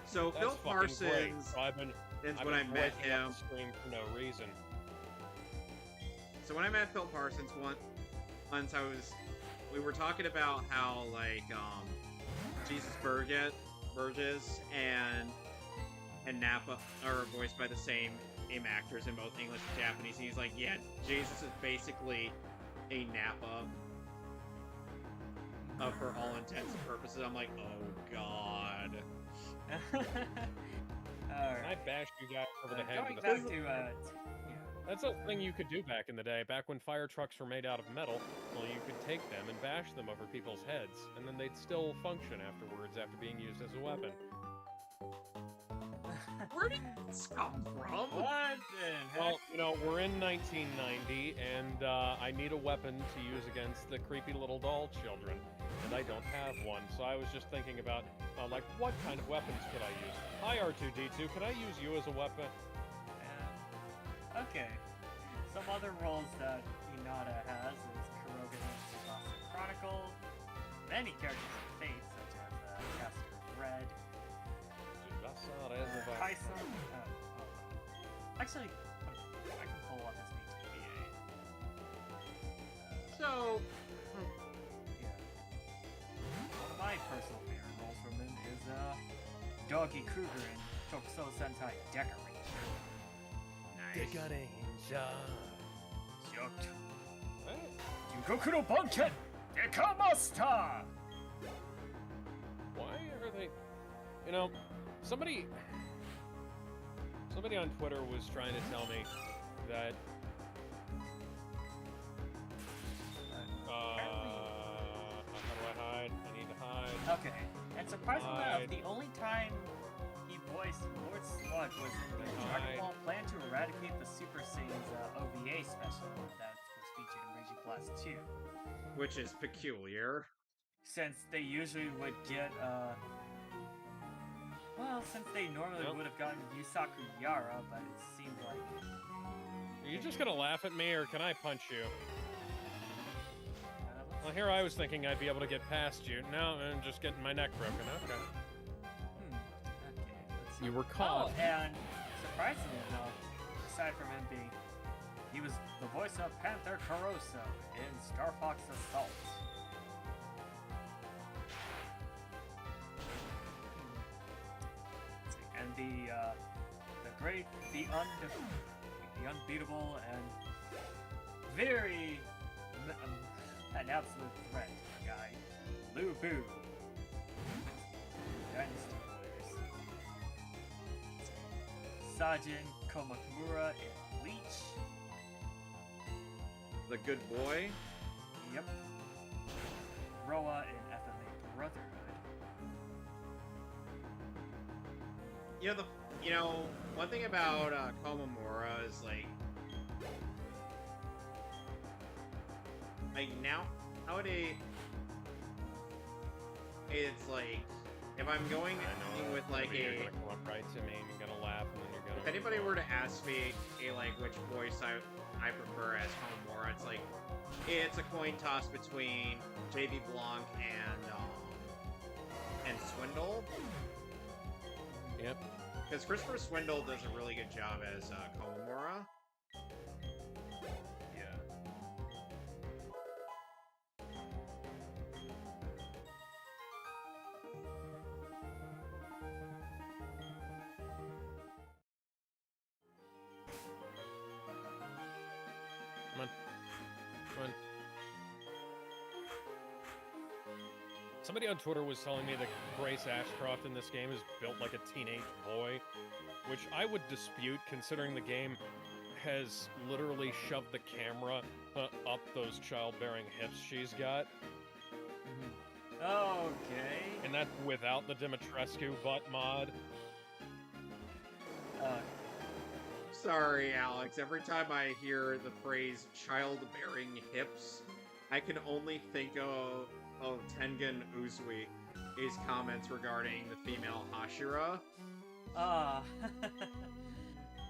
So That's Phil fucking great. Parsons So I've been is I've when I been met breaking up him. the stream for no reason. So when I met Phil Parsons once we were talking about how like Jesus Burgess and Nappa are voiced by the same actors in both English and Japanese. And he's like, yeah, Jesus is basically a Nappa for all intents and purposes. I'm like, oh god. I Alright. bashed you guys over the head Going with back a to, That's a thing you could do back in the day. Back when fire trucks were made out of metal, well, you could take them and bash them over people's heads, and then they'd still function afterwards after being used as a weapon. Where did this come from? what the heck? Well, you know, we're in 1990, and I need a weapon to use against the creepy little doll children, and I don't have one. So I was just thinking about, like, what kind of weapons could I use? Hi, R2-D2, could I use you as a weapon? Okay. Some other roles that Hinata has is Kuroga in Tsubasa Chronicle, many characters of Fate, such as Caster Red, Kaison. Actually, I can pull up his HPA. So, Yeah. One of my personal favorite roles from him is Doggy Kruger in Tokusou Sentai Decorator. Decorator. Shocked. Jugoku no Banken! Dekamasta! Why are they... You know, somebody on Twitter was trying to tell me that... how do I hide? I need to hide. Okay, and surprisingly enough, the only time he voiced Lord Slug was in the Dragon Ball Plan to Eradicate the Super Saiyans OVA special that was featured in Regi Blast 2. which is peculiar. Since they usually would get, well, since they normally Nope. would have gotten Yusaku Yara, but it seemed like... Are you just gonna laugh at me, or can I punch you? Well, here I was thinking I'd be able to get past you. No, I'm just getting my neck broken. Okay. Okay, let's see. You were caught. Oh, and surprisingly enough, aside from him being... He was the voice of Panther Caroso in Star Fox Assault. And the unbeatable and very an absolute threat guy, Lu Bu. Dynasty Warriors. Sajin Komakumura in Bleach. The good boy. Yep. Roa in FMA Brotherhood. You know, one thing about Komamura is like nowadays, it's like if I'm going with like You're a. gonna come up right to me, and you're gonna laugh, and then you're gonna... If anybody were to ask me, like, which voice I prefer as Komamura, it's like, it's a coin toss between J.B. Blanc and Swindle. Yep. Because Christopher Swindle does a really good job as Komamura. Yeah. Come on. Come on. Somebody on Twitter was telling me that Grace Ashcroft in this game is built like a teenage boy, which I would dispute considering the game has literally shoved the camera up those childbearing hips she's got. Okay. And that's without the Dimitrescu butt mod. Sorry, Alex. Every time I hear the phrase childbearing hips, I can only think of Tengen Uzui's comments regarding the female Hashira.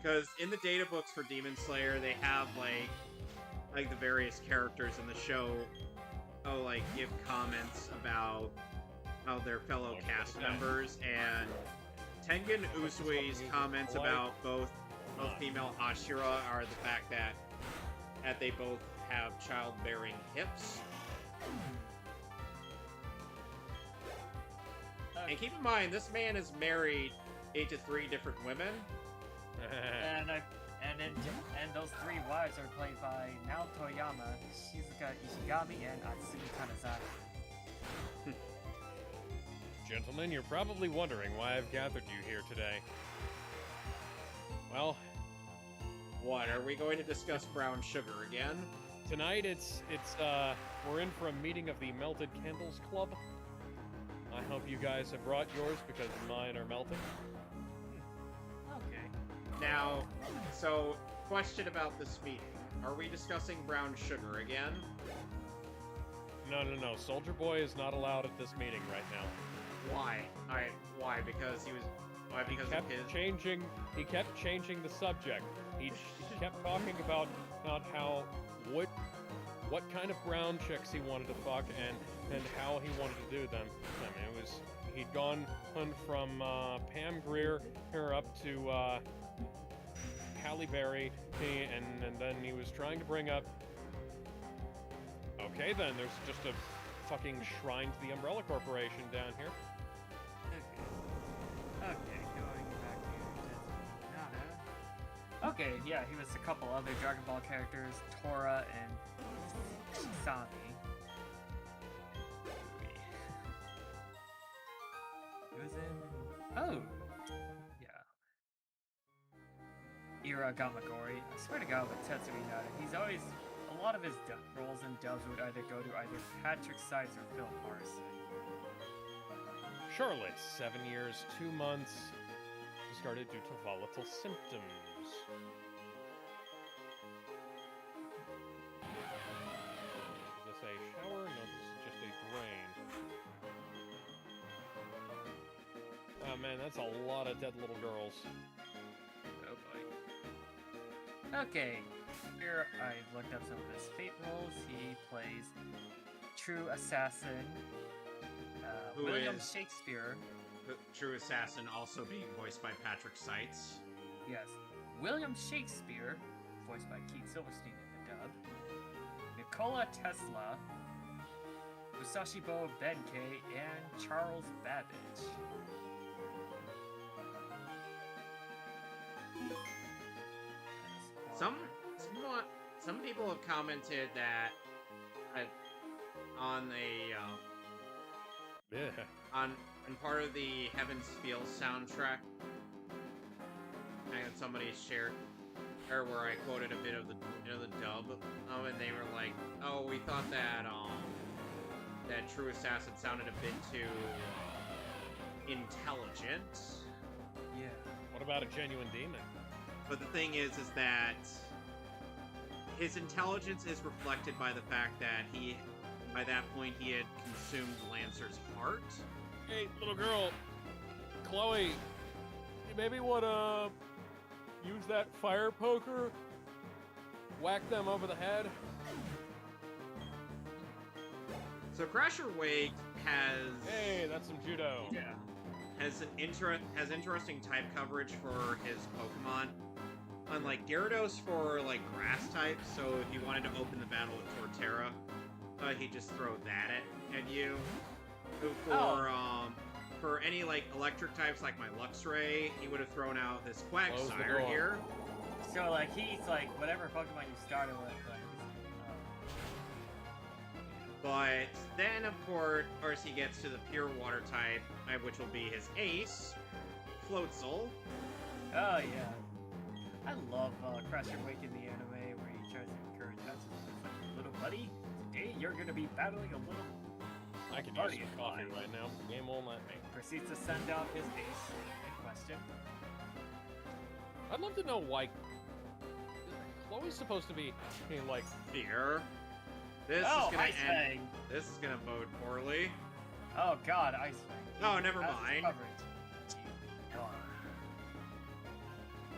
Because in the data books for Demon Slayer, they have like the various characters in the show, like give comments about how their fellow cast members, and Tengen Usui's comments about both female Hashira are the fact that they both have childbearing hips. And keep in mind, this man is married to 3 different women. And those 3 wives are played by Nao Toyama, Shizuka Ishigami, and Atsumi Kanazaki. Gentlemen, you're probably wondering why I've gathered you here today. Well, what, are we going to discuss brown sugar again? Tonight we're in for a meeting of the Melted Candles Club. I hope you guys have brought yours because mine are melting. Okay. Now, so, question about this meeting. Are we discussing brown sugar again? No. Soldier Boy is not allowed at this meeting right now. Why? Why? Because he was... Why? Because He kept changing the subject. He kept talking about how what kind of brown chicks he wanted to fuck and how he wanted to do them. I mean, he'd gone from Pam Grier her up to Halle Berry, and then he was trying to bring up. Okay, then there's just a fucking shrine to the Umbrella Corporation down here. Okay, going back to Nada. Okay, yeah, he was a couple other Dragon Ball characters, Tora and Shisami. He was in... Oh! Yeah. Ira Gamagori. I swear to God, with Tetsuri Nada, he's always... A lot of his roles in dubs would either go to either Patrick Sides or Phil Morrison. Charlotte, 7 years, 2 months, discarded due to volatile symptoms. Is this a shower? No, this is just a drain. Oh man, that's a lot of dead little girls. Oh boy. Okay, here I looked up some of his fate roles. He plays True Assassin, Who William is- Shakespeare. True Assassin also being voiced by Patrick Seitz. Yes, William Shakespeare, voiced by Keith Silverstein in the dub. Nikola Tesla, Musashibo Benkei, and Charles Babbage. Some people have commented that on part of the Heaven's Feel soundtrack, and somebody shared, or where I quoted a bit of the dub, and they were like, "Oh, we thought that that True Assassin sounded a bit too intelligent." Yeah. What about a genuine demon? But the thing is that his intelligence is reflected by the fact that by that point, he had consumed Lancer's heart. Hey, little girl, Chloe, you maybe wanna use that fire poker? Whack them over the head? So Crasher Wake has Hey, that's some judo. Yeah. has interesting type coverage for his Pokemon. Unlike Gyarados for like grass types, so if you wanted to open the battle with Torterra, he'd just throw that at you. For any like electric types like my Luxray, he would have thrown out this Quagsire here. So like he's like whatever Pokemon you started with, like. But then of course he gets to the pure water type, which will be his ace, Floatzel. Oh yeah. I love Crasher Wake in the anime where he tries to encourage us. Like, little buddy, today you're gonna be battling a little. I can use Party some coffee right now. Game won't let me. Proceeds to send out his ace in question. I'd love to know why Chloe's supposed to be like Here. This Oh, is gonna Ice end. Fang! This is gonna bode poorly. Oh god, Ice Fang. Oh, never Has his mind. coverage.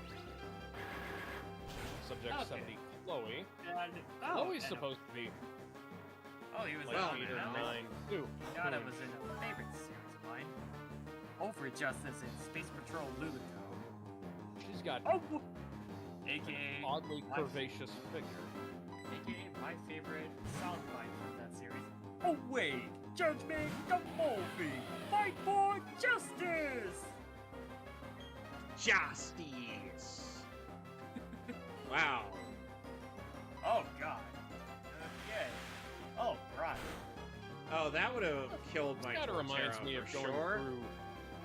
Gee, Project Okay. 70 Chloe. And, Chloe's and supposed to be Oh, he was like Well, 8 or now. 9 too. God, it was in a favorite series of mine. Over Justice in Space Patrol Lulico. She's got Oh! an AKA, oddly my- curvaceous figure. AKA my favorite soundbite from that series. Oh wait! Judgment the movie! Fight for justice! Justice. Wow. Oh god. Okay. Oh, right. Oh, that would have killed my Kind of reminds Torterra me of for going sure. through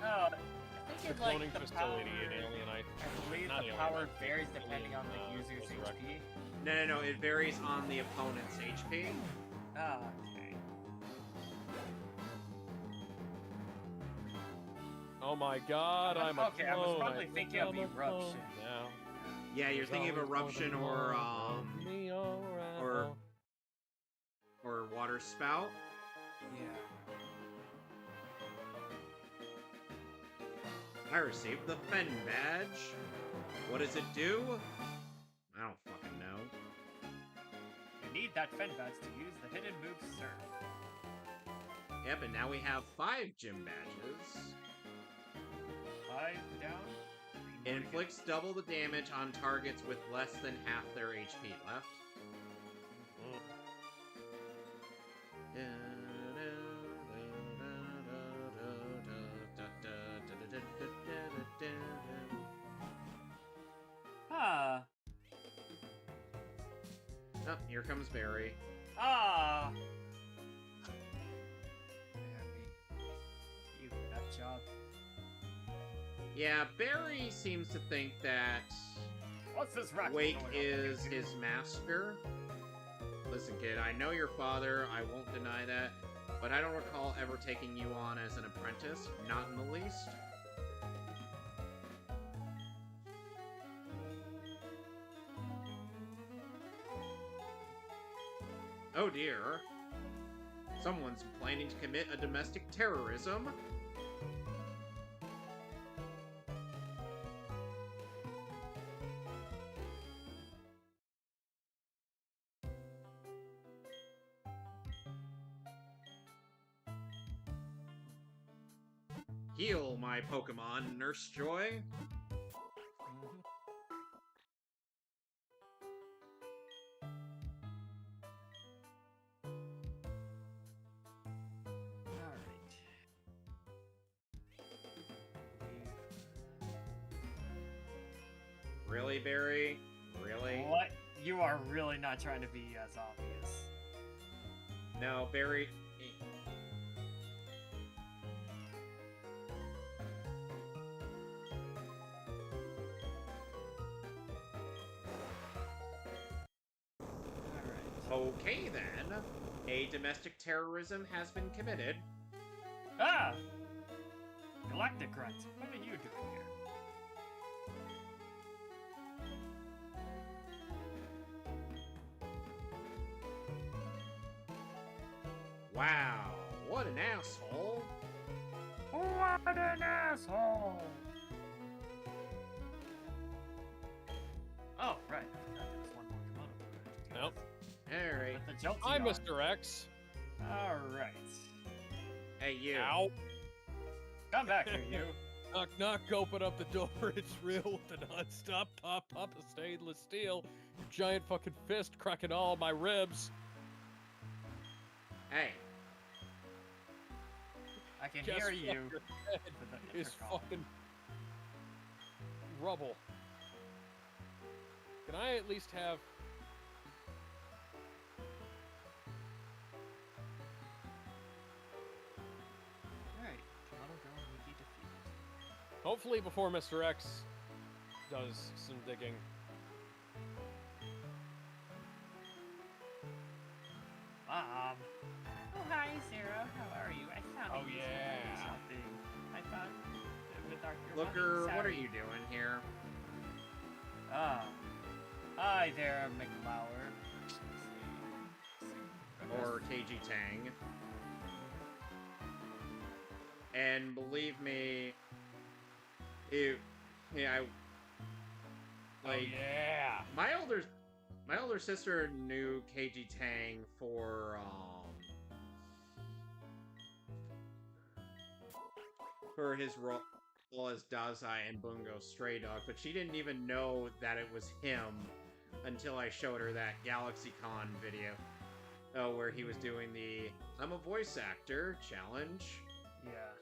I the think cloning like the facility power, in Alien. I believe not the Alien, power but varies Alien, depending on the user's Resurrection. HP. No, it varies on the opponent's HP. Ah, okay. Oh my god, I'm a Okay, I was clone. probably think thinking of I'm a clone Eruption. now. Yeah, you're There's thinking of always Eruption gonna be or more of me around. or Water Spout. Yeah. I received the Fen badge. What does it do? I don't fucking know. You need that Fen badge to use the hidden move Surf. Yep, and now we have 5 gym badges. 5 down. 3 It more to inflicts double the damage on targets with less than half their HP left. get. Ah. Oh, here comes Barry. Ah. You nut job. Yeah, Barry seems to think that What's this racket Wake going on? is his master. Listen, kid, I know your father, I won't deny that, but I don't recall ever taking you on as an apprentice, not in the least. Oh dear. Someone's planning to commit a domestic terrorism. Heal my Pokemon, Nurse Joy. Alright. Really, Barry? Really? What? You are really not trying to be as obvious. No, Barry. Alright. Okay then. A domestic terrorism has been committed. Ah! Galactic Grunt, what are you doing here? Wow, what an asshole. What an asshole! Oh, right. I forgot there was one more kimono. Nope. Alright. With the Jolteon. Hi, Mr. X. Alright. Hey, you. Ow. Come back here, you. Knock, knock, open up the door. It's real with the non-stop pop of stainless steel. Your giant fucking fist cracking all my ribs. Hey. I can Guess hear what? you. Your head with the is intercom. fucking rubble. Can I at least have... Alright. Kimono Girl Wiki defeated. Hopefully before Mr. X does some digging. Mom. Oh, hi, Sarah. How are you? I found Oh, yeah. something. I found with our your Looker, money. what are Sorry. you doing here? Ah. Hi there, McLauer. Let's see. Or KG Tang. And believe me, Like, yeah. my older sister knew KG Tang for his role as Dazai and Bungo Stray Dog, but she didn't even know that it was him until I showed her that GalaxyCon video where he was doing the "I'm a voice actor" challenge. Yeah.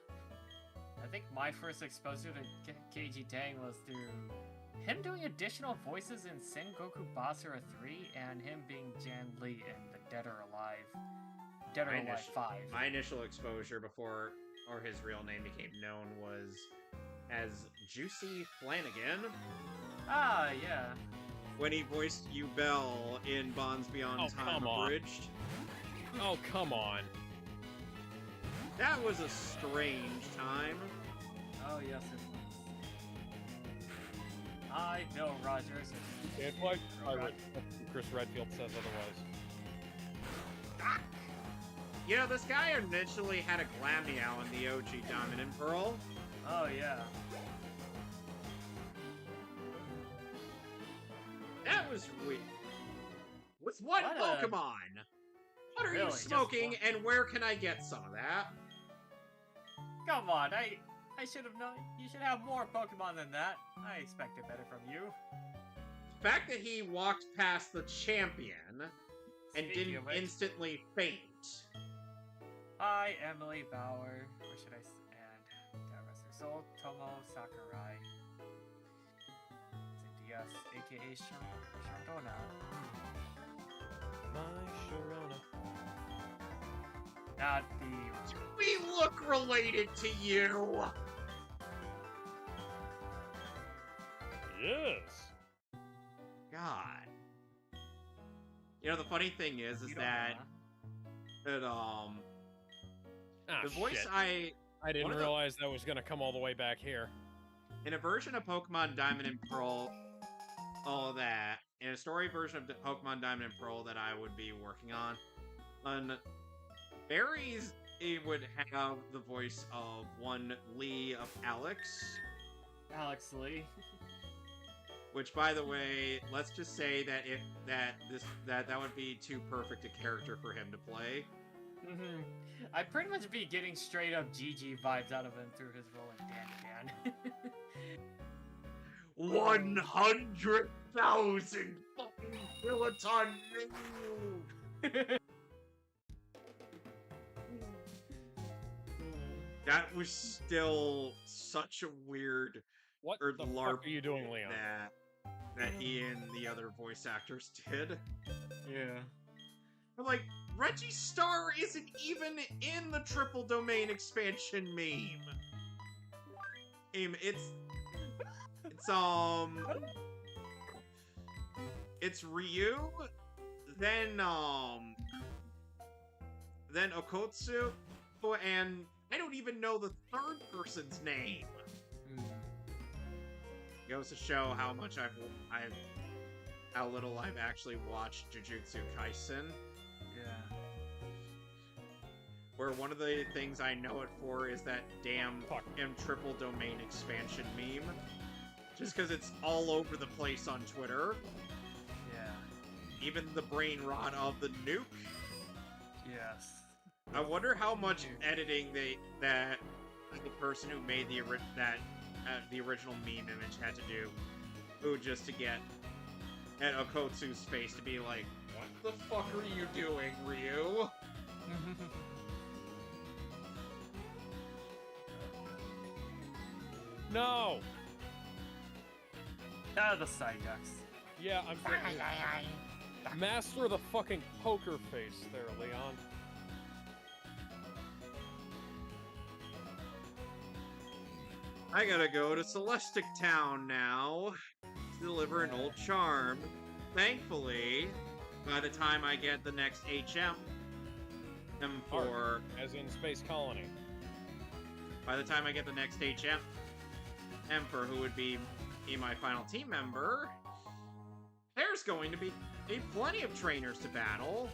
I think my first exposure to KG Tang was through him doing additional voices in Sengoku Basara 3 and him being Jan Lee in The Dead or Alive. Dead or Alive 5. My initial exposure before his real name became known was as Juicy Flanagan. Ah, yeah. When he voiced You Bell in Bonds Beyond Time Abridged. Oh, come on. That was a strange time. Oh, yes, it was. I know, Rogers. It's like Chris Redfield says otherwise. You know, this guy initially had a Glammeow in the OG Diamond and Pearl. Oh, yeah. That was weird. With what Pokemon? What are you smoking, and where can I get some of that? Come on, I should have known. You should have more Pokemon than that. I expected better from you. The fact that he walked past the champion and didn't instantly faint. Hi, Emily Bauer. Or should I and God rest her soul, Tomo Sakurai. Yes, aka Sharona. My Sharona. Not the... We look related to you! Yes! God. You know, the funny thing is that... the voice shit. I didn't realize that was gonna come all the way back here. In a version of Pokemon Diamond and Pearl, in a story version of Pokemon Diamond and Pearl that I would be working on Barry's, it would have the voice of one Lee of Alex. Alex Lee. Which, by the way, let's just say that that would be too perfect a character for him to play. I'd pretty much be getting straight up GG vibes out of him through his role in Dan Dan. 100,000 fucking kiloton move! That was still such a weird What the fuck are you doing, Leon? That he and the other voice actors did. Yeah. I'm like, Reggie Star isn't even in the Triple Domain expansion meme. It's Ryu, then Okotsu, and I don't even know the third person's name. Goes to show how much how little I've actually watched Jujutsu Kaisen. Yeah. Where one of the things I know it for is that damn Triple Domain expansion meme. Just because it's all over the place on Twitter. Yeah. Even the brain rot of the nuke. Yes. I wonder how much editing that the person who made the original meme image had to do, just to get at Okotsu's face to be like, "What the fuck are you doing, Ryu?" No! Out of the Psyducks. Yeah, I'm getting master the fucking poker face there, Leon. I gotta go to Celestic Town now to deliver an old charm. Thankfully, by the time I get the next HM for... As in Space Colony. By the time I get the next HM for who would be my final team member, there's going to be plenty of trainers to battle.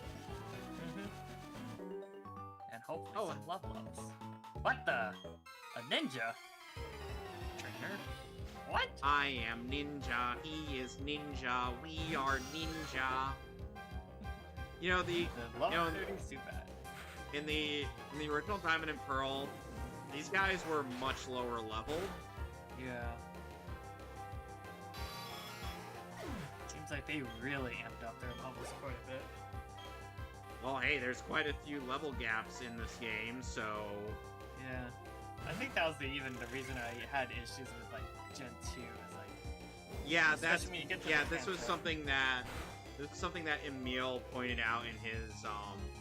And hopefully some level ups. What the? A ninja? Trainer? What? I am Ninja, he is Ninja, we are Ninja. You know, The level you know, 30 is too bad. in the original Diamond and Pearl, these guys were much lower leveled. Yeah. Seems like they really amped up their levels quite a bit. Well, hey, there's quite a few level gaps in this game, so Yeah. I think that was even the reason I had issues with like Gen 2 is like yeah, especially that's when you get to yeah. the This was something that Emil pointed out in his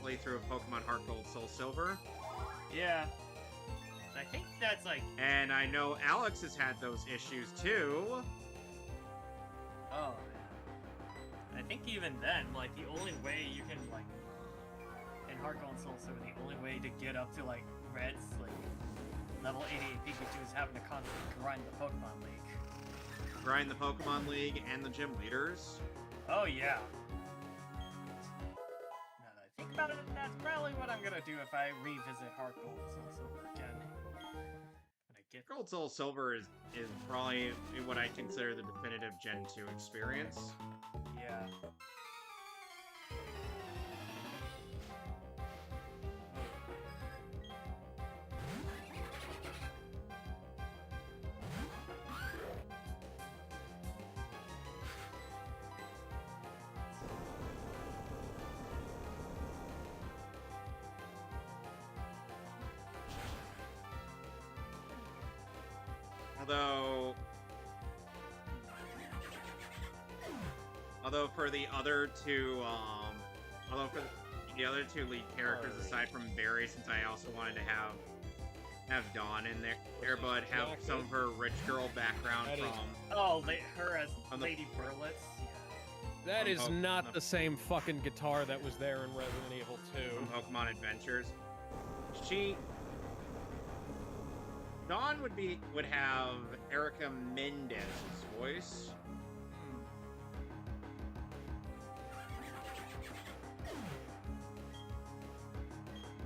playthrough of Pokemon Heart Gold Soul Silver, Yeah. I think that's like and I know Alex has had those issues too. oh man. I think even then, like the only way you can like in Heart Gold and Soul Silver, the only way to get up to like Red's like level 88 Pikachu is having to constantly grind the Pokemon League. Grind the Pokemon League and the gym leaders. Oh yeah. Now that I think about it, that's probably what I'm gonna do if I revisit Heart Gold and Soul Silver again. When I get Gold Soul Silver is probably what I consider the definitive Gen 2 experience. yeah. Although for the other two, lead characters aside from Barry, since I also wanted to have Dawn in there, but have some of her rich girl background from. Oh, her as On the- Lady Burlitz. That From is not the same fucking guitar that was there in Resident Evil 2. From Pokemon Adventures. Dawn would have Erica Mendez's voice.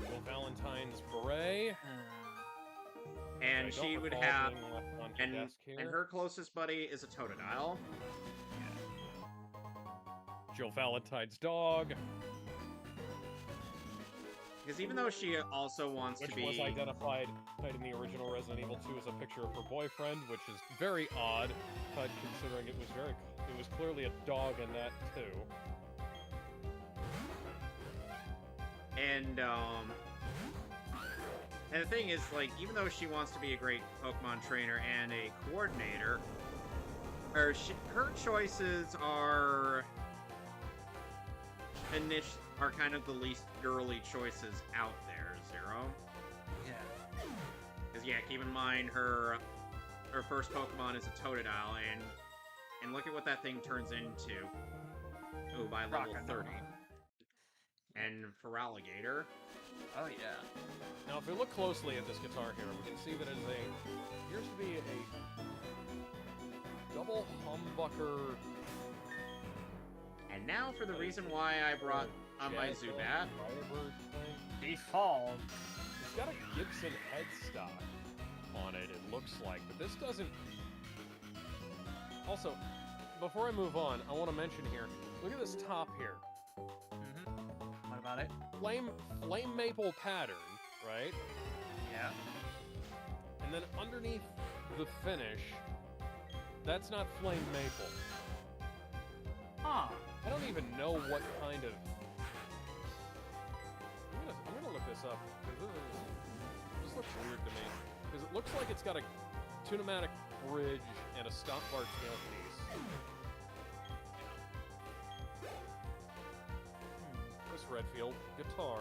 Jill Valentine's beret. And I don't she would recall have, being left on her and desk here. her closest buddy is a Totodile. Jill Valentine's dog, Because even though she also wants which to be, was identified in the original Resident Evil 2 as a picture of her boyfriend, which is very odd, considering it was clearly a dog in that too. and the thing is, like, even though she wants to be a great Pokemon trainer and a coordinator, her choices are kind of the least girly choices out there, Zero. Yeah. Because yeah, keep in mind her first Pokemon is a Totodile, and look at what that thing turns into. Ooh, by level 30. And Feraligatr. Oh yeah. Now, if we look closely at this guitar here, we can see that it appears to be a double humbucker. And now for the reason why I brought on my Zubat. Default. It's got a Gibson headstock on it, it looks like, but this doesn't... Also, before I move on, I want to mention here, look at this top here. What about it? Flame maple pattern, right? Yeah. And then underneath the finish, that's not flame maple. Huh. I don't even know what kind of... I'm gonna look this up, because this looks weird to me. Because it looks like it's got a tunematic bridge and a stop bar tailpiece. Chris Redfield, guitar.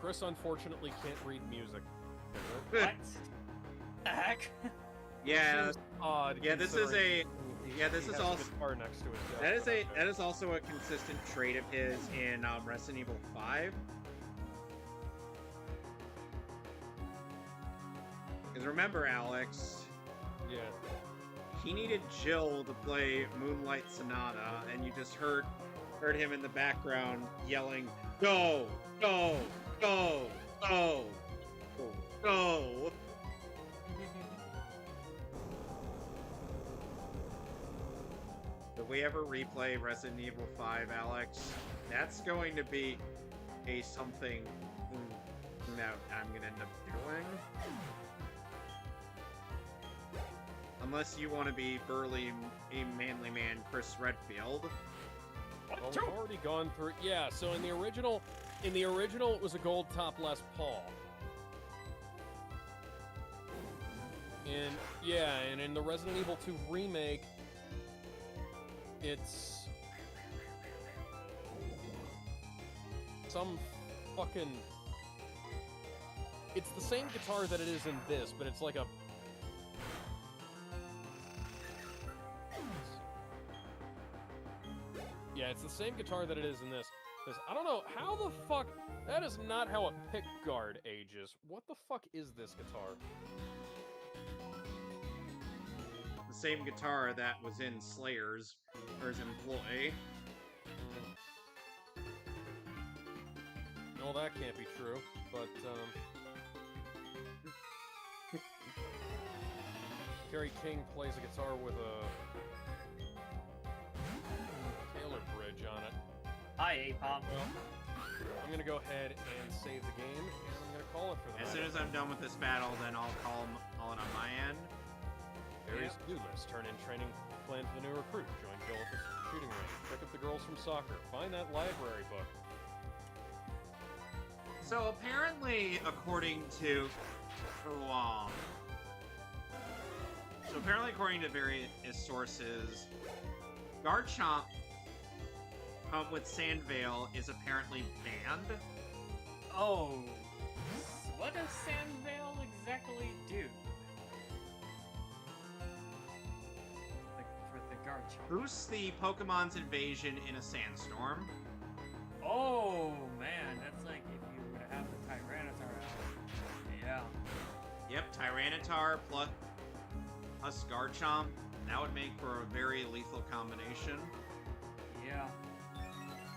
Chris unfortunately can't read music. What? The heck? Yeah, Seems odd. yeah. This is considering this he is has a also guitar next to his desk. that is also a consistent trait of his in Resident Evil 5. Because remember, Alex, Yeah. he needed Jill to play Moonlight Sonata, and you just heard him in the background yelling, "Go! Go! Go! Go! Go!" If we ever replay Resident Evil 5, Alex, that's going to be a something that I'm gonna end up doing. Unless you want to be burly, a manly man, Chris Redfield. Well, we've already gone through. Yeah. So in the original, it was a gold top Les Paul. And in the Resident Evil 2 remake, it's some fucking. It's the same guitar that it is in this, but it's like a. Yeah, it's the same guitar that it is in this. Because I don't know how the fuck. That is not how a pick guard ages. What the fuck is this guitar? The same guitar that was in Slayer's employee. No, that can't be true. But Kerry King plays a guitar with a Taylor bridge on it. Hi, Apom. I'm gonna go ahead and save the game, and I'm gonna call it for the As night. soon as I'm done with this battle, then I'll call it on my end. Barry's to-do list. Turn in training plan for the new recruit. Join Jill at the shooting range. Pick up the girls from soccer. Find that library book. So apparently, according to various sources, Garchomp with Sandvale is apparently banned. Oh, what does Sandvale exactly do? For the Garchomp. Boosts the Pokemon's invasion in a sandstorm. Oh man, that's like if you were to have the Tyranitar out. Yeah. Yep, Tyranitar plus Garchomp. That would make for a very lethal combination. Yeah.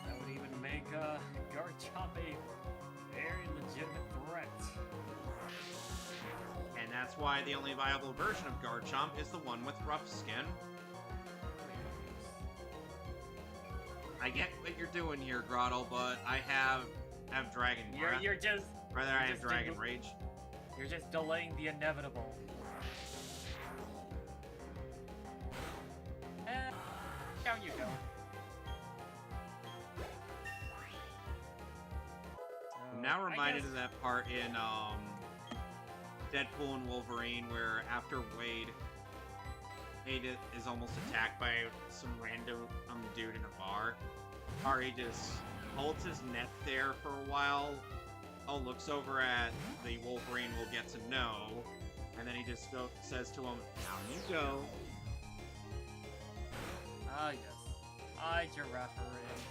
That would even make Garchomp a very legitimate threat. And that's why the only viable version of Garchomp is the one with rough skin. I get what you're doing here, Grottle, but I have Dragon Breath. You're just. Rather, I have Dragon Rage. You're just delaying the inevitable. Down you go. I'm now reminded of that part in Deadpool and Wolverine where after Wade is almost attacked by some random dude in a bar. Ari just holds his net there for a while. Looks over at the Wolverine we'll get to know, and then he just says to him, "Down you go." Ah, yes. I giraffe rage.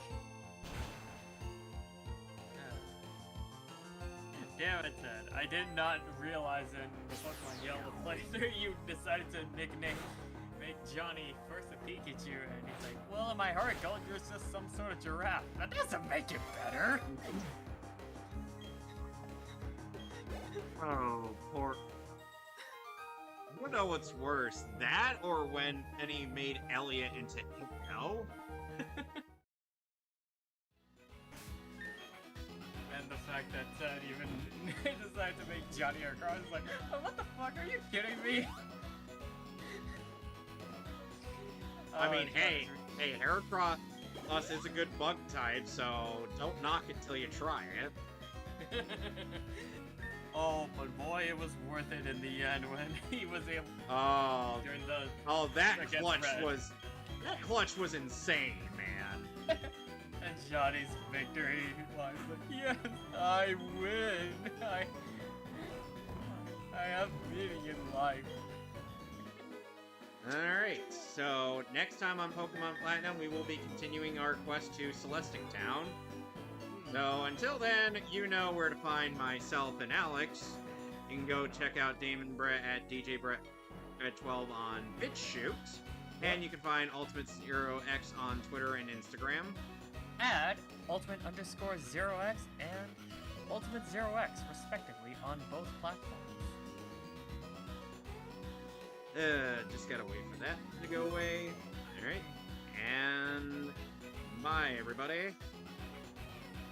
Damn it, Ted. I did not realize in the Pokemon Yellow playthrough you decided to make Johnny first a Pikachu, and he's like, well, in my heart, you're just some sort of giraffe. That doesn't make it better. Oh, poor. I don't know what's worse, that or when he made Elliot into Hippo? And the fact that Ted even decided to make Johnny a cross is like, oh, what the fuck, are you kidding me? I mean, hey, Heracross is a good bug type, so don't knock it till you try it. Oh, but boy, it was worth it in the end when he was able. During the that clutch was insane, man. And Johnny's victory line was like, yes, I win. I have meaning in life. Alright, so next time on Pokemon Platinum, we will be continuing our quest to Celestic Town. So until then, you know where to find myself and Alex You can go check out Damon Brett at DJ Brett at 12 on BitChute. And you can find Ultimate Zero X on Twitter and Instagram. Add Ultimate_0x and Ultimate 0x, respectively, on both platforms. Just gotta wait for that to go away. Alright. And bye, everybody.